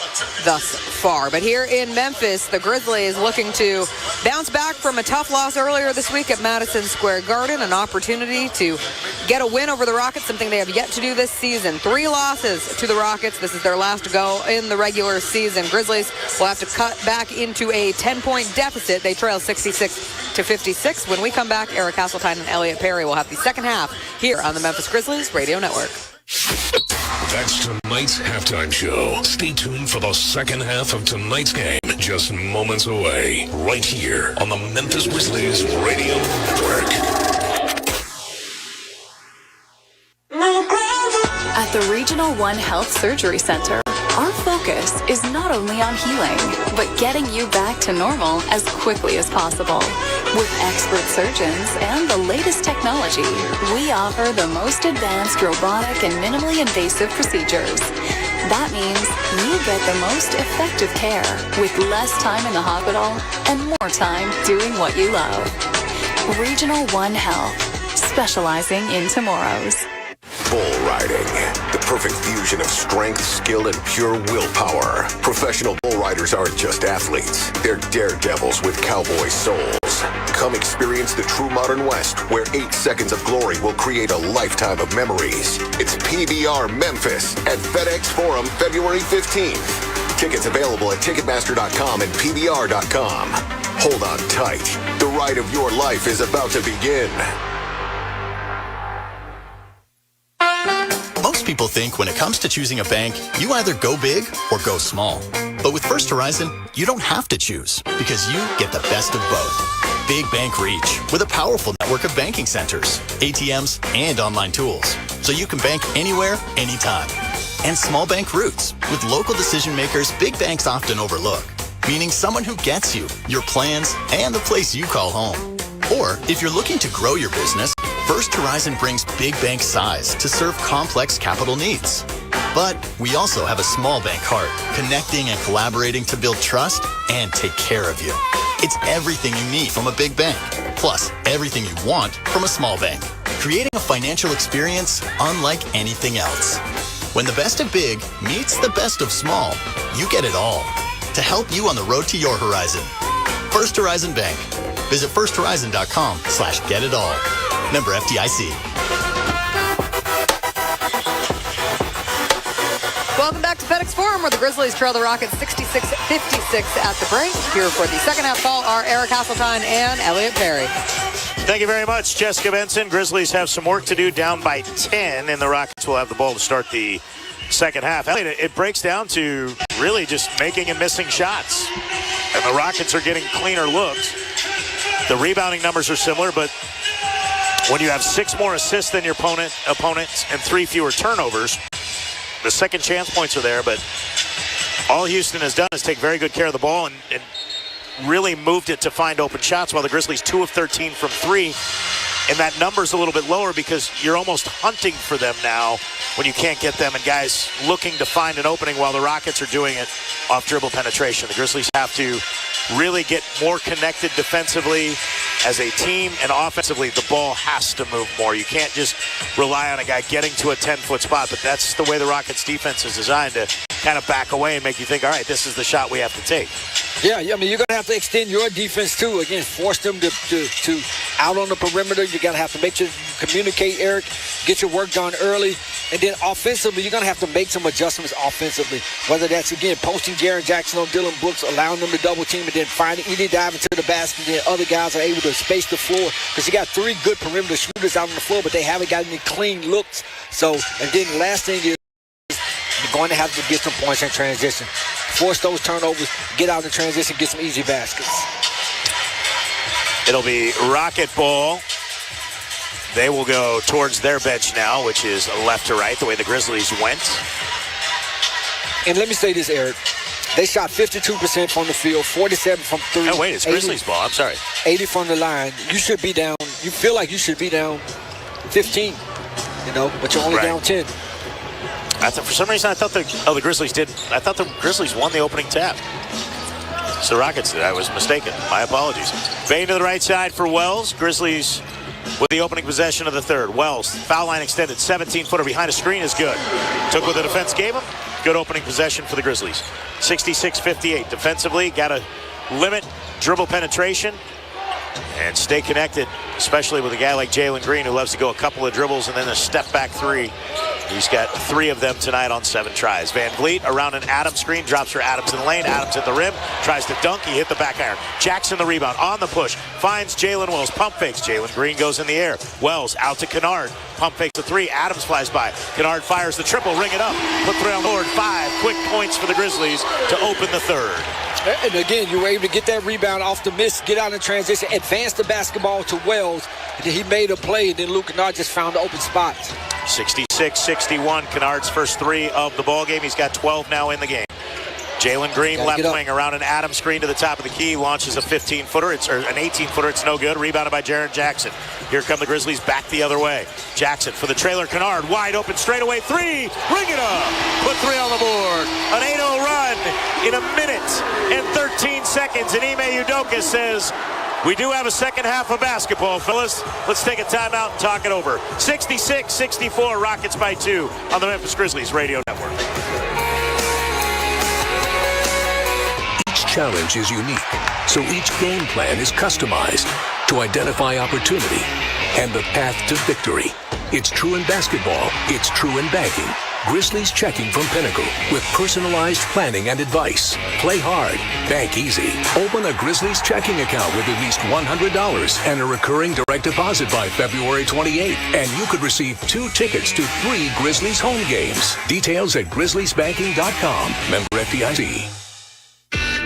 thus far. But here in Memphis, the Grizzlies looking to bounce back from a tough loss earlier this week at Madison Square Garden. An opportunity to get a win over the Rockets, something they have yet to do this season. 3 losses to the Rockets. This is their last go in the regular season. Grizzlies will have to cut back into a 10-point deficit. They trail 66-56. When we come back, Eric Hasseltine and Elliot Perry will have the second half here on the Memphis Grizzlies Radio Network. That's tonight's halftime show. Stay tuned for the second half of tonight's game, just moments away, right here on the Memphis Grizzlies Radio Network. At the Regional One Health Surgery Center, our focus is not only on healing, but getting you back to normal as quickly as possible. With expert surgeons and the latest technology, we offer the most advanced robotic and minimally invasive procedures. That means you get the most effective care with less time in the hospital and more time doing what you love. Regional One Health, specializing in tomorrows. Bull riding. The perfect fusion of strength, skill, and pure willpower. Professional bull riders aren't just athletes. They're daredevils with cowboy souls. Come experience the true modern West, where 8 seconds of glory will create a lifetime of memories. It's PBR Memphis at FedEx Forum, February 15th. Tickets available at Ticketmaster.com and PBR.com. Hold on tight. The ride of your life is about to begin. Most people think when it comes to choosing a bank, you either go big or go small. But with First Horizon, you don't have to choose because you get the best of both. Big bank reach with a powerful network of banking centers, ATMs, and online tools. So you can bank anywhere, anytime. And small bank roots with local decision makers big banks often overlook, meaning someone who gets you, your plans, and the place you call home. Or if you're looking to grow your business, First Horizon brings big bank size to serve complex capital needs. But we also have a small bank heart, connecting and collaborating to build trust and take care of you. It's everything you need from a big bank, plus everything you want from a small bank. Creating a financial experience unlike anything else. When the best of big meets the best of small, you get it all to help you on the road to your horizon. First Horizon Bank. Visit firsthorizon.com/getitall. Member FDIC. Welcome back to FedEx Forum, where the Grizzlies trail the Rockets 66-56 at the break. Here for the second half call are Eric Hasseltine and Elliot Perry. Thank you very much, Jessica Benson. Grizzlies have some work to do, down by 10, and the Rockets will have the ball to start the second half. Elliot, it breaks down to really just making and missing shots, and the Rockets are getting cleaner looks. The rebounding numbers are similar, but when you have 6 more assists than your opponents and 3 fewer turnovers, the second chance points are there. But all Houston has done is take very good care of the ball and really moved it to find open shots, while the Grizzlies 2 of 13 from 3. And that number's a little bit lower because you're almost hunting for them now when you can't get them and guys looking to find an opening while the Rockets are doing it off dribble penetration. The Grizzlies have to really get more connected defensively as a team, and offensively the ball has to move more. You can't just rely on a guy getting to a 10-foot spot, but that's the way the Rockets defense is designed, to kind of back away and make you think, all right, this is the shot we have to take. Yeah, I mean, you're going to have to extend your defense, too. Again, force them to out on the perimeter. You're going to have to make sure you communicate, Eric, get your work done early. And then offensively, you're going to have to make some adjustments offensively. Whether that's, again, posting Jaren Jackson on Dylan Brooks, allowing them to double team, and then finding either dive into the basket, and then other guys are able to space the floor. Because you got 3 good perimeter shooters out on the floor, but they haven't got any clean looks. So, and then the last thing is, you're going to have to get some points in transition. Force those turnovers, get out in transition, get some easy baskets. It'll be Rocket ball. They will go towards their bench now, which is left to right, the way the Grizzlies went. And let me say this, Eric. They shot 52% from the field, 47 from 3. Oh, wait, it's Grizzlies ball. I'm sorry. 80 from the line. You should be down. You feel like you should be down 15, but you're only down 10. For some reason, I thought the Grizzlies did. I thought the Grizzlies won the opening tap. So the Rockets did. I was mistaken. My apologies. Bain to the right side for Wells. Grizzlies with the opening possession of the third. Wells, foul line extended, 17-footer behind a screen is good. Took what the defense gave him. Good opening possession for the Grizzlies. 66-58. Defensively, got to limit dribble penetration and stay connected, especially with a guy like Jalen Green, who loves to go a couple of dribbles and then a step-back 3. He's got 3 of them tonight on 7 tries. Van Vliet around an Adams screen, drops for Adams in the lane. Adams at the rim, tries to dunk. He hit the back iron. Jackson the rebound, on the push, finds Jalen Wells, pump fakes. Jalen Green goes in the air. Wells out to Kennard, pump fakes the 3. Adams flies by. Kennard fires the triple, ring it up. Put 3 on the board. 5 quick points for the Grizzlies to open the third. And again, you were able to get that rebound off the miss, get out in transition, advance the basketball to Wells, and then he made a play, and then Luke Kennard just found the open spots. 66-61, Kennard's first 3 of the ball game. He's got 12 now in the game. Jalen Green, left wing, around an Adams screen to the top of the key, launches a 15-footer. Or an 18-footer. It's no good. Rebounded by Jaren Jackson. Here come the Grizzlies back the other way. Jackson for the trailer. Kennard wide open straightaway 3. Ring it up. Put 3 on the board. An 8-0 run in a minute and 13 seconds. And Ime Udoka says, we do have a second half of basketball, fellas. Let's take a timeout and talk it over. 66-64, Rockets by 2 on the Memphis Grizzlies Radio Network. Each challenge is unique, so each game plan is customized to identify opportunity and the path to victory. It's true in basketball. It's true in banking. Grizzlies Checking from Pinnacle with personalized planning and advice. Play hard, bank easy. Open a Grizzlies checking account with at least $100 and a recurring direct deposit by February 28th. And you could receive 2 tickets to 3 Grizzlies home games. Details at grizzliesbanking.com. Member FDIC.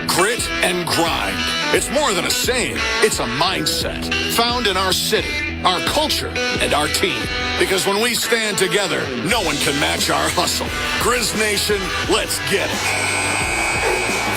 Grit and grind. It's more than a saying. It's a mindset found in our city, our culture, and our team. Because when we stand together, no one can match our hustle. Grizz Nation, let's get it.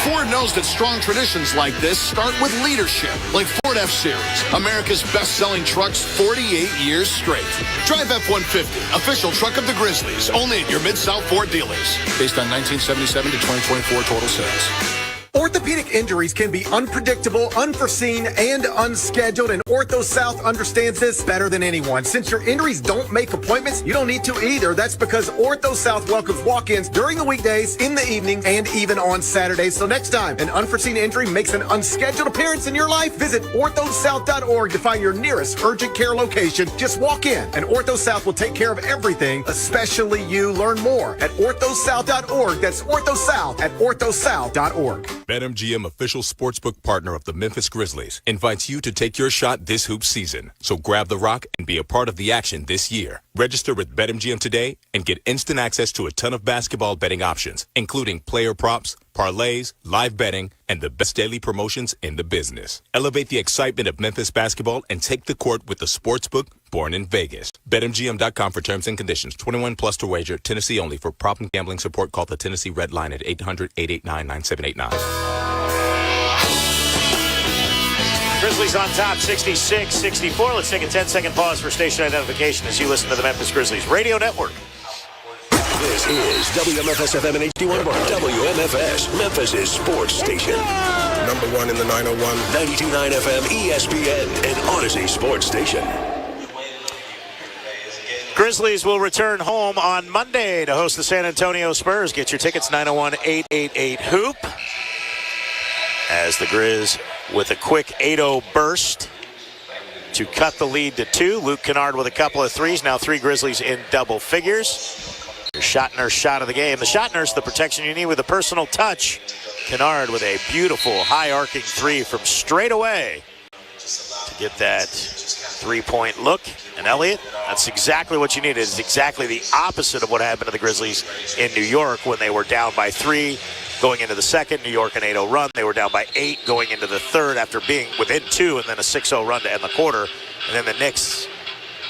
Ford knows that strong traditions like this start with leadership, like Ford F-Series, America's best-selling trucks 48 years straight. Drive F-150, official truck of the Grizzlies, only at your Mid-South Ford dealers. Based on 1977 to 2024 total sales. Orthopedic injuries can be unpredictable, unforeseen, and unscheduled, and Ortho South understands this better than anyone. Since your injuries don't make appointments, you don't need to either. That's because Ortho South welcomes walk-ins during the weekdays, in the evenings, and even on Saturdays. So next time an unforeseen injury makes an unscheduled appearance in your life, visit orthosouth.org to find your nearest urgent care location. Just walk in, and Ortho South will take care of everything, especially you. Learn more at orthosouth.org. That's orthosouth at orthosouth.org. BetMGM, official sportsbook partner of the Memphis Grizzlies, invites you to take your shot this hoop season. So grab the rock and be a part of the action this year. Register with BetMGM today and get instant access to a ton of basketball betting options, including player props, parlays, live betting, and the best daily promotions in the business. Elevate the excitement of Memphis basketball and take the court with the sportsbook born in Vegas. BetMGM.com for terms and conditions. 21 plus to wager. Tennessee only. For problem gambling support, call the Tennessee Red Line at 800-889-9789. Grizzlies on top, 66-64. Let's take a 10-second pause for station identification as you listen to the Memphis Grizzlies Radio Network. This is WMFS FM and HD1 Bar. WMFS, Memphis' sports station. Number one in the 901. 92.9 FM, ESPN, and Odyssey Sports Station. Grizzlies will return home on Monday to host the San Antonio Spurs. Get your tickets, 901-888-HOOP. As the Grizz with a quick 8-0 burst to cut the lead to 2. Luke Kennard with a couple of threes. Now 3 Grizzlies in double figures. Your shot nurse shot of the game. The shot nurse, the protection you need with a personal touch. Kennard with a beautiful high arcing 3 from straight away to get that 3-point look. And Elliott, that's exactly what you needed. It's exactly the opposite of what happened to the Grizzlies in New York when they were down by 3 going into the second. New York an 8-0 run. They were down by 8 going into the third after being within 2 and then a 6-0 run to end the quarter. And then the Knicks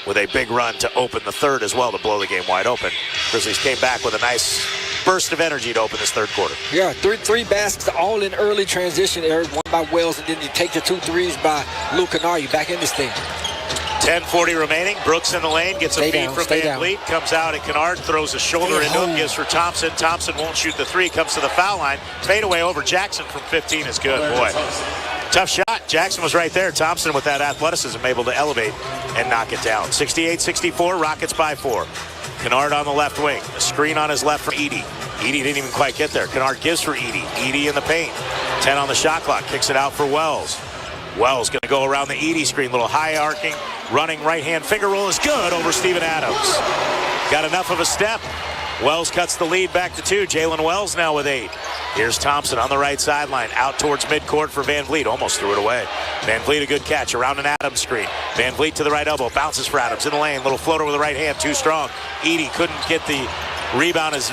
with a big run to open the third as well to blow the game wide open. Grizzlies came back with a nice burst of energy to open this third quarter. Yeah, three baskets all in early transition, Eric. One by Wells, and then you take the 2 threes by Luke Kennard. You back in this thing. 10:40 remaining. Brooks in the lane, gets a feed from Van Vliet, comes out, and Kennard throws a shoulder into him, gives for Thompson. Thompson won't shoot the 3, comes to the foul line. Fadeaway over Jackson from 15 is good. Boy, tough shot. Jackson was right there. Thompson with that athleticism able to elevate and knock it down. 68-64, Rockets by 4. Kennard on the left wing. A screen on his left for Edey. Edey didn't even quite get there. Kennard gives for Edey. Edey in the paint. 10 on the shot clock. Kicks it out for Wells. Wells going to go around the Edey screen. Little high arcing, running right-hand finger roll is good over Steven Adams. Got enough of a step. Wells cuts the lead back to 2. Jalen Wells now with 8. Here's Thompson on the right sideline, out towards midcourt for Van Vliet. Almost threw it away. Van Vliet a good catch around an Adams screen. Van Vliet to the right elbow, bounces for Adams in the lane. Little floater with the right hand, too strong. Edey couldn't get the rebound as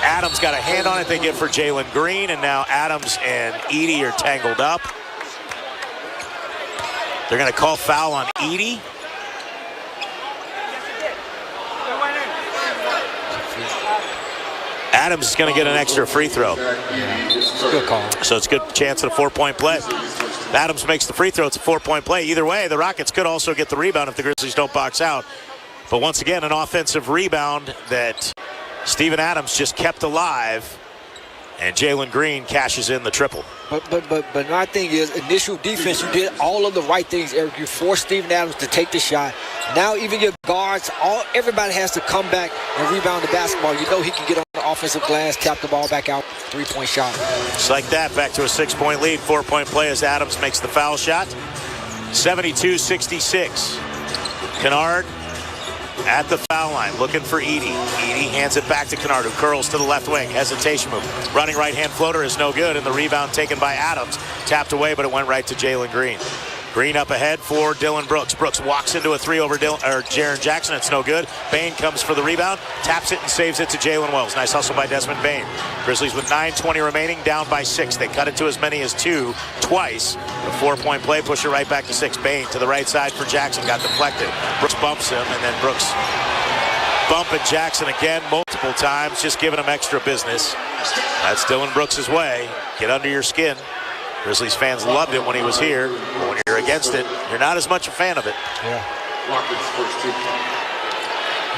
Adams got a hand on it. They give for Jalen Green, and now Adams and Edey are tangled up. They're going to call foul on Edey. Adams is going to get an extra free throw. Good call. So it's a good chance at a 4-point play. Adams makes the free throw. It's a 4-point play. Either way, the Rockets could also get the rebound if the Grizzlies don't box out. But once again, an offensive rebound that Steven Adams just kept alive. And Jalen Green cashes in the triple. But my thing is, initial defense, you did all of the right things, Eric. You forced Steven Adams to take the shot. Now even your guards, everybody has to come back and rebound the basketball. You know he can get on the offensive glass, tap the ball back out, 3-point shot. Just like that, back to a 6-point lead. 4-point play as Adams makes the foul shot. 72-66. Kennard at the foul line, looking for Edey. Edey hands it back to Kennard, who curls to the left wing. Hesitation move. Running right-hand floater is no good, and the rebound taken by Adams. Tapped away, but it went right to Jalen Green. Green up ahead for Dylan Brooks. Brooks walks into a 3 over Jaren Jackson. It's no good. Bain comes for the rebound, taps it and saves it to Jalen Wells. Nice hustle by Desmond Bain. Grizzlies with 9:20 remaining, down by 6. They cut it to as many as 2 twice. The 4-point play, push it right back to 6. Bain to the right side for Jackson. Got deflected. Brooks bumps him, and then Brooks bumping Jackson again multiple times, just giving him extra business. That's Dylan Brooks' way. Get under your skin. Grizzlies fans loved it when he was here, but when you're against it, you're not as much a fan of it. Yeah.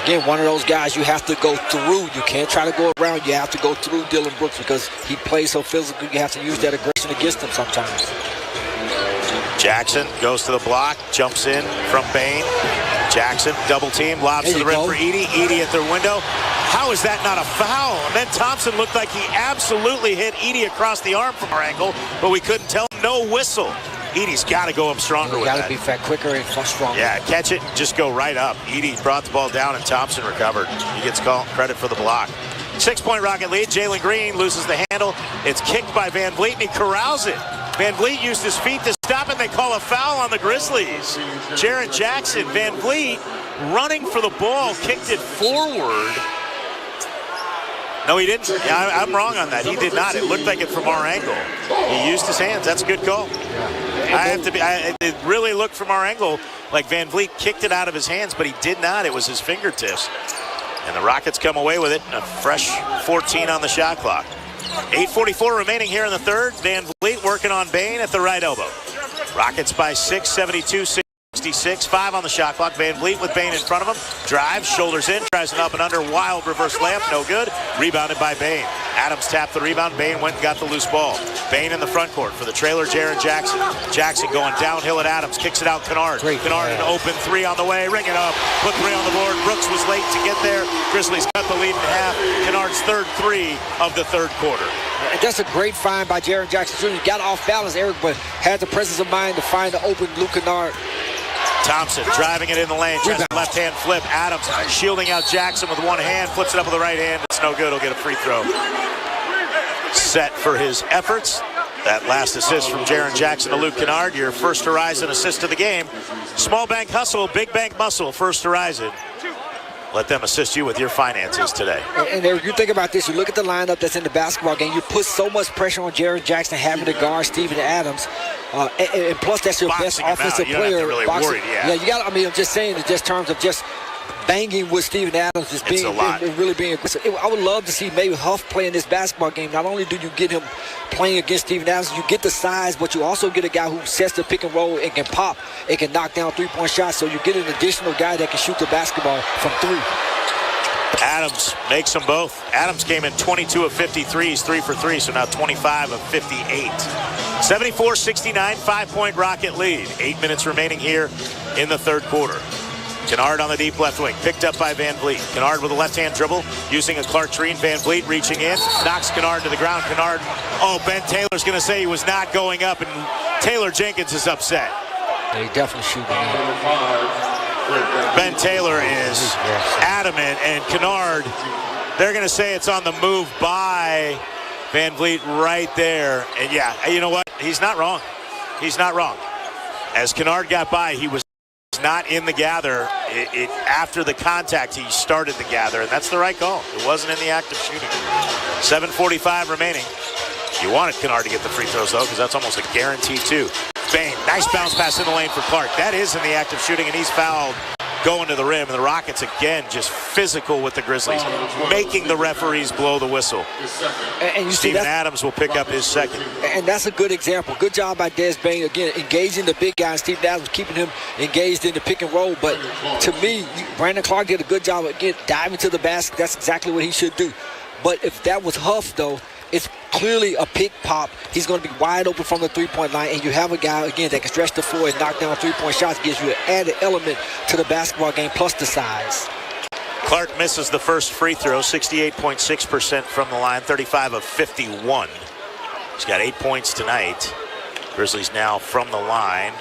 Again, one of those guys you have to go through. You can't try to go around. You have to go through Dylan Brooks because he plays so physical. You have to use that aggression against him sometimes. Jackson goes to the block, jumps in from Bain. Jackson, double team, lobs to the rim for Edey. Edey at their window. How is that not a foul? And then Thompson looked like he absolutely hit Edey across the arm from our angle, but we couldn't tell. No whistle. Edey's got to go up stronger with that. Got to be fat, quicker and stronger. Yeah, catch it and just go right up. Edey brought the ball down and Thompson recovered. He gets credit for the block. 6-point Rocket lead. Jalen Green loses the handle. It's kicked by Van Vliet and he corrals it. Van Vliet used his feet to stop it. They call a foul on the Grizzlies. Jaren Jackson, Van Vliet running for the ball, kicked it forward. No, he didn't. Yeah, I'm wrong on that. He did not. It looked like it from our angle. He used his hands. That's a good call. It really looked from our angle like Van Vliet kicked it out of his hands, but he did not. It was his fingertips. And the Rockets come away with it. A fresh 14 on the shot clock. 8:44 remaining here in the third. Van Vliet working on Bain at the right elbow. Rockets by 6, 72-66. 5 on the shot clock. Van Vliet with Bane in front of him. Drives, shoulders in, tries an up and under. Wild reverse layup, no good. Rebounded by Bane. Adams tapped the rebound. Bane went and got the loose ball. Bane in the front court for the trailer, Jaren Jackson. Jackson going downhill at Adams. Kicks it out Kennard. Kennard an open 3 on the way. Ring it up. Put 3 on the board. Brooks was late to get there. Grizzlies cut the lead in half. Kennard's third 3 of the third quarter. That's a great find by Jaren Jackson Jr. Got off balance, Eric, but had the presence of mind to find the open Luke Kennard. Thompson driving it in the lane, tries a left-hand flip. Adams shielding out Jackson with one hand, flips it up with the right hand. It's no good. He'll get a free throw. Set for his efforts. That last assist from Jaren Jackson to Luke Kennard, your first Horizon assist of the game. Small bank hustle, big bank muscle, first Horizon. Let them assist you with your finances today. And Eric, you think about this, you look at the lineup that's in the basketball game, you put so much pressure on Jaren Jackson having to guard Steven Adams, and plus that's your best offensive player. You don't have to really worry, yeah, you got. I mean, I'm just saying, in just terms of just banging with Steven Adams is really being aggressive. I would love to see maybe Huff play in this basketball game. Not only do you get him playing against Steven Adams, you get the size, but you also get a guy who sets the pick and roll and can pop and can knock down three-point shots. So you get an additional guy that can shoot the basketball from 3. Adams makes them both. Adams came in 22 of 53. He's 3 for 3, so now 25 of 58. 74-69, 5-point Rocket lead. 8 minutes remaining here in the third quarter. Kennard on the deep left wing, picked up by Van Vliet. Kennard with a left-hand dribble, using a Clark screen. Van Vliet reaching in, knocks Kennard to the ground. Kennard, Ben Taylor's going to say he was not going up, and Taylor Jenkins is upset. They definitely shoot. Ben Taylor is adamant, and Kennard, they're going to say it's on the move by Van Vliet right there. And yeah, you know what? He's not wrong. He's not wrong. As Kennard got by, he was not in the gather. After the contact, he started the gather, and that's the right call. It wasn't in the act of shooting. 7:45 remaining. You wanted Kennard to get the free throws, though, because that's almost a guarantee, too. Bang, nice bounce pass in the lane for Clark. That is in the act of shooting, and he's fouled going to the rim. And the Rockets, again, just physical with the Grizzlies, making the referees blow the whistle. And you Steven Adams will pick up his second. And that's a good example. Good job by Des Bane, again, engaging the big guy. Steven Adams keeping him engaged in the pick and roll. But to me, Brandon Clark did a good job, again, diving to the basket. That's exactly what he should do. But if that was Huff, though, it's clearly a pick pop. He's going to be wide open from the three-point line, and you have a guy, again, that can stretch the floor and knock down three-point shots. Gives you an added element to the basketball game, plus the size. Clark misses the first free throw, 68.6% from the line, 35 of 51. He's got 8 points tonight. Grizzlies now from the line.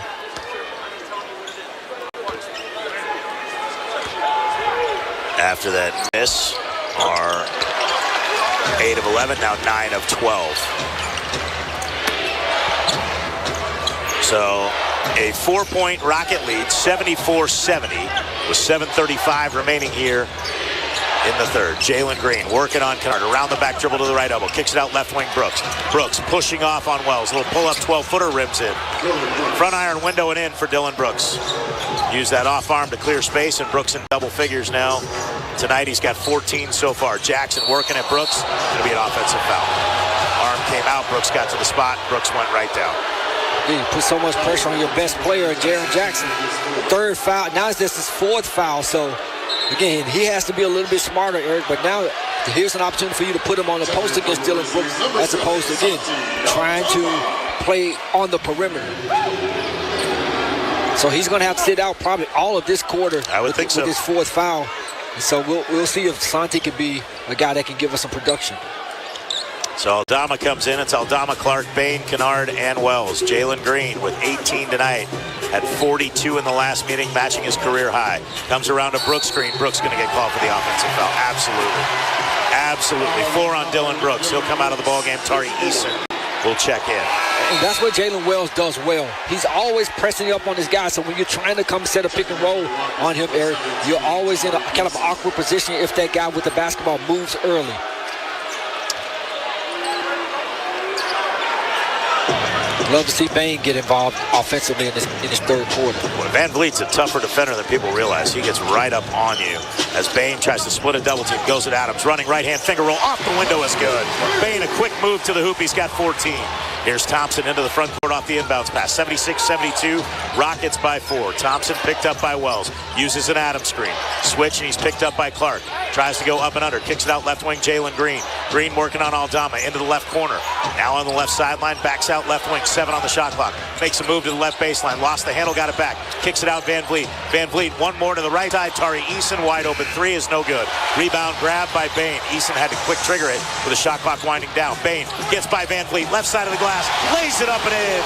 After that miss are 8 of 11, now 9 of 12. So a 4-point Rocket lead, 74-70, with 7:35 remaining here in the third. Jalen Green working on Kennard, around the back dribble to the right elbow, kicks it out left wing Brooks. Brooks pushing off on Wells, little pull-up 12-footer, rims in. Front iron window and in for Dylan Brooks. Use that off arm to clear space, and Brooks in double figures now. Tonight he's got 14 so far. Jackson working at Brooks. Going to be an offensive foul. Arm came out. Brooks got to the spot. Brooks went right down. You put so much pressure on your best player, Jaren Jackson. Third foul. Now it's just his fourth foul. So, again, he has to be a little bit smarter, Eric. But now here's an opportunity for you to put him on the post against Dylan Brooks, as opposed to, again, trying to play on the perimeter. So he's going to have to sit out probably all of this quarter. I would think so. With his fourth foul. And so we'll see if Santi can be a guy that can give us some production. So Aldama comes in. It's Aldama, Clark, Bane, Kennard, and Wells. Jalen Green with 18 tonight. Had 42 in the last meeting, matching his career high. Comes around to Brooks screen. Brooks going to get called for the offensive foul. Absolutely. Absolutely. 4 on Dylan Brooks. He'll come out of the ballgame. Tari Eason will check in. And that's what Jalen Wells does well. He's always pressing up on his guy. So when you're trying to come set a pick and roll on him, Eric, you're always in a kind of awkward position if that guy with the basketball moves early. Love to see Bane get involved offensively in this third quarter. Well, Van Vliet's a tougher defender than people realize. He gets right up on you as Bane tries to split a double team. Goes at Adams, running right-hand finger roll off the window is good. Bane, a quick move to the hoop. He's got 14. Here's Thompson into the front court off the inbounds pass. 76-72, Rockets by 4. Thompson picked up by Wells. Uses an Adams screen. Switch, and he's picked up by Clark. Tries to go up and under. Kicks it out left wing, Jalen Green. Green working on Aldama into the left corner. Now on the left sideline, backs out left wing. 7 on the shot clock. Makes a move to the left baseline. Lost the handle, got it back. Kicks it out Van Vliet. Van Vliet, one more to the right side. Tari Eason wide open. 3 is no good. Rebound grab by Bain. Eason had to quick trigger it with the shot clock winding down. Bain gets by Van Vliet. Left side of the glass. Lays it up and in.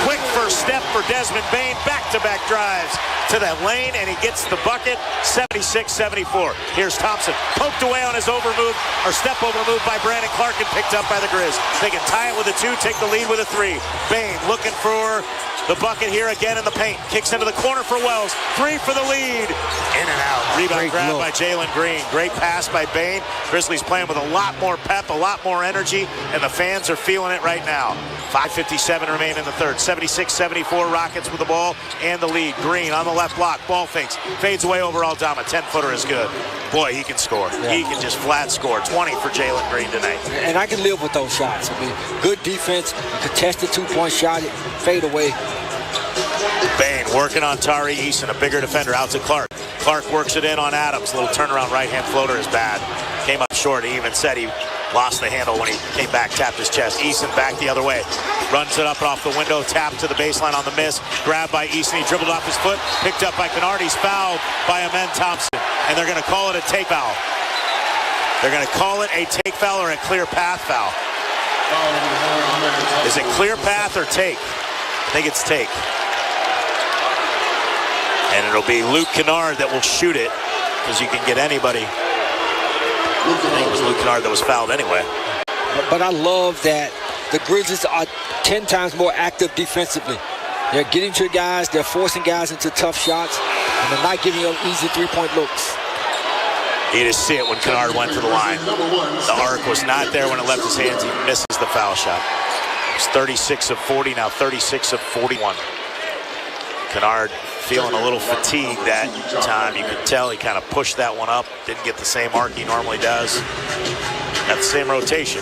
Quick first step for Desmond Bain. Back-to-back drives to that lane, and he gets the bucket. 76-74. Here's Thompson. Poked away on his over move, or step over move by Brandon Clark, and picked up by the Grizz. They can tie it with a 2, take the lead with a 3. Bain looking for the bucket here again in the paint. Kicks into the corner for Wells. 3 for the lead. In and out. Rebound grab by Jalen Green. Great pass by Bain. Grizzlies playing with a lot more pep, a lot more energy, and the fans are feeling it right now. 5:57 remain in the third. 76-74, Rockets with the ball and the lead. Green on the left block. Ball fakes. Fades away over Aldama. 10-footer is good. Boy, he can score. Yeah. He can just flat score. 20 for Jalen Green tonight. And I can live with those shots. I mean, good defense, contested 2-point shot, fade away. Bain working on Tari Eason, a bigger defender, out to Clark. Clark works it in on Adams. Little turnaround right-hand floater is bad. Came up short. He even said he lost the handle when he came back, tapped his chest. Eason back the other way. Runs it up and off the window, tap to the baseline on the miss. Grabbed by Eason. He dribbled off his foot. Picked up by Kennard. He's fouled by Amen Thompson. And they're going to call it a take foul. They're going to call it a take foul or a clear path foul. Is it clear path or take? I think it's take. And it'll be Luke Kennard that will shoot it, because you can get anybody. I think it was Luke Kennard that was fouled anyway. But I love that the Grizzlies are 10 times more active defensively. They're getting to guys, they're forcing guys into tough shots, and they're not giving them easy 3-point looks. You just see it when Kennard went to the line. The arc was not there when it left his hands. He misses the foul shot. It's 36 of 40, now 36 of 41. Kennard feeling a little fatigued that time. You could tell he kind of pushed that one up. Didn't get the same arc he normally does. Got the same rotation.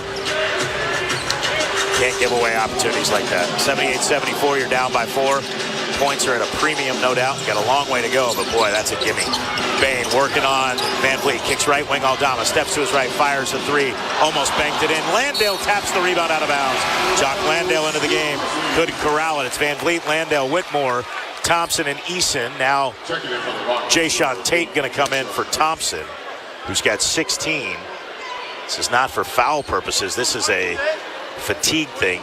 Can't give away opportunities like that. 78-74, you're down by 4. Points are at a premium, no doubt. Got a long way to go, but boy, that's a gimme. Bain working on Van Vliet. Kicks right wing Aldama. Steps to his right, fires a 3. Almost banked it in. Landale taps the rebound out of bounds. Jock Landale into the game. Couldn't corral it. It's Van Vliet, Landale, Whitmore, Thompson, and Eason. Now Jayshawn Tate going to come in for Thompson, who's got 16. This is not for foul purposes. This is a fatigue thing.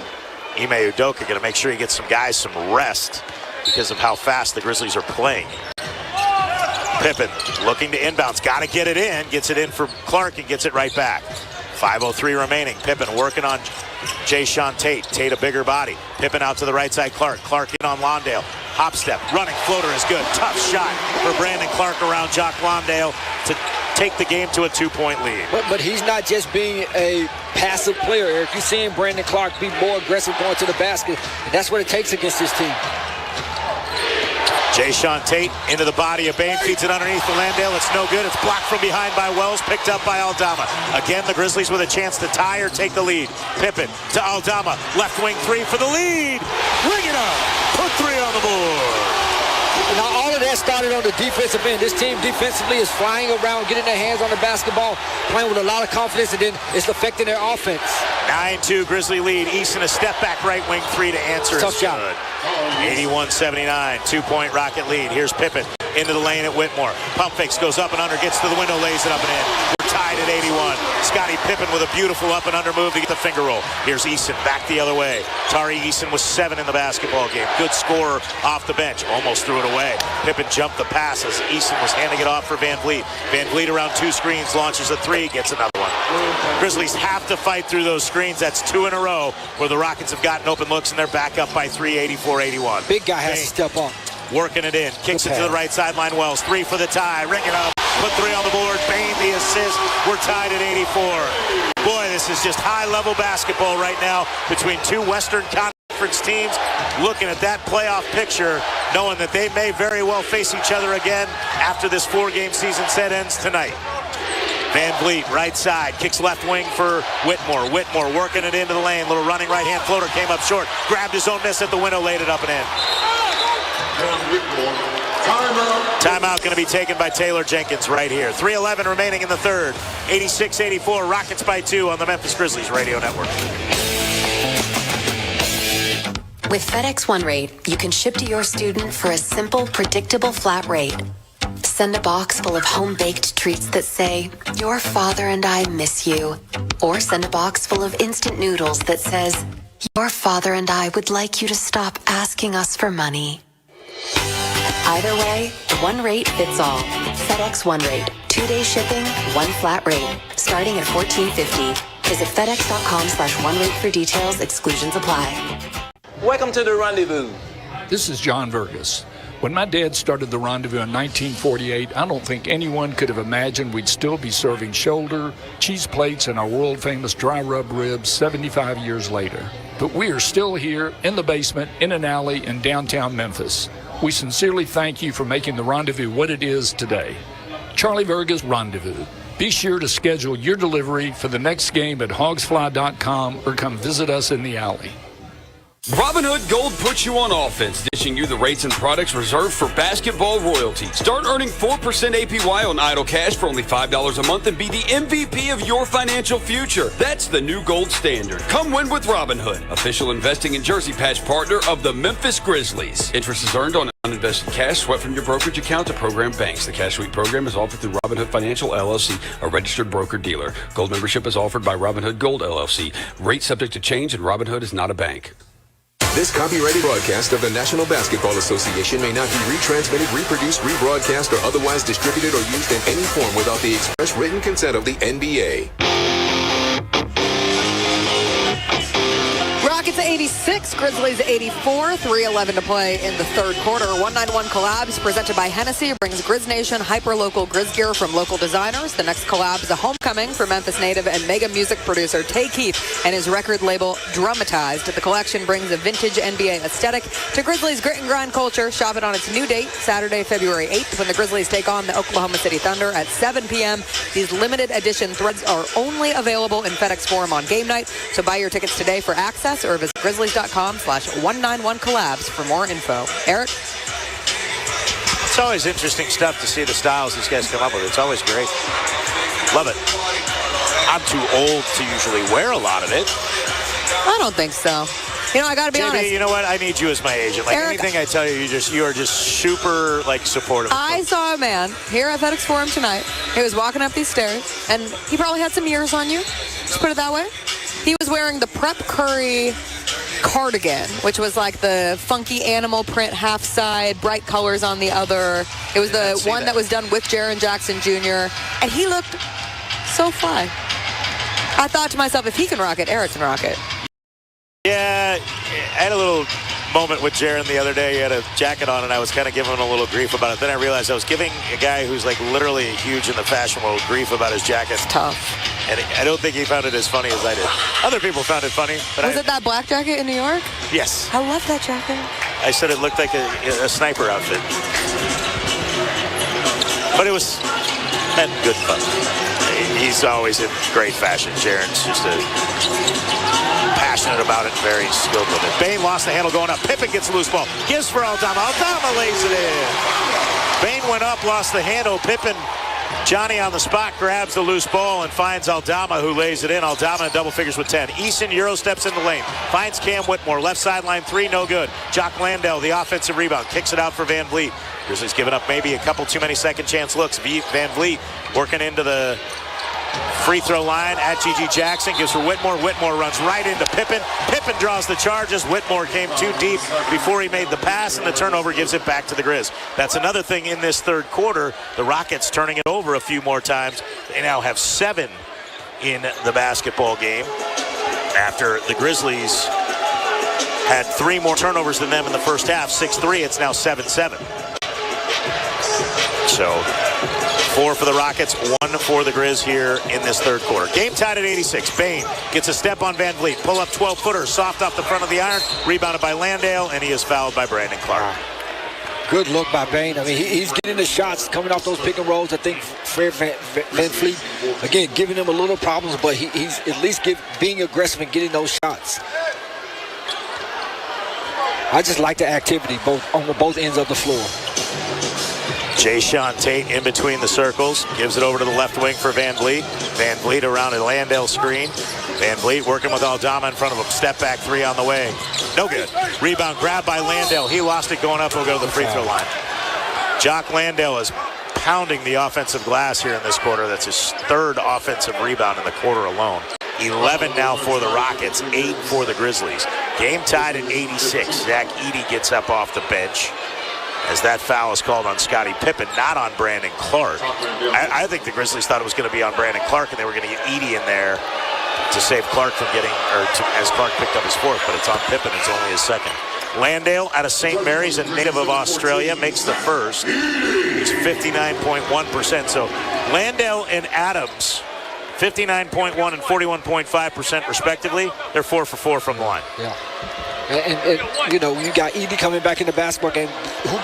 Ime Udoka going to make sure he gets some guys some rest because of how fast the Grizzlies are playing. Pippen looking to inbounds. Got to get it in. Gets it in for Clark and gets it right back. 5:03 remaining. Pippen working on Jayshawn Tate. Tate a bigger body. Pippen out to the right side. Clark in on Lawndale. Hop step. Running floater is good. Tough shot for Brandon Clark around Jock Lawndale to take the game to a 2-point lead. But he's not just being a passive player, Eric. You're seeing Brandon Clark be more aggressive going to the basket. And that's what it takes against this team. Jayshawn Tate into the body of Bain, feeds it underneath the Landale. It's no good. It's blocked from behind by Wells, picked up by Aldama. Again, the Grizzlies with a chance to tie or take the lead. Pippen to Aldama, left wing 3 for the lead. Ring it up. Put 3 on the board. Now, all of that started on the defensive end. This team defensively is flying around, getting their hands on the basketball, playing with a lot of confidence, and then it's affecting their offense. 9-2 Grizzly lead. Eason a step back right wing 3 to answer. Tough shot. 81-79, 2-point Rocket lead. Here's Pippen into the lane at Whitmore. Pump fakes, goes up and under, gets to the window, lays it up and in. We're tied at 81. Scottie Pippen with a beautiful up and under move to get the finger roll. Here's Eason back the other way. Tari Eason was 7 in the basketball game. Good scorer off the bench. Almost threw it away. Pippen jumped the pass as Eason was handing it off for Van Vliet. Van Vliet around 2 screens, launches a 3, gets another one. Grizzlies have to fight through those screens. That's 2 in a row where the Rockets have gotten open looks and they're back up by 3, 84-81. Big guy has to step up. Working it in. Kicks it to the right sideline. Wells. 3 for the tie. Ring it up. Put 3 on the board. Bain the assist. We're tied at 84. Boy, this is just high-level basketball right now between 2 Western Conference teams. Looking at that playoff picture, knowing that they may very well face each other again after this 4-game season set ends tonight. Van Vliet, right side, kicks left wing for Whitmore. Whitmore working it into the lane. Little running right-hand floater, came up short. Grabbed his own miss at the window, laid it up and in. Timeout going to be taken by Taylor Jenkins right here. 3:11 remaining in the third. 86-84, Rockets by 2 on the Memphis Grizzlies radio network. With FedEx One Rate, you can ship to your student for a simple, predictable flat rate. Send a box full of home-baked treats that say, "Your father and I miss you." Or send a box full of instant noodles that says, "Your father and I would like you to stop asking us for money." Either way, one rate fits all. FedEx One Rate. 2-day shipping, one flat rate. Starting at $14.50. Visit FedEx.com/OneRate for details. Exclusions apply. Welcome to the Rendezvous. This is John Vergas. When my dad started the Rendezvous in 1948, I don't think anyone could have imagined we'd still be serving shoulder, cheese plates, and our world-famous dry rub ribs 75 years later. But we are still here in the basement, in an alley in downtown Memphis. We sincerely thank you for making the Rendezvous what it is today. Charlie Vergas Rendezvous. Be sure to schedule your delivery for the next game at hogsfly.com or come visit us in the alley. Robinhood Gold puts you on offense, dishing you the rates and products reserved for basketball royalty. Start earning 4% APY on idle cash for only $5 a month and be the MVP of your financial future. That's the new gold standard. Come win with Robinhood, official investing and jersey patch partner of the Memphis Grizzlies. Interest is earned on uninvested cash swept from your brokerage account to program banks. The Cash Sweep program is offered through Robinhood Financial LLC, a registered broker-dealer. Gold membership is offered by Robinhood Gold LLC. Rate subject to change, and Robinhood is not a bank. This copyrighted broadcast of the National Basketball Association may not be retransmitted, reproduced, rebroadcast, or otherwise distributed or used in any form without the express written consent of the NBA. Rockets 86, Grizzlies 84, 3:11 to play in the third quarter. 191 Collabs presented by Hennessy brings Grizz Nation hyper-local Grizz gear from local designers. The next collab is a homecoming for Memphis native and mega music producer Tay Keith and his record label Dramatized. The collection brings a vintage NBA aesthetic to Grizzlies' grit and grind culture. Shop it on its new date, Saturday, February 8th, when the Grizzlies take on the Oklahoma City Thunder at 7 p.m. These limited edition threads are only available in FedEx Forum on game night, so buy your tickets today for access or visit Grizzlies.com/191collabs for more info. Eric? It's always interesting stuff to see the styles these guys come up with. It's always great. Love it. I'm too old to usually wear a lot of it. I don't think so. You know, I got to be JB, honest. you know what? I need you as my agent. Like, Eric, anything I tell you, you are just super, like, supportive. I saw a man here at FedEx Forum tonight. He was walking up these stairs, and he probably had some years on you. Just put it that way. He was wearing the Prep Curry cardigan, which was like the funky animal print half side, bright colors on the other. It was the one that was done with Jaren Jackson Jr., and he looked so fly. I thought to myself, if he can rock it, Eric can rock it. Yeah, I had a little moment with Jaren the other day. He had a jacket on, and I was kind of giving him a little grief about it. Then I realized I was giving a guy who's like literally huge in the fashion world grief about his jacket. It's tough. And I don't think he found it as funny as I did. Other people found it funny. But Was it that black jacket in New York? Yes. I love that jacket. I said it looked like a sniper outfit. But it was good fun. He's always in great fashion. Jaren's just passionate about it, very skilled with it. Bain lost the handle going up. Pippen gets a loose ball. Gives for Aldama. Aldama lays it in. Bain went up, lost the handle. Pippen, Johnny on the spot, grabs the loose ball and finds Aldama, who lays it in. Aldama in double figures with 10. Eason Euro steps in the lane. Finds Cam Whitmore. Left sideline three, no good. Jock Landale, the offensive rebound, kicks it out for Van Vliet. Grizzlies giving up maybe a couple too many second chance looks. Van Vliet working into the free throw line at G.G. Jackson. Gives for Whitmore. Whitmore runs right into Pippen. Pippen draws the charges. Whitmore came too deep before he made the pass, and the turnover gives it back to the Grizz. That's another thing in this third quarter. The Rockets turning it over a few more times. They now have 7 in the basketball game after the Grizzlies had 3 more turnovers than them in the first half. 6-3. It's now 7-7. So 4 for the Rockets, 1 for the Grizz here in this third quarter. Game tied at 86. Bain gets a step on Van Vliet. Pull up 12-footer, soft off the front of the iron. Rebounded by Landale, and he is fouled by Brandon Clark. Good look by Bain. I mean, he's getting the shots coming off those pick and rolls. I think Fred Van Fleet, again, giving him a little problems, but he's at least being aggressive and getting those shots. I just like the activity on both ends of the floor. Jayshawn Tate in between the circles, gives it over to the left wing for Van Vliet. Van Vliet around a Landale screen. Van Vliet working with Aldama in front of him. Step back three on the way. No good. Rebound grabbed by Landale. He lost it going up. He'll go to the free throw line. Jock Landale is pounding the offensive glass here in this quarter. That's his third offensive rebound in the quarter alone. 11 now for the Rockets, 8 for the Grizzlies. Game tied at 86. Zach Edey gets up off the bench as that foul is called on Scottie Pippen, not on Brandon Clark. I think the Grizzlies thought it was going to be on Brandon Clark, and they were going to get Edey in there to save Clark from getting, as Clark picked up his fourth, but it's on Pippen. It's only his second. Landale out of St. Mary's, a native of Australia, makes the first. He's 59.1%. So Landale and Adams, 59.1 and 41.5% respectively. They're 4 for 4 from the line. Yeah. And you know, you got Edey coming back in the basketball game.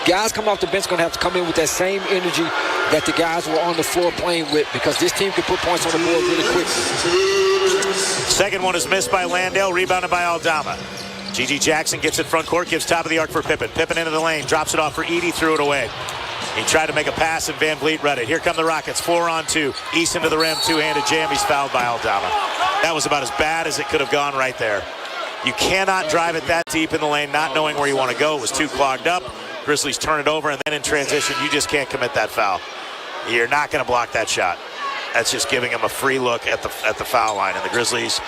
Guys coming off the bench going to have to come in with that same energy that the guys were on the floor playing with, because this team can put points on the board really quickly. Second one is missed by Landale, rebounded by Aldama. G.G. Jackson gets it front court, gives top of the arc for Pippen. Pippen into the lane, drops it off for Edey, threw it away. He tried to make a pass, and Van Vliet read it. Here come the Rockets, 4-on-2. Easton to the rim, two-handed jam. He's fouled by Aldama. That was about as bad as it could have gone right there. You cannot drive it that deep in the lane, not knowing where you want to go. It was too clogged up. Grizzlies turn it over, and then in transition, you just can't commit that foul. You're not going to block that shot. That's just giving him a free look at the foul line. And the Grizzlies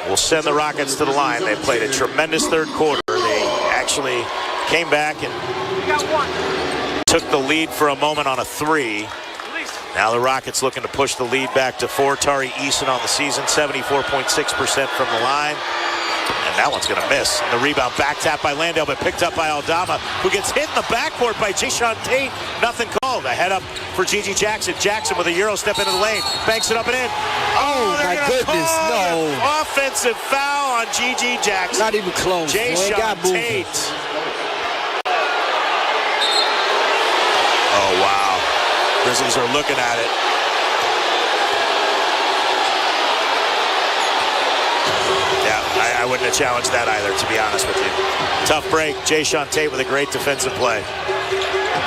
will send the Rockets to the line. They played a tremendous third quarter. They actually came back and took the lead for a moment on a three. Now the Rockets looking to push the lead back to 4. Tari Eason on the season, 74.6% from the line. And that one's going to miss. And the rebound back tap by Landale, but picked up by Aldama, who gets hit in the backcourt by Jayshawn Tate. Nothing called. A head up for G.G. Jackson. Jackson with a Euro step into the lane. Banks it up and in. Oh my goodness, no. Offensive foul on G.G. Jackson. Not even close. Jayshawn Tate. Oh, wow. Grizzlies are looking at it. I wouldn't have challenged that either, to be honest with you. Tough break. Jayshawn Tate with a great defensive play.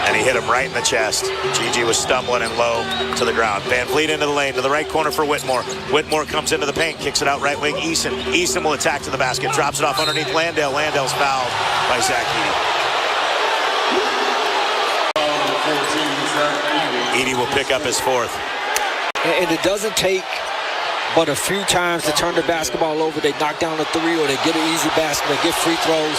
And he hit him right in the chest. GG was stumbling and low to the ground. Van Vliet into the lane, to the right corner for Whitmore. Whitmore comes into the paint, kicks it out right wing. Eason will attack to the basket, drops it off underneath Landale. Landale's fouled by Zach Edey. Edey will pick up his fourth. And it doesn't take but a few times to turn the basketball over. They knock down a three, or they get an easy basket, they get free throws.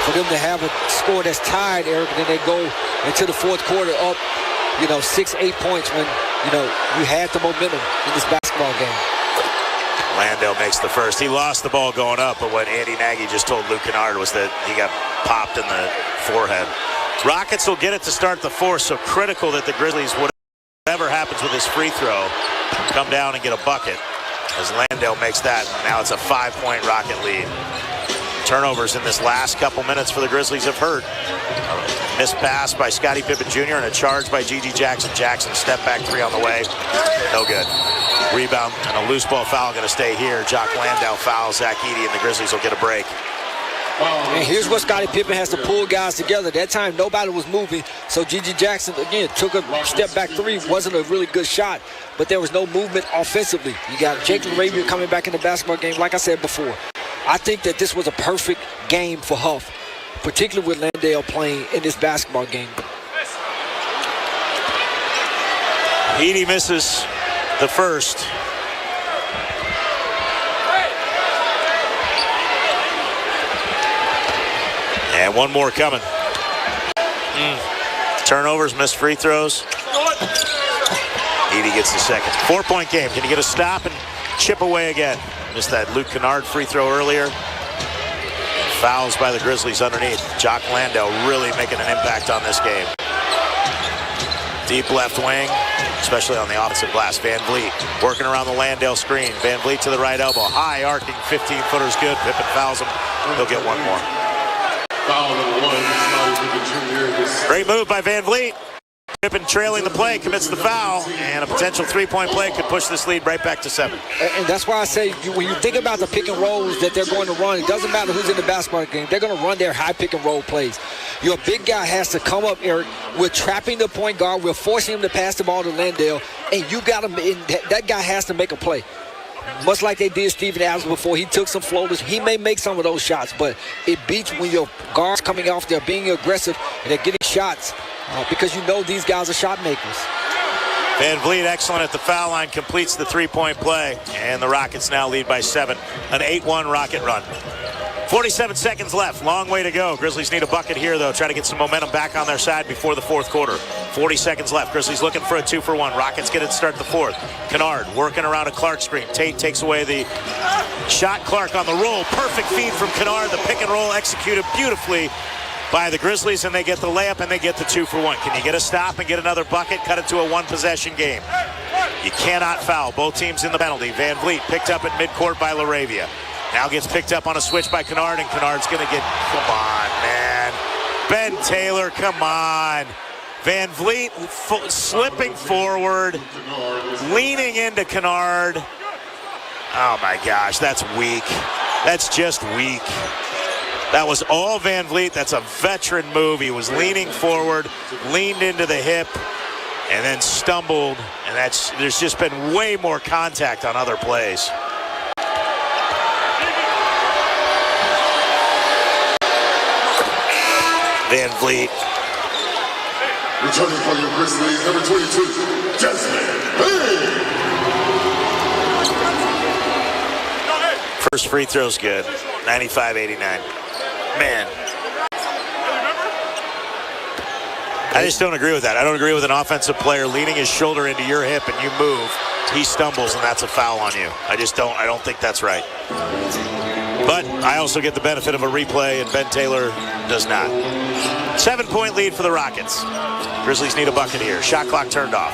For them to have a score that's tied, Eric, and then they go into the fourth quarter up, 6-8 points when, you had the momentum in this basketball game. Landale makes the first. He lost the ball going up, but what Andy Nagy just told Luke Kennard was that he got popped in the forehead. Rockets will get it to start the fourth, so critical that the Grizzlies, whatever happens with this free throw, come down and get a bucket. As Landale makes that, now it's a 5-point Rocket lead. Turnovers in this last couple minutes for the Grizzlies have hurt. A missed pass by Scottie Pippen Jr. and a charge by G.G. Jackson. Jackson step back three on the way. No good. Rebound and a loose ball foul going to stay here. Jock Landale fouls Zach Edey, and the Grizzlies will get a break. And here's where Scottie Pippen has to pull guys together. That time, nobody was moving. So G.G. Jackson, again, took a step back three. Wasn't a really good shot, but there was no movement offensively. You got Jacob Rabier coming back in the basketball game. Like I said before, I think that this was a perfect game for Huff, particularly with Landale playing in this basketball game. Edey misses the first. And one more coming. Turnovers, missed free throws. Edey gets the second. 4-point game. Can you get a stop and chip away again? Missed that Luke Kennard free throw earlier. Fouls by the Grizzlies underneath. Jock Landale really making an impact on this game. Deep left wing, especially on the offensive glass. Van Vliet working around the Landale screen. Van Vliet to the right elbow. High arcing 15-footer's good. Pippen fouls him. He'll get one more. Foul number 1, Scotty Pippen Jr. Great move by Van Vliet. Pippen trailing the play, commits the foul, and a potential three-point play could push this lead right back to 7. And that's why I say when you think about the pick and rolls that they're going to run, it doesn't matter who's in the basketball game. They're going to run their high pick and roll plays. Your big guy has to come up, Eric. We're trapping the point guard. We're forcing him to pass the ball to Landale, and you got him. That guy has to make a play. Much like they did Steven Adams before, he took some floaters. He may make some of those shots, but it beats when your guards coming off, they're being aggressive, and they're getting shots because you know these guys are shot makers. Van Vliet, excellent at the foul line, completes the three-point play, and the Rockets now lead by 7. An 8-1 Rocket run. 47 seconds left. Long way to go. Grizzlies need a bucket here, though. Try to get some momentum back on their side before the fourth quarter. 40 seconds left. Grizzlies looking for a 2-for-1. Rockets get it to start the fourth. Kennard working around a Clark screen. Tate takes away the shot. Clark on the roll. Perfect feed from Kennard. The pick and roll executed beautifully by the Grizzlies, and they get the layup and they get the 2-for-1. Can you get a stop and get another bucket? Cut it to a one-possession game. You cannot foul. Both teams in the penalty. Van Vliet picked up at midcourt by LaRavia. Now gets picked up on a switch by Kennard, and Kennard's going to get, come on, man. Ben Taylor, come on. Van Vliet slipping forward, leaning into Kennard. Oh, my gosh, that's weak. That's just weak. That was all Van Vliet. That's a veteran move. He was leaning forward, leaned into the hip, and then stumbled. And there's just been way more contact on other plays. Van Vliet. Returning for your Grizzlies, number 22, Desmond Bane. First free throw's good. 95-89. Man. I just don't agree with that. I don't agree with an offensive player leaning his shoulder into your hip and you move. He stumbles and that's a foul on you. I don't think that's right. But I also get the benefit of a replay, and Ben Taylor does not. 7-point lead for the Rockets. Grizzlies need a bucket here. Shot clock turned off.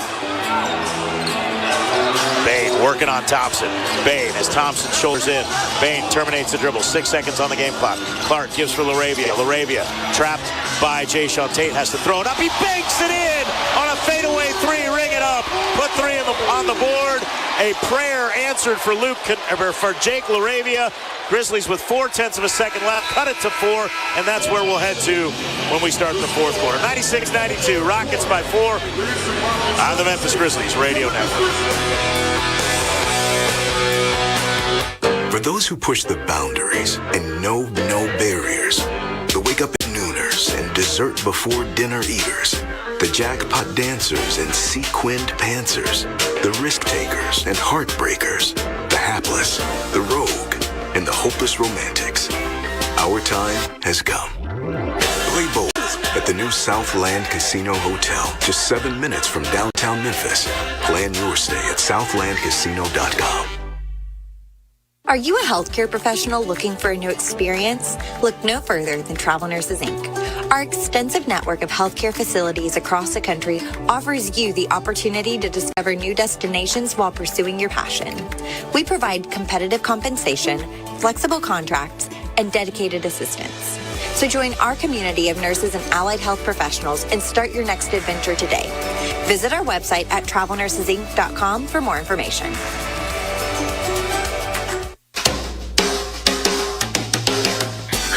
Bane working on Thompson. Bane as Thompson shoulders in. Bane terminates the dribble. 6 seconds on the game clock. Clark gives for LaRavia. LaRavia trapped by Jayshawn Tate. Has to throw it up. He banks it in on a fadeaway 3. Ring it up. Put 3 on the board. A prayer answered for Jake LaRavia. Grizzlies with 0.4 of a second left. Cut it to 4, and that's where we'll head to when we start the fourth quarter. 96-92. Rockets by 4 on the Memphis Grizzlies Radio Network. For those who push the boundaries and know no barriers, the wake up at nooners and dessert before dinner eaters, the jackpot dancers and sequined pantsers, the risk takers and heartbreakers, the hapless, the rogue, and the hopeless romantics. Our time has come. Play bold at the new Southland Casino Hotel, just 7 minutes from downtown Memphis. Plan your stay at southlandcasino.com. Are you a healthcare professional looking for a new experience? Look no further than Travel Nurses, Inc. Our extensive network of healthcare facilities across the country offers you the opportunity to discover new destinations while pursuing your passion. We provide competitive compensation, flexible contracts, and dedicated assistance. So join our community of nurses and allied health professionals and start your next adventure today. Visit our website at travelnursesinc.com for more information.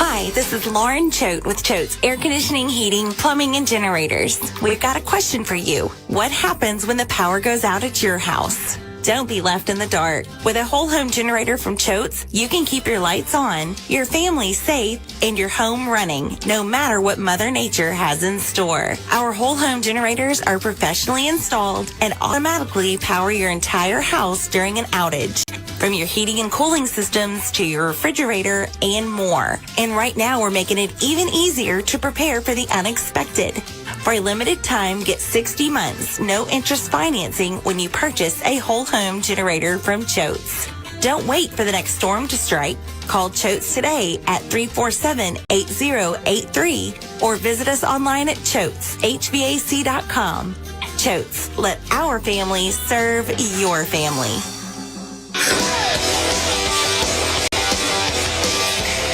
Hi, this is Lauren Choate with Choate's Air Conditioning, Heating, Plumbing, and Generators. We've got a question for you. What happens when the power goes out at your house? Don't be left in the dark. With a whole home generator from Choate's, you can keep your lights on, your family safe, and your home running, no matter what Mother Nature has in store. Our whole home generators are professionally installed and automatically power your entire house during an outage. From your heating and cooling systems to your refrigerator and more. And right now we're making it even easier to prepare for the unexpected. For a limited time, get 60 months, no interest financing when you purchase a whole home generator from Choate's. Don't wait for the next storm to strike. Call Choate's today at 347-8083 or visit us online at choateshvac.com. Choate's, let our family serve your family.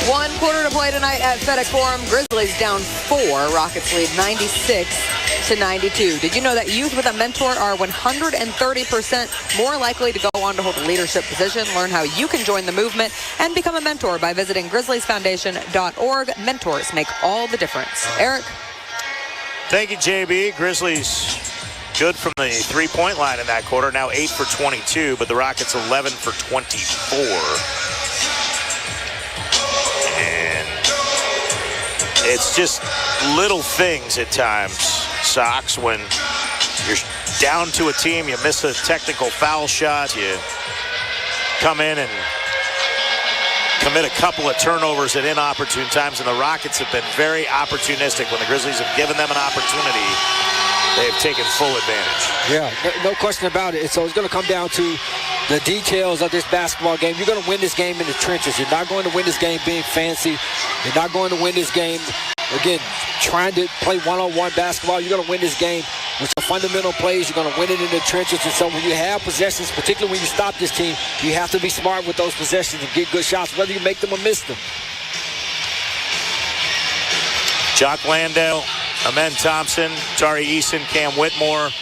1 quarter to play tonight at FedEx Forum. Grizzlies down 4. Rockets lead 96-92. Did you know that youth with a mentor are 130% more likely to go on to hold a leadership position? Learn how you can join the movement and become a mentor by visiting grizzliesfoundation.org. Mentors make all the difference. Eric? Thank you, JB. Grizzlies good from the three-point line in that quarter. Now 8 for 22, but the Rockets 11 for 24. And it's just little things at times, Sox, when you're down to a team, you miss a technical foul shot, you come in and commit a couple of turnovers at inopportune times, and the Rockets have been very opportunistic. When the Grizzlies have given them an opportunity, they have taken full advantage. Yeah, no question about it. So it's going to come down to the details of this basketball game. You're going to win this game in the trenches. You're not going to win this game being fancy. You're not going to win this game, again, trying to play one-on-one basketball. You're going to win this game with some fundamental plays. You're going to win it in the trenches. And so when you have possessions, particularly when you stop this team, you have to be smart with those possessions and get good shots, whether you make them or miss them. Jock Landale, Amen Thompson, Tari Eason, Cam Whitmore,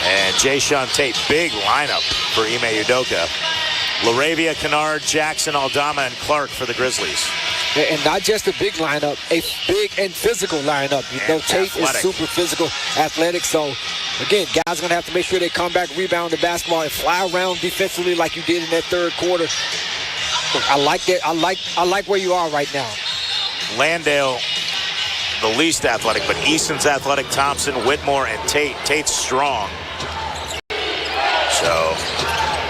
and Jayshawn Tate. Big lineup for Ime Udoka. Laravia, Kennard, Jackson, Aldama, and Clark for the Grizzlies. And not just a big lineup, a big and physical lineup. You know, Tate is super physical, athletic. So, again, guys are going to have to make sure they come back, rebound the basketball, and fly around defensively like you did in that third quarter. I like that. I like where you are right now. Landale, the least athletic, but Eason's athletic, Thompson, Whitmore, and Tate. Tate's strong. So,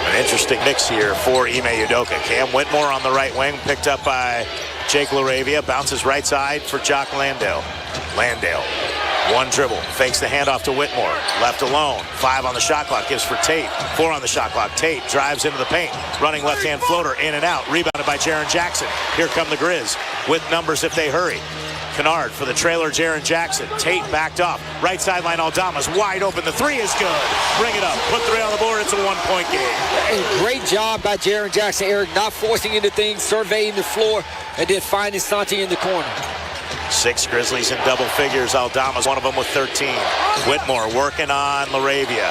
an interesting mix here for Ime Udoka. Cam Whitmore on the right wing, picked up by Jake Laravia. Bounces right side for Jock Landale. Landale, one dribble, fakes the handoff to Whitmore. Left alone, 5 on the shot clock, gives for Tate. 4 on the shot clock. Tate drives into the paint. Running left-hand floater, in and out. Rebounded by Jaren Jackson. Here come the Grizz with numbers if they hurry. Kennard for the trailer, Jaren Jackson. Tate backed off. Right sideline, Aldama's wide open. The 3 is good. Bring it up. Put 3 on the board. It's a 1-point game. A great job by Jaren Jackson, Eric, not forcing anything, surveying the floor, and then finding Santi in the corner. 6 Grizzlies in double figures. Aldama's one of them with 13. Whitmore working on Laravia.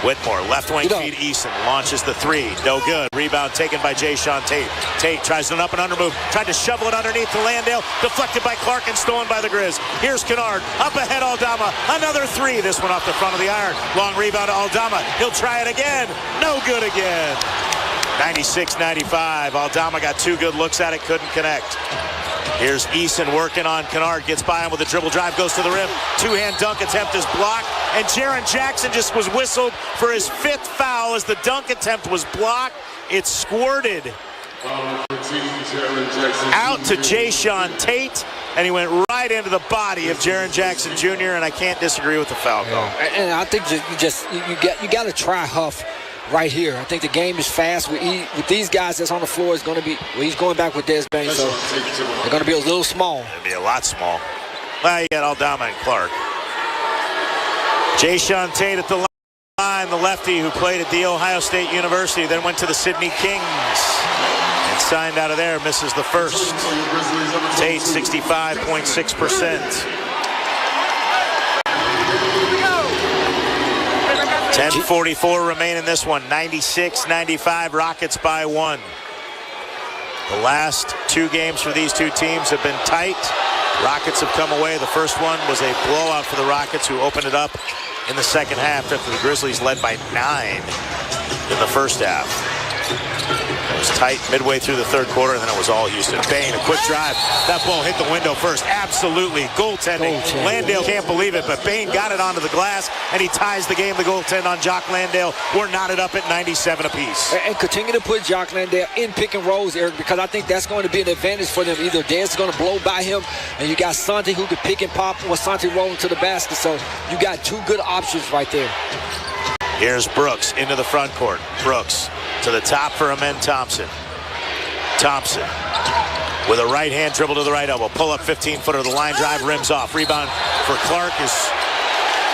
Whitmore, left wing feed Eason. Launches the 3. No good. Rebound taken by Jayshawn Tate. Tate tries an up and under move. Tried to shovel it underneath to Landale. Deflected by Clark and stolen by the Grizz. Here's Kennard. Up ahead, Aldama. Another 3. This one off the front of the iron. Long rebound to Aldama. He'll try it again. No good again. 96-95. Aldama got 2 good looks at it. Couldn't connect. Here's Eason working on Kennard. Gets by him with a dribble drive. Goes to the rim. 2-hand dunk attempt is blocked. And Jaren Jackson just was whistled for his 5th foul as the dunk attempt was blocked. It squirted out to Jayshawn Tate. And he went right into the body of Jaren Jackson Jr. And I can't disagree with the foul call. And I think you got to try Huff right here. I think the game is fast. With these guys that's on the floor, is going to be, well, he's going back with Des Bain, so they're going to be a little small. It'll be a lot small. Well, you got Aldama and Clark. Jayshawn Tate at the line, the lefty who played at The Ohio State University, then went to the Sydney Kings and signed out of there, misses the first. Tate, 65.6%. 10:44 remain in this one. 96-95, Rockets by 1. The last 2 games for these 2 teams have been tight. Rockets have come away. The first one was a blowout for the Rockets, who opened it up in the second half after the Grizzlies led by 9 in the first half. It was tight midway through the third quarter, and then it was all Houston. Bain, a quick drive. That ball hit the window first. Absolutely. Goaltending. Landale can't believe it, but Bain got it onto the glass, and he ties the game. The goaltend on Jock Landale. We're knotted up at 97 apiece. And continue to put Jock Landale in pick and rolls, Eric, because I think that's going to be an advantage for them. Either Dez is going to blow by him, and you got Santi who can pick and pop, or Santi rolling to the basket. So you got 2 good options right there. Here's Brooks into the front court. Brooks to the top for Amen Thompson. Thompson with a right-hand dribble to the right elbow. Pull up 15-footer, the line drive, rims off. Rebound for Clark is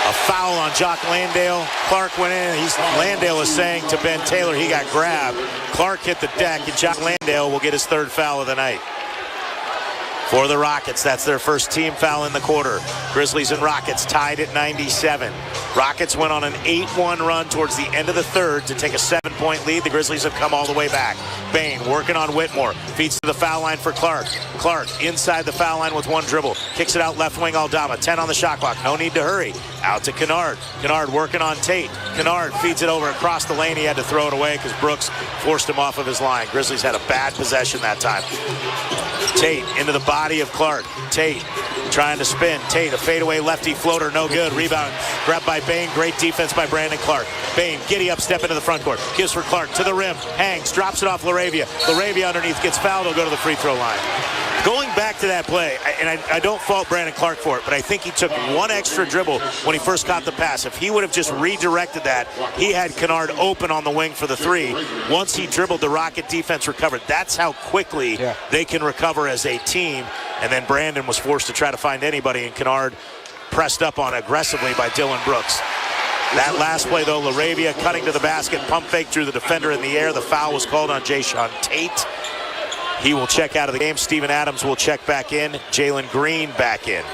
A foul on Jock Landale. Clark went in. Landale is saying to Ben Taylor he got grabbed. Clark hit the deck, and Jock Landale will get his third foul of the night. For the Rockets, that's their first team foul in the quarter. Grizzlies and Rockets tied at 97. Rockets went on an 8-1 run towards the end of the third to take a 7-point lead. The Grizzlies have come all the way back. Bain working on Whitmore. Feeds to the foul line for Clark. Clark inside the foul line with one dribble. Kicks it out left wing Aldama. 10 on the shot clock. No need to hurry. Out to Kennard. Kennard working on Tate. Kennard feeds it over across the lane. He had to throw it away because Brooks forced him off of his line. Grizzlies had a bad possession that time. Tate into the body of Clark. Tate trying to spin. Tate, a fadeaway lefty floater, no good. Rebound grabbed by Bain. Great defense by Brandon Clark. Bain, giddy up, step into the front court. Gives for Clark to the rim. Hangs, drops it off Laravia. Laravia underneath gets fouled. He'll go to the free throw line. Going back to that play, and I don't fault Brandon Clark for it, but I think he took one extra dribble when he first caught the pass. If he would have just redirected that, he had Kennard open on the wing for the three. Once he dribbled, the Rocket defense recovered. That's how quickly they can recover as a team. And then Brandon was forced to try to find anybody, and Kennard pressed up on aggressively by Dylan Brooks. That last play, though, Laravia cutting to the basket, pump fake through the defender in the air. The foul was called on Jayshawn Tate. He will check out of the game. Steven Adams will check back in. Jalen Green back in.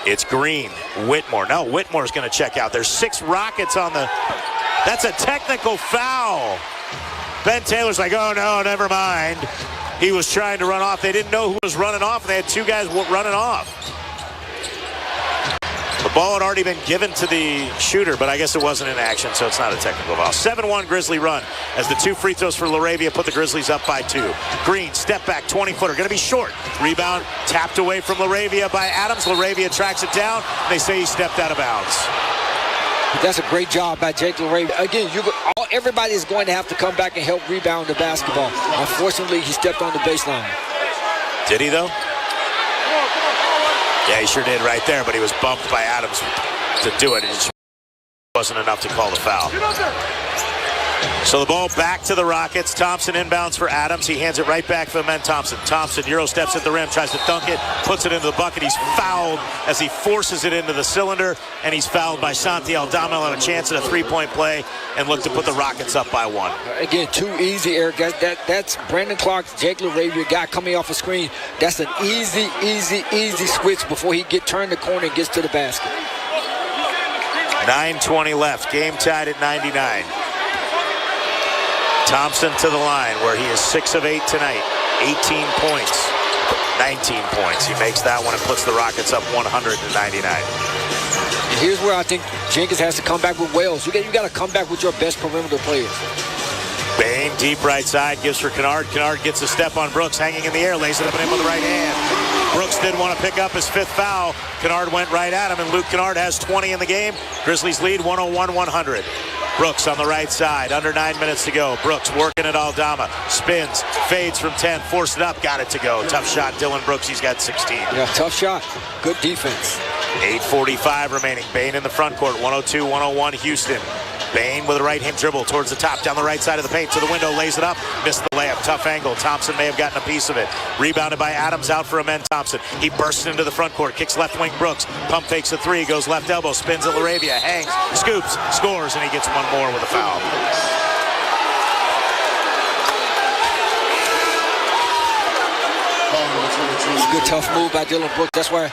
It's Green. Whitmore. No, Whitmore's going to check out. There's 6 Rockets on the... That's a technical foul. Ben Taylor's like, oh, no, never mind. He was trying to run off. They didn't know who was running off, and they had 2 guys running off. The ball had already been given to the shooter, but I guess it wasn't in action, so it's not a technical foul. 7-1 Grizzly run as the 2 free throws for Laravia put the Grizzlies up by 2. Green, step back, 20-footer, going to be short. Rebound tapped away from Laravia by Adams. Laravia tracks it down. They say he stepped out of bounds. That's a great job by Jake Laravia. Again, everybody is going to have to come back and help rebound the basketball. Unfortunately, he stepped on the baseline. Did he, though? Yeah, he sure did right there, but he was bumped by Adams to do it. It just wasn't enough to call the foul. So the ball back to the Rockets. Thompson inbounds for Adams. He hands it right back for Ben Thompson. Thompson Euro steps at the rim, tries to dunk it, puts it into the bucket. He's fouled as he forces it into the cylinder, and he's fouled by Santi Aldama. He'll have a chance at a 3-point play and look to put the Rockets up by 1. Again, too easy, Eric. That's Brandon Clark, Jake Laravia, guy coming off a screen. That's an easy switch before he turned the corner and gets to the basket. 9:20 left. Game tied at 99. Thompson to the line where he is 6 of 8 tonight. 18 points. 19 points. He makes that one and puts the Rockets up 100-99. And here's where I think Jenkins has to come back with Wells. You got to come back with your best perimeter players. Bain, deep right side, gives for Kennard. Kennard gets a step on Brooks, hanging in the air, lays it up and in with the right hand. Brooks didn't want to pick up his 5th foul. Kennard went right at him, and Luke Kennard has 20 in the game. Grizzlies lead 101-100. Brooks on the right side, under 9 minutes to go. Brooks working at Aldama, spins, fades from 10, forced it up, got it to go. Tough shot, Dylan Brooks, he's got 16. Yeah, tough shot, good defense. 8:45 remaining. Bain in the front court, 102-101 Houston. Bain with a right-hand dribble towards the top, down the right side of the paint, to the window, lays it up, missed the layup, tough angle. Thompson may have gotten a piece of it. Rebounded by Adams, out for Amen Thompson. He bursts into the front court, kicks left wing Brooks, pump fakes a 3, goes left elbow, spins at Laravia, hangs, scoops, scores, and he gets one more with a foul. It's a good, tough move by Dylan Brooks. That's why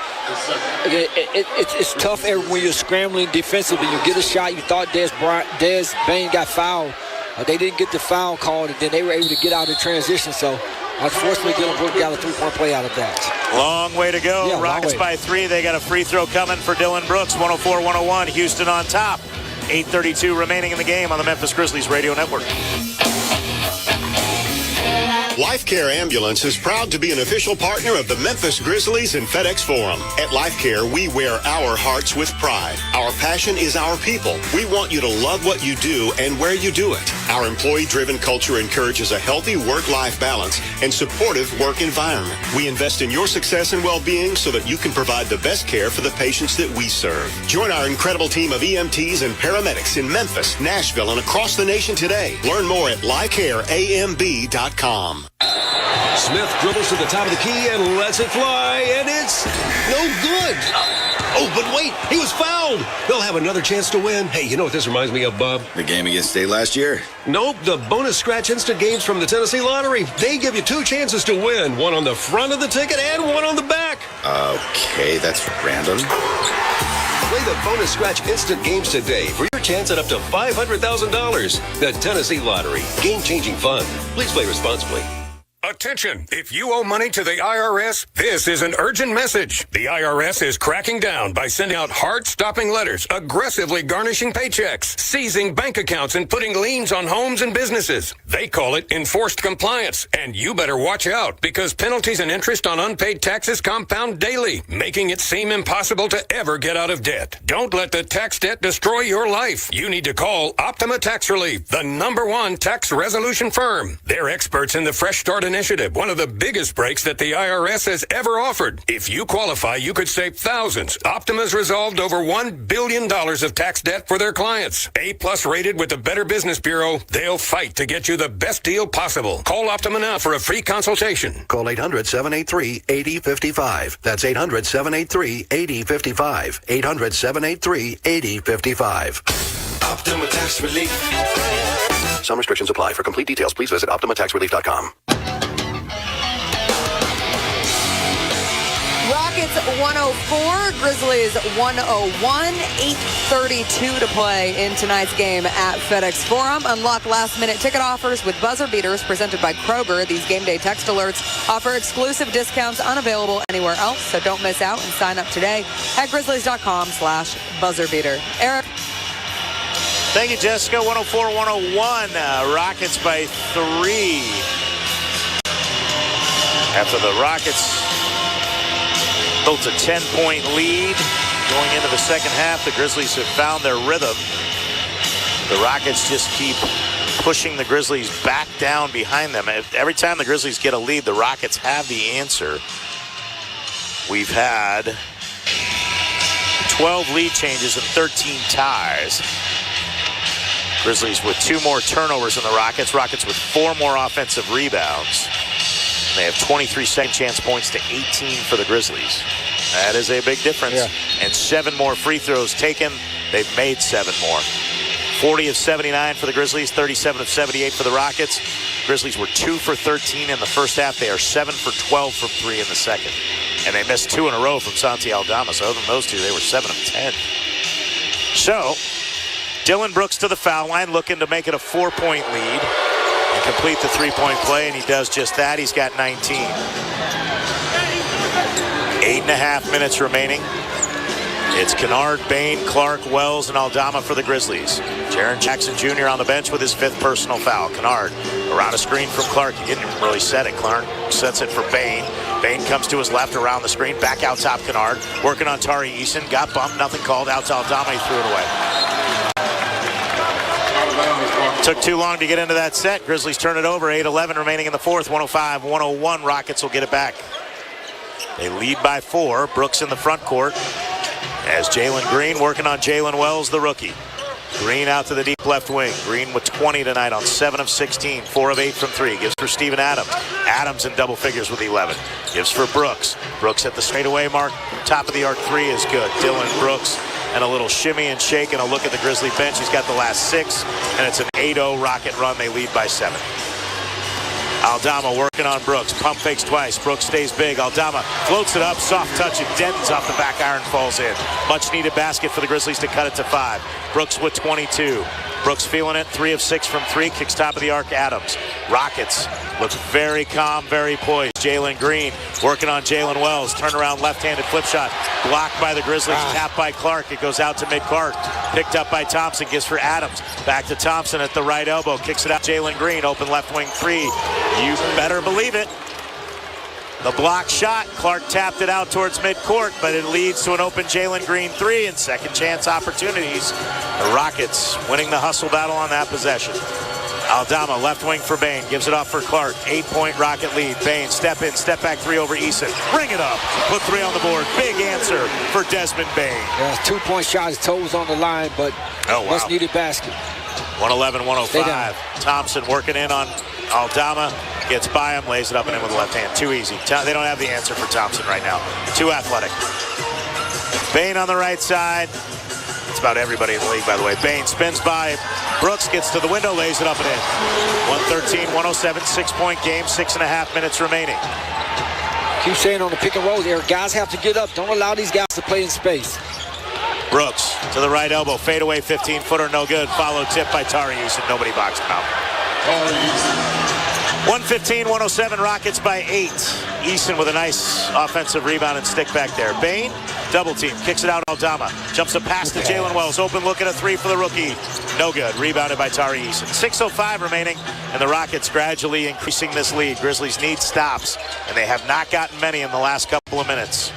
it's tough when you're scrambling defensively. You get a shot, you thought Des Bain got fouled. They didn't get the foul called, and then they were able to get out of transition. So, unfortunately, Dylan Brooks got a 3-point play out of that. Long way to go. Yeah, Rockets by 3. They got a free throw coming for Dylan Brooks. 104-101. Houston on top. 8:32 remaining in the game on the Memphis Grizzlies Radio Network. Life Care Ambulance is proud to be an official partner of the Memphis Grizzlies and FedEx Forum. At Life Care, we wear our hearts with pride. Our passion is our people. We want you to love what you do and where you do it. Our employee-driven culture encourages a healthy work-life balance and supportive work environment. We invest in your success and well-being so that you can provide the best care for the patients that we serve. Join our incredible team of EMTs and paramedics in Memphis, Nashville, and across the nation today. Learn more at lifecareamb.com. Smith dribbles to the top of the key and lets it fly, and it's no good. Oh, but wait, he was fouled. They'll have another chance to win. Hey, you know what this reminds me of, Bob? The game against State last year? Nope, the bonus scratch instant games from the Tennessee Lottery. They give you 2 chances to win, one on the front of the ticket and one on the back. Okay, that's random. Play the bonus scratch instant games today for your chance at up to $500,000. The Tennessee Lottery. Game-changing fun. Please play responsibly. Attention! If you owe money to the IRS, this is an urgent message. The IRS is cracking down by sending out heart-stopping letters, aggressively garnishing paychecks, seizing bank accounts, and putting liens on homes and businesses. They call it enforced compliance, and you better watch out because penalties and interest on unpaid taxes compound daily, making it seem impossible to ever get out of debt. Don't let the tax debt destroy your life. You need to call Optima Tax Relief, the #1 tax resolution firm. They're experts in the Fresh Start Initiative, one of the biggest breaks that the IRS has ever offered. If you qualify, you could save thousands. Optima's resolved over $1 billion of tax debt for their clients. A+ rated with the Better Business Bureau, they'll fight to get you the best deal possible. Call Optima now for a free consultation. Call 800-783-8055. That's 800-783-8055. 800-783-8055. Optima Tax Relief. Some restrictions apply. For complete details, please visit OptimaTaxRelief.com. Rockets 104, Grizzlies 101, 8:32 to play in tonight's game at FedEx Forum. Unlock last-minute ticket offers with buzzer beaters presented by Kroger. These game day text alerts offer exclusive discounts unavailable anywhere else, so don't miss out and sign up today at grizzlies.com/buzzerbeater. Eric? Thank you, Jessica. 104-101. Rockets by 3. After the Rockets built a 10-point lead going into the second half, the Grizzlies have found their rhythm. The Rockets just keep pushing the Grizzlies back down behind them. Every time the Grizzlies get a lead, the Rockets have the answer. We've had 12 lead changes and 13 ties. Grizzlies with 2 more turnovers than the Rockets. Rockets with 4 more offensive rebounds. And they have 23 second chance points to 18 for the Grizzlies. That is a big difference. Yeah. And 7 more free throws taken. They've made 7 more. 40 of 79 for the Grizzlies, 37 of 78 for the Rockets. Grizzlies were 2 for 13 in the first half. They are 7 for 12 from 3 in the second. And they missed 2 in a row from Santi Aldama. So other than those 2, they were 7 of 10. So Dylan Brooks to the foul line, looking to make it a 4-point lead and complete the 3-point play, and he does just that. He's got 19. 8.5 minutes remaining. It's Kennard, Bain, Clark, Wells, and Aldama for the Grizzlies. Jaren Jackson Jr. on the bench with his 5th personal foul. Kennard around a screen from Clark. He didn't even really set it. Clark sets it for Bain. Bain comes to his left around the screen, back out top Kennard. Working on Tari Eason. Got bumped, nothing called. Out to Aldama, he threw it away. Took too long to get into that set. Grizzlies turn it over. 8:11 remaining in the fourth. 105-101. Rockets will get it back. They lead by 4. Brooks in the front court. As Jalen Green working on Jalen Wells, the rookie. Green out to the deep left wing. Green with 20 tonight on 7 of 16. 4 of 8 from 3. Gives for Steven Adams. Adams in double figures with 11. Gives for Brooks. Brooks at the straightaway mark. Top of the arc 3 is good. Dylan Brooks. And a little shimmy and shake and a look at the Grizzly bench. He's got the last 6, and it's an 8-0 Rocket run. They lead by 7. Aldama working on Brooks. Pump fakes twice. Brooks stays big. Aldama floats it up. Soft touch. It deadens off the back iron. Falls in. Much needed basket for the Grizzlies to cut it to 5. Brooks with 22. Brooks feeling it. 3 of 6 from 3. Kicks top of the arc. Adams. Rockets look very calm, very poised. Jalen Green working on Jalen Wells. Turnaround left-handed flip shot. Blocked by the Grizzlies. Tapped by Clark. It goes out to mid-court. Picked up by Thompson. Gives for Adams. Back to Thompson at the right elbow. Kicks it out. Jalen Green. Open left wing 3. You better believe it. The block shot. Clark tapped it out towards midcourt, but it leads to an open Jalen Green 3 and second chance opportunities. The Rockets winning the hustle battle on that possession. Aldama, left wing for Bain. Gives it off for Clark. 8-point Rocket lead. Bain, step in, step back 3 over Eason. Bring it up. Put 3 on the board. Big answer for Desmond Bain. Yeah, 2-point shot. His toe was on the line, but much needed basket. 111-105. Thompson working in on Aldama. Gets by him, lays it up and in with the left hand. Too easy. They don't have the answer for Thompson right now. Too athletic. Bain on the right side. It's about everybody in the league, by the way. Bain spins by. Brooks gets to the window, lays it up and in. 113-107, 6-point game, 6.5 minutes remaining. Keep saying on the pick and roll there, guys have to get up. Don't allow these guys to play in space. Brooks to the right elbow, fadeaway 15-footer, no good. Follow tip by Tari Eason, nobody boxed him out. 115-107, Rockets by 8. Eason with a nice offensive rebound and stick back there. Bain, double team, kicks it out. Aldama jumps a pass to Jalen Wells. Open look at a three for the rookie. No good. Rebounded by Tari Eason. 6:05 remaining, and the Rockets gradually increasing this lead. Grizzlies need stops, and they have not gotten many in the last couple of minutes.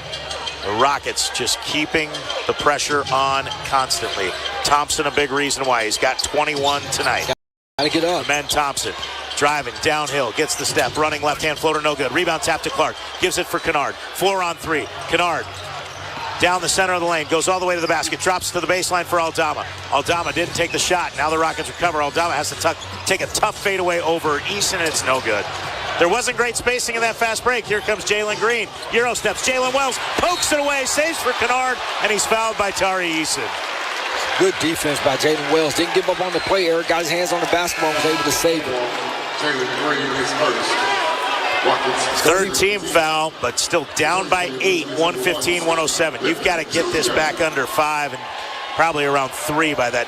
The Rockets just keeping the pressure on constantly. Thompson, a big reason why. He's got 21 tonight. Gotta get up. Ben Thompson driving downhill, gets the step, running left-hand floater, no good. Rebound tap to Clark, gives it for Kennard. 4-on-3. Kennard down the center of the lane, goes all the way to the basket, drops to the baseline for Aldama. Aldama didn't take the shot. Now the Rockets recover. Aldama has to take a tough fadeaway over Eason, and it's no good. There wasn't great spacing in that fast break. Here comes Jalen Green. Euro steps. Jalen Wells pokes it away, saves for Kennard, and he's fouled by Tari Eason. Good defense by Jalen Wells. Didn't give up on the play. Eric got his hands on the basketball and was able to save it. Third team foul, but still down by 8, 115-107. You've got to get this back under 5 and probably around 3 by that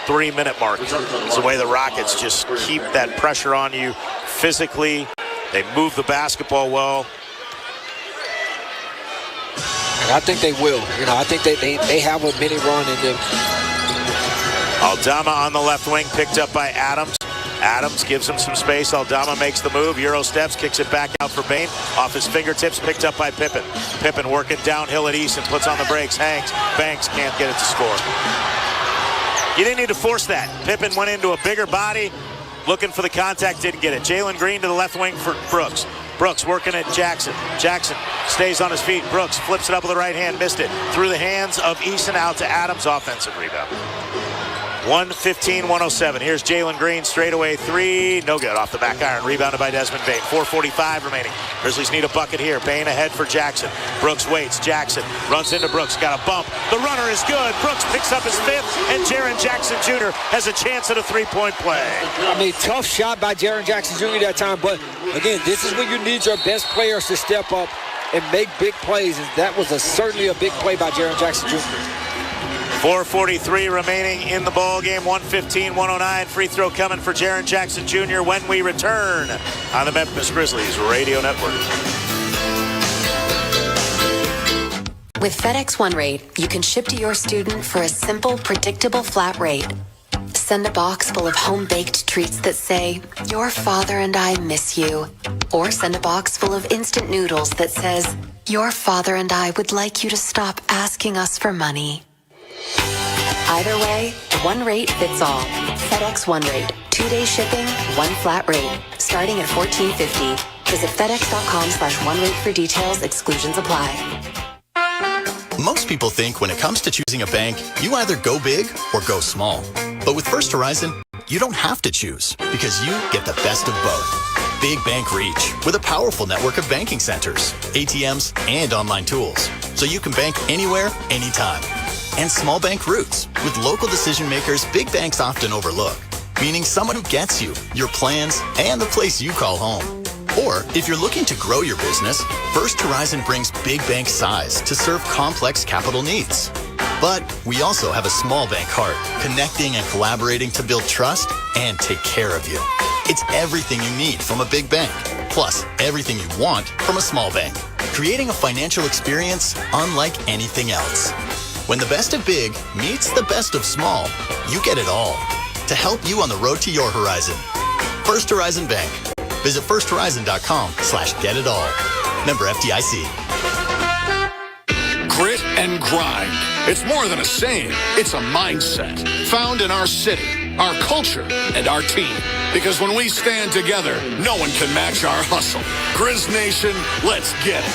3-minute mark. It's the way the Rockets just keep that pressure on you physically. They move the basketball well. And I think they will. You know, I think they have a mini run in them. Aldama on the left wing, picked up by Adams. Adams gives him some space. Aldama makes the move. Euro steps, kicks it back out for Bain. Off his fingertips, picked up by Pippen. Pippen working downhill at Eason, puts on the brakes, hangs. Banks can't get it to score. You didn't need to force that. Pippen went into a bigger body, looking for the contact, didn't get it. Jalen Green to the left wing for Brooks. Brooks working at Jackson. Jackson stays on his feet. Brooks flips it up with the right hand, missed it. Through the hands of Eason out to Adams, offensive rebound. 115-107. Here's Jalen Green, straightaway 3, no good. Off the back iron, rebounded by Desmond Bain. 4:45 remaining. Grizzlies need a bucket here. Bain ahead for Jackson. Brooks waits. Jackson runs into Brooks, got a bump. The runner is good. Brooks picks up his 5th, and Jaren Jackson Jr. has a chance at a 3-point play. I mean, tough shot by Jaren Jackson Jr. that time, but again, this is when you need your best players to step up and make big plays, and that was certainly a big play by Jaren Jackson Jr. 4:43 remaining in the ball game. 115-109. Free throw coming for Jaren Jackson Jr. when we return on the Memphis Grizzlies Radio Network. With FedEx One Rate, you can ship to your student for a simple, predictable flat rate. Send a box full of home-baked treats that say, "Your father and I miss you." Or send a box full of instant noodles that says, "Your father and I would like you to stop asking us for money." Either way, one rate fits all. FedEx One Rate. 2-day shipping, one flat rate. Starting at $14.50. Visit FedEx.com/OneRate for details. Exclusions apply. Most people think when it comes to choosing a bank, you either go big or go small. But with First Horizon, you don't have to choose because you get the best of both. Big bank reach with a powerful network of banking centers, ATMs, and online tools. So you can bank anywhere, anytime. And small bank roots with local decision makers big banks often overlook, meaning someone who gets you, your plans, and the place you call home. Or if you're looking to grow your business, First Horizon brings big bank size to serve complex capital needs. But we also have a small bank heart, connecting and collaborating to build trust and take care of you. It's everything you need from a big bank, plus everything you want from a small bank, creating a financial experience unlike anything else. When the best of big meets the best of small, you get it all to help you on the road to your horizon. First Horizon Bank. Visit firsthorizon.com/getitall. Member FDIC. Grit and grind. It's more than a saying. It's a mindset found in our city, our culture, and our team. Because when we stand together, no one can match our hustle. Grizz Nation, let's get it.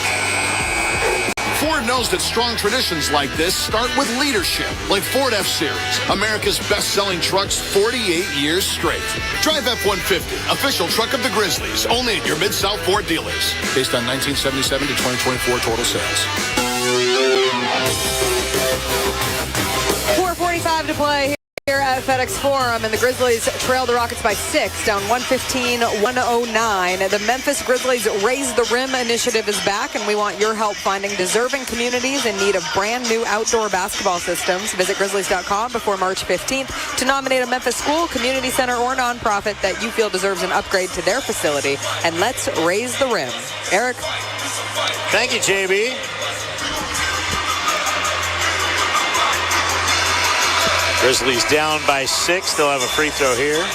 Ford knows that strong traditions like this start with leadership, like Ford F-Series, America's best-selling trucks 48 years straight. Drive F-150, official truck of the Grizzlies, only at your Mid-South Ford dealers. Based on 1977 to 2024 total sales. .445 to play here at FedEx Forum, and the Grizzlies trail the Rockets by 6, down 115-109. The Memphis Grizzlies Raise the Rim initiative is back, and we want your help finding deserving communities in need of brand new outdoor basketball systems. Visit Grizzlies.com before March 15th to nominate a Memphis school, community center, or nonprofit that you feel deserves an upgrade to their facility, and let's raise the rim. Eric? Thank you, JB. Grizzlies down by 6. They'll have a free throw here.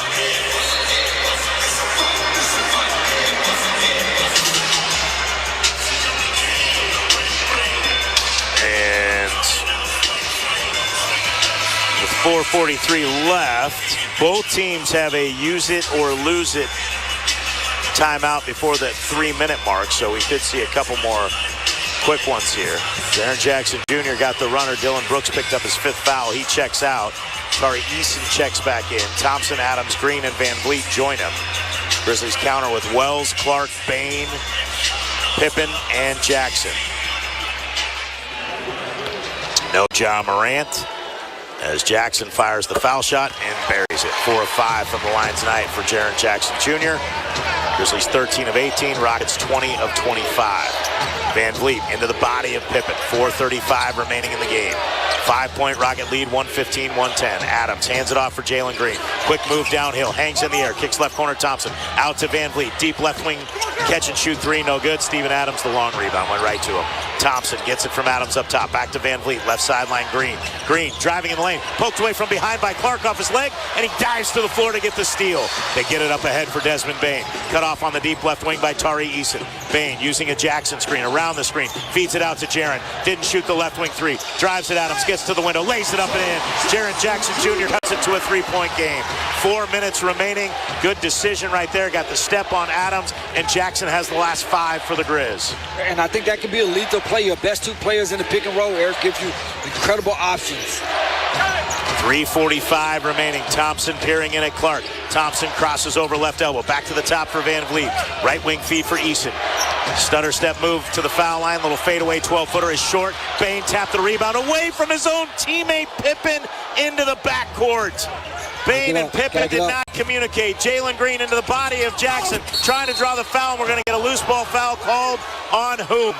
And with 4:43 left, both teams have a use it or lose it timeout before the 3-minute mark, so we could see a couple more quick ones here. Jaren Jackson Jr. got the runner. Dylan Brooks picked up his 5th foul. He checks out. Tari Eason checks back in. Thompson, Adams, Green, and Van Vliet join him. Grizzlies counter with Wells, Clark, Bain, Pippen, and Jackson. No John Morant as Jackson fires the foul shot and buries it. 4 of 5 from the line tonight for Jaren Jackson Jr. Grizzlies 13 of 18, Rockets 20 of 25. Van Vliet into the body of Pippen. 4:35 remaining in the game. 5-point Rocket lead, 115-110. Adams hands it off for Jalen Green. Quick move downhill, hangs in the air, kicks left corner Thompson. Out to Van Vliet, deep left wing, catch and shoot 3, no good. Steven Adams, the long rebound, went right to him. Thompson gets it from Adams up top, back to Van Vliet, left sideline Green. Green driving in the lane, poked away from behind by Clark off his leg, and he dives to the floor to get the steal. They get it up ahead for Desmond Bain. Cut off on the deep left wing by Tari Eason. Bain using a Jackson screen around the screen, feeds it out to Jaren. Didn't shoot the left wing 3. Drives it Adams, gets to the window, lays it up and in. Jaren Jackson Jr. cuts it to a 3-point game. 4 minutes remaining. Good decision right there. Got the step on Adams, and Jackson has the last 5 for the Grizz. And I think that could be a lethal play. Your best 2 players in the pick and roll, Eric, gives you incredible options. 3:45 remaining. Thompson peering in at Clark. Thompson crosses over left elbow. Back to the top for Van Vliet. Right wing feed for Eason. Stutter step move to the foul line. Little fadeaway 12-footer is short. Bain tapped the rebound away from his own teammate Pippen into the backcourt. Bain and Pippen did not communicate. Jalen Green into the body of Jackson, trying to draw the foul, and we're going to get a loose ball foul called on whom?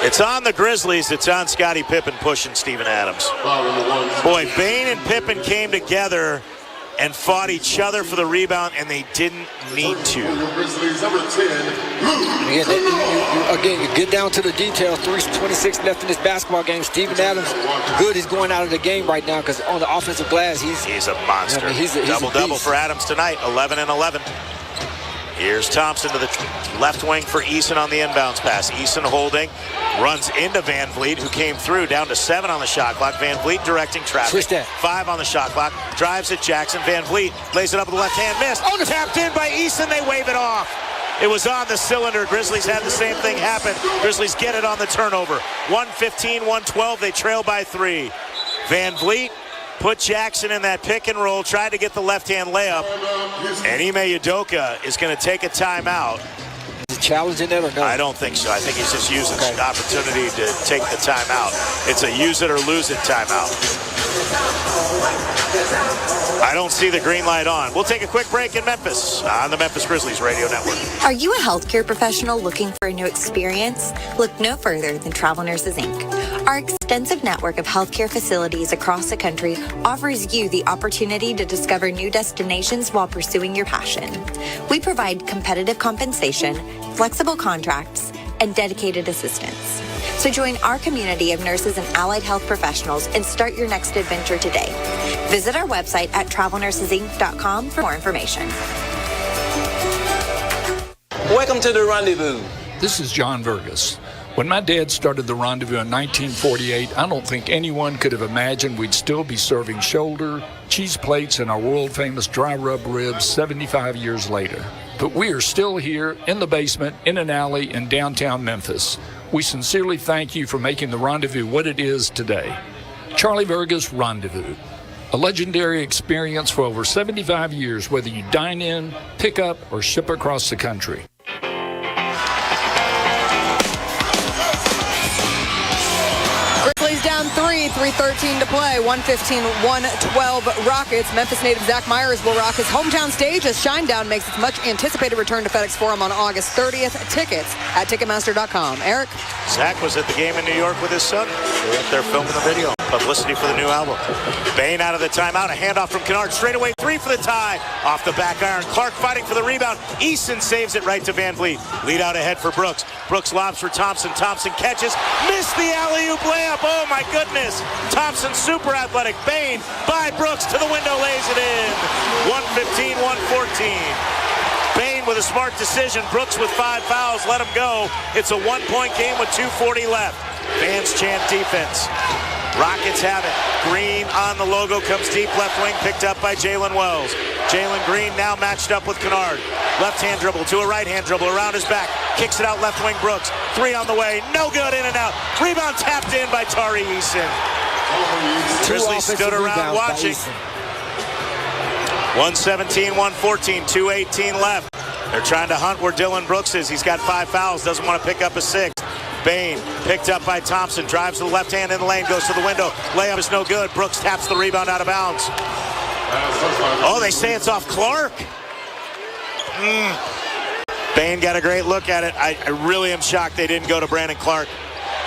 It's on the Grizzlies. It's on Scottie Pippen pushing Steven Adams. Boy, Bain and Pippen came together and fought each other for the rebound, and they didn't need to. Again, you get down to the details. 3:26 left in this basketball game. Steven Adams, good. He's going out of the game right now because on the offensive glass, he's a monster. He's a double-double for Adams tonight, 11 and 11. Here's Thompson to the left wing for Eason on the inbounds pass. Eason holding, runs into Van Vliet, who came through, down to 7 on the shot clock. Van Vliet directing traffic. 5 on the shot clock. Drives at Jackson. Van Vliet lays it up with the left hand, missed. Tapped in by Eason. They wave it off. It was on the cylinder. Grizzlies had the same thing happen. Grizzlies get it on the turnover. 115-112. They trail by 3. Van Vliet put Jackson in that pick and roll, tried to get the left-hand layup, and Ime Udoka is going to take a timeout. Is he challenging it or no? I don't think so. I think he's just using the opportunity to take the timeout. It's a use it or lose it timeout. I don't see the green light on. We'll take a quick break in Memphis on the Memphis Grizzlies Radio Network. Are you a healthcare professional looking for a new experience? Look no further than Travel Nurses, Inc. Our extensive network of healthcare facilities across the country offers you the opportunity to discover new destinations while pursuing your passion. We provide competitive compensation, flexible contracts, and dedicated assistance. So join our community of nurses and allied health professionals and start your next adventure today. Visit our website at travelnursesinc.com for more information. Welcome to the Rendezvous. This is John Vergas. When my dad started the Rendezvous in 1948, I don't think anyone could have imagined we'd still be serving shoulder, cheese plates, and our world-famous dry rub ribs 75 years later. But we are still here in the basement, in an alley in downtown Memphis. We sincerely thank you for making the Rendezvous what it is today. Charlie Vergas Rendezvous. A legendary experience for over 75 years, whether you dine in, pick up, or ship across the country. 3, 3:13 to play. 115-112 Rockets. Memphis native Zach Myers will rock his hometown stage as Shinedown makes its much-anticipated return to FedEx Forum on August 30th. Tickets at Ticketmaster.com. Eric? Zach was at the game in New York with his son. They're up there filming the video. Publicity for the new album. Bain out of the timeout. A handoff from Kennard. Straightaway 3 for the tie. Off the back iron. Clark fighting for the rebound. Eason saves it right to Van Vliet. Lead out ahead for Brooks. Brooks lobs for Thompson. Thompson catches. Missed the alley-oop layup. Oh, my goodness. Thompson super athletic. Bain by Brooks to the window. Lays it in. 115-114. Bain with a smart decision. Brooks with 5 fouls. Let him go. It's a 1-point game with 2:40 left. Fans chant defense. Rockets have it. Green on the logo, comes deep left wing, picked up by Jalen Wells. Jalen Green now matched up with Kennard. Left-hand dribble to a right-hand dribble around his back. Kicks it out left wing Brooks. 3 on the way. No good, in and out. Rebound tapped in by Tari Eason. Grizzlies stood around watching. 117-114, 2:18 left. They're trying to hunt where Dylan Brooks is. He's got 5 fouls, doesn't want to pick up a 6th. Bain picked up by Thompson, drives to the left hand in the lane, goes to the window. Layup is no good. Brooks taps the rebound out of bounds. Oh, they say it's off Clark. Bain got a great look at it. I really am shocked they didn't go to Brandon Clark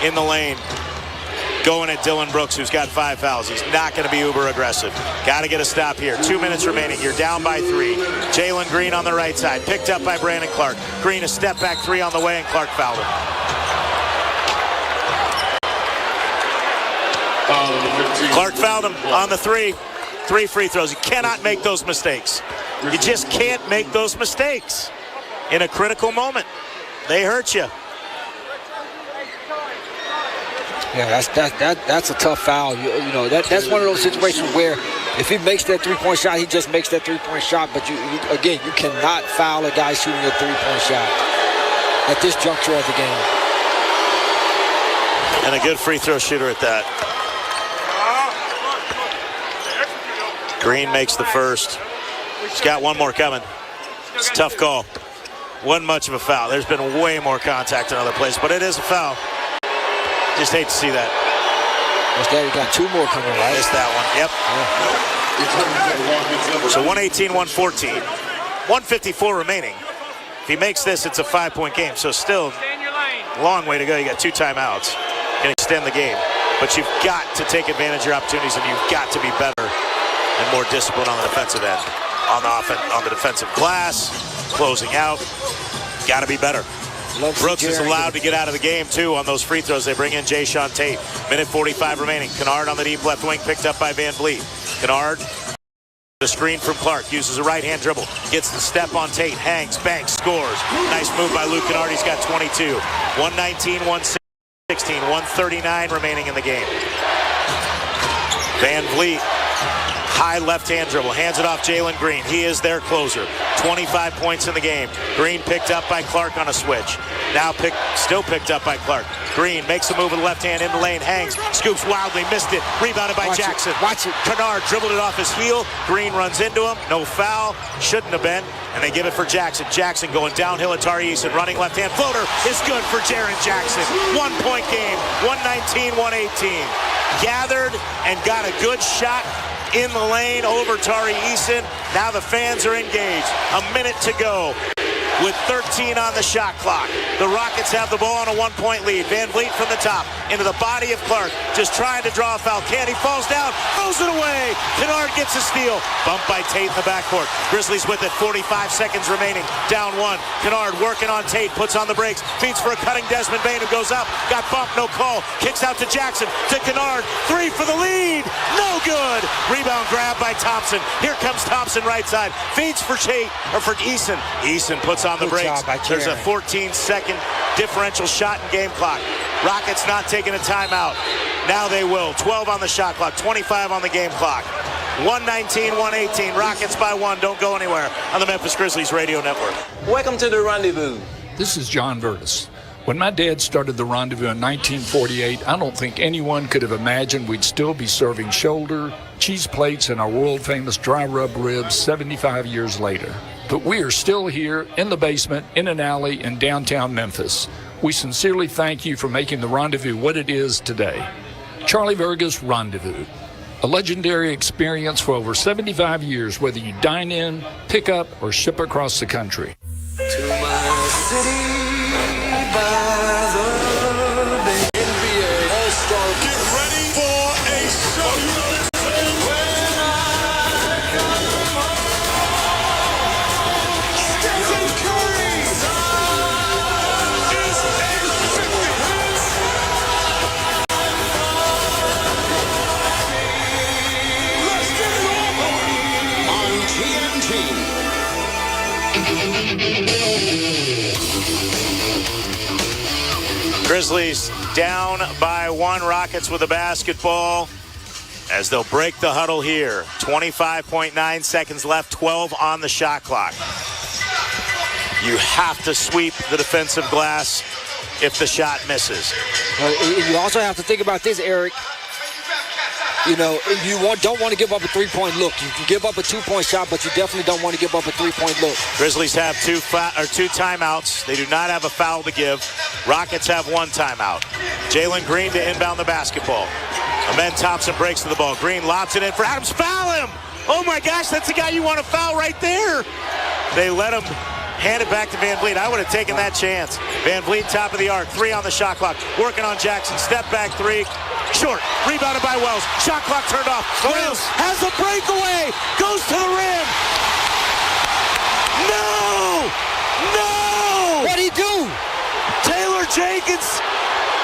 in the lane. Going at Dylan Brooks, who's got 5 fouls. He's not going to be uber aggressive. Got to get a stop here. 2 minutes remaining. You're down by 3. Jalen Green on the right side, picked up by Brandon Clark. Green a step back 3 on the way, and Clark fouled him. Clark fouled him on the 3. 3 free throws. You cannot make those mistakes. You just can't make those mistakes in a critical moment. They hurt you. Yeah, that's a tough foul. You know, that's one of those situations where if he makes that three-point shot, he just makes that three-point shot. But you cannot foul a guy shooting a three-point shot at this juncture of the game. And a good free throw shooter at that. Green makes the first. He's got one more coming. It's a tough call. Wasn't much of a foul. There's been way more contact in other places, but it is a foul. Just hate to see that. He got 2 more coming, right? Missed that one. Yep. So 118-114. 154 remaining. If he makes this, it's a 5-point game. So still a long way to go. You got 2 timeouts. Can extend the game. But you've got to take advantage of your opportunities, and you've got to be better and more disciplined on the defensive end. On the defensive glass, closing out. Got to be better. Brooks is allowed to get out of the game, too, on those free throws. They bring in Jayshawn Tate. Minute 45 remaining. Kennard on the deep left wing, picked up by Van Vliet. Kennard, the screen from Clark, uses a right-hand dribble. Gets the step on Tate, hangs, banks, scores. Nice move by Luke Kennard. He's got 22. 119-116, 139 remaining in the game. Van Vliet, high left-hand dribble, hands it off Jalen Green. He is their closer. 25 points in the game. Green picked up by Clark on a switch. Now still picked up by Clark. Green makes a move with the left hand in the lane, hangs, scoops wildly, missed it, rebounded by Jackson. Watch it. Kennard dribbled it off his heel. Green runs into him. No foul. Shouldn't have been. And they give it for Jackson. Jackson going downhill at Tari Eason. Running left-hand floater is good for Jaren Jackson. 1-point game. 119-118. Gathered and got a good shot in the lane over Tari Eason. Now the fans are engaged. A minute to go with 13 on the shot clock. The Rockets have the ball on a 1-point lead. Van Vliet from the top into the body of Clark, just trying to draw a foul. He falls down, throws it away. Kennard gets a steal. Bumped by Tate in the backcourt. Grizzlies with it, 45 seconds remaining. Down 1. Kennard working on Tate, puts on the brakes, feeds for a cutting Desmond Bain who goes up. Got bumped, no call. Kicks out to Jackson, to Kennard. 3 for the lead. No good. Rebound grab by Thompson. Here comes Thompson right side. Feeds for for Eason. Eason puts on the brakes. There's a 14-second differential shot in game clock. Rockets not taking a timeout. Now they will. 12 on the shot clock, 25 on the game clock. 119-118. Rockets by 1. Don't go anywhere on the Memphis Grizzlies radio network. Welcome to the rendezvous. This is John Vertis. When my dad started the Rendezvous in 1948, I don't think anyone could have imagined we'd still be serving shoulder, cheese plates, and our world-famous dry rub ribs 75 years later. But we are still here in the basement, in an alley in downtown Memphis. We sincerely thank you for making the Rendezvous what it is today. Charlie Vergas Rendezvous. A legendary experience for over 75 years, whether you dine in, pick up, or ship across the country. To my city by the bay. NBA All-Star. Get ready for a show. When I come home, Stephen Curry is Let's get it on TNT. Grizzlies down by 1. Rockets with the basketball as they'll break the huddle here. 25.9 seconds left, 12 on the shot clock. You have to sweep the defensive glass if the shot misses. You also have to think about this, Eric. You know, don't want to give up a three-point look. You can give up a two-point shot, but you definitely don't want to give up a three-point look. Grizzlies have two timeouts. They do not have a foul to give. Rockets have 1 timeout. Jalen Green to inbound the basketball. Amen Thompson breaks to the ball. Green lobs it in for Adams. Foul him! Oh my gosh, that's the guy you want to foul right there. They let him hand it back to Van Vliet. I would have taken that chance. Van Vliet, top of the arc. 3 on the shot clock. Working on Jackson. Step back 3. Short. Rebounded by Wells. Shot clock turned off. Wells has a breakaway. Goes to the rim. No! No! What'd he do? Taylor Jenkins.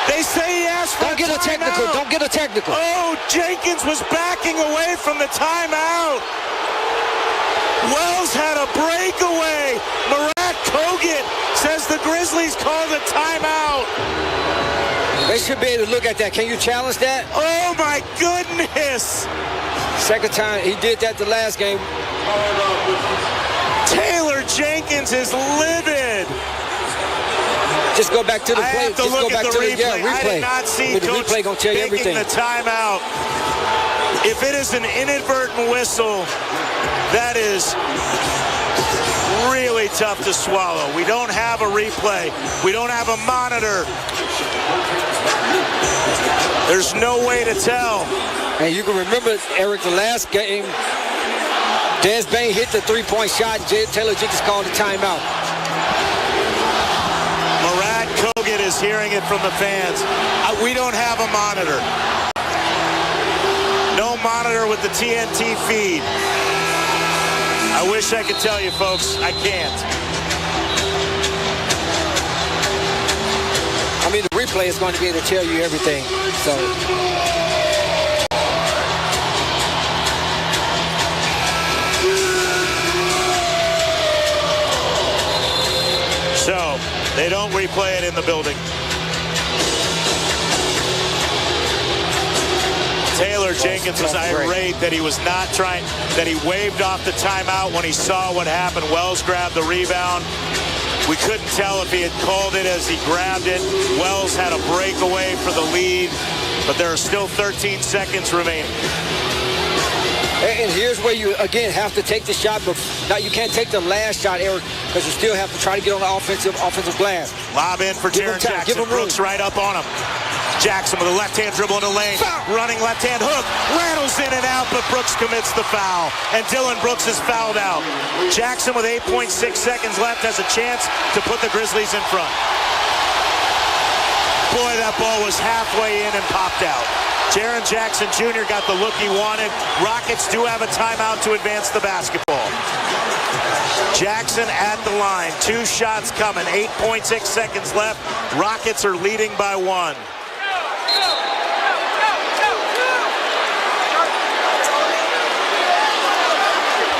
They say he asked for Don't get a technical. Don't get a technical. Oh, Jenkins was backing away from the timeout. Wells had a breakaway. Murat Kogut says the Grizzlies called a timeout. They should be able to look at that. Can you challenge that? Oh, my goodness. Second time. He did that the last game. Taylor Jenkins is livid. Just go back to the play. I have to look at the replay. Replay. I did not see the Coach replay gonna tell you taking everything. the timeout. If it is an inadvertent whistle, that is really tough to swallow. We don't have a replay. We don't have a monitor. There's no way to tell. And you can remember, Eric, the last game, Des Bain hit the three-point shot. Taylor Jenkins called a timeout. Murat Kogut is hearing it from the fans. We don't have a monitor. No monitor with the TNT feed. I wish I could tell you, folks. I can't. I mean, the replay is going to be able to tell you everything. So they don't replay it in the building. Taylor Jenkins was irate that he was not trying, that he waved off the timeout when he saw what happened. Wells grabbed the rebound. We couldn't tell if he had called it as he grabbed it. Wells had a breakaway for the lead, but there are still 13 seconds remaining. And here's where you, again, have to take the shot. But now you can't take the last shot, Eric, because you still have to try to get on the offensive glass. Lob in for Jaren Jackson. Brooks right up on him. Jackson with a left-hand dribble in the lane. Running left-hand hook. Rattles in and out, but Brooks commits the foul. And Dylan Brooks is fouled out. Jackson with 8.6 seconds left has a chance to put the Grizzlies in front. Boy, that ball was halfway in and popped out. Jaren Jackson Jr. got the look he wanted. Rockets do have a timeout to advance the basketball. Jackson at the line. 2 shots coming. 8.6 seconds left. Rockets are leading by 1.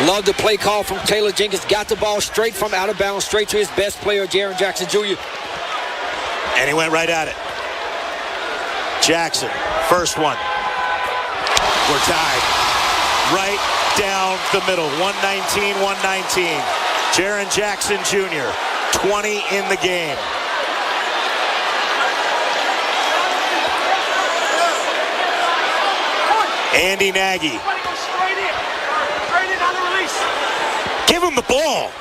Love the play call from Taylor Jenkins. Got the ball straight from out of bounds, straight to his best player, Jaren Jackson Jr. And he went right at it. Jackson, first one. We're tied. Right down the middle. 119-119. Jaren Jackson Jr., 20 in the game. Andy Nagy. Give him the ball.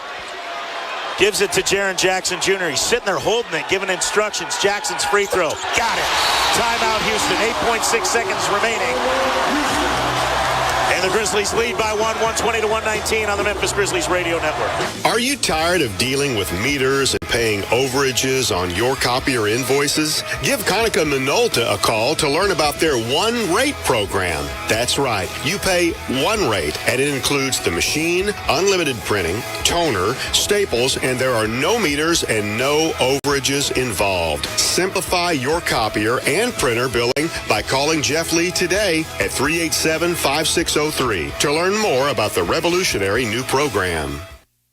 Gives it to Jaren Jackson Jr. He's sitting there holding it, giving instructions. Jackson's free throw. Got it. Timeout, Houston. 8.6 seconds remaining. And the Grizzlies lead by 120-119 on the Memphis Grizzlies radio network. Are you tired of dealing with meters and paying overages on your copier invoices? Give Konica Minolta a call to learn about their One Rate program. That's right. You pay one rate, and it includes the machine, unlimited printing, toner, staples, and there are no meters and no overages involved. Simplify your copier and printer billing by calling Jeff Lee today at 387-5603 to learn more about the revolutionary new program.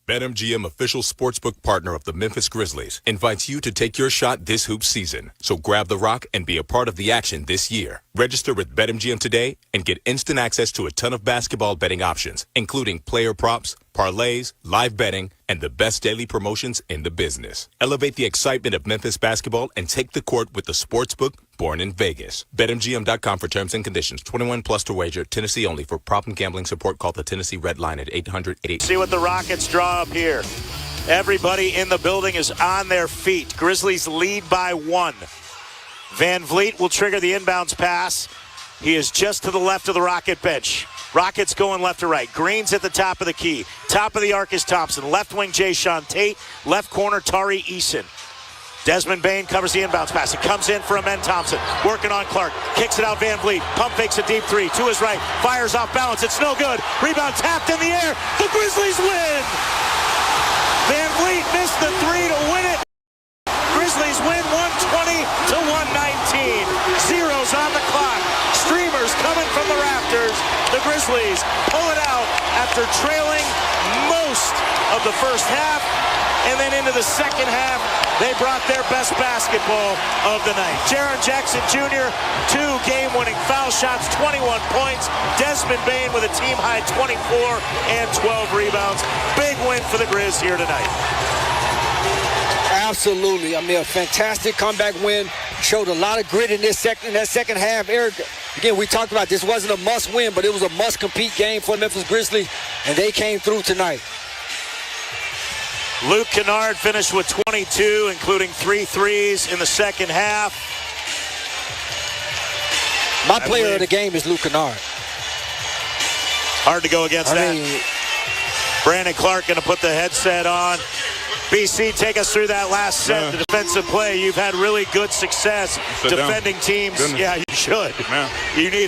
BetMGM, official sportsbook partner of the Memphis Grizzlies, invites you to take your shot this hoop season. So grab the rock and be a part of the action this year. Register with BetMGM today and get instant access to a ton of basketball betting options, including player props, parlays, live betting, and the best daily promotions in the business. Elevate the excitement of Memphis basketball and take the court with the sportsbook born in Vegas. BetMGM.com for terms and conditions. 21 plus to wager. Tennessee only. For problem gambling support, call the Tennessee Red Line at 800-88. See what the Rockets draw up here. Everybody in the building is on their feet. Grizzlies lead by 1. Van Vliet will trigger the inbounds pass. He is just to the left of the Rocket bench. Rockets going left to right. Green's at the top of the key. Top of the arc is Thompson. Left wing, Jayshawn Tate. Left corner, Tari Eason. Desmond Bane covers the inbounds pass. It comes in for Amen Thompson. Working on Clark. Kicks it out Van Vliet. Pump fakes a deep three. To his right. Fires off balance. It's no good. Rebound tapped in the air. The Grizzlies win. Van Vliet missed the three to win it. Grizzlies win 120-119. Zeros on the clock. Streamers coming from the rafters. The Grizzlies pull it out after trailing most of the first half. And then into the second half, they brought their best basketball of the night. Jaren Jackson Jr., 2 game-winning foul shots, 21 points. Desmond Bane with a team-high 24 and 12 rebounds. Big win for the Grizz here tonight. Absolutely. I mean, a fantastic comeback win. Showed a lot of grit in that second half. Eric, again, we talked about this wasn't a must-win, but it was a must-compete game for the Memphis Grizzlies, and they came through tonight. Luke Kennard finished with 22, including 3 threes in the second half. My player of the game is Luke Kennard. Hard to go against that. Brandon Clark going to put the headset on. BC, take us through that last set, the defensive play. You've had really good success defending teams. Yeah, you should. You need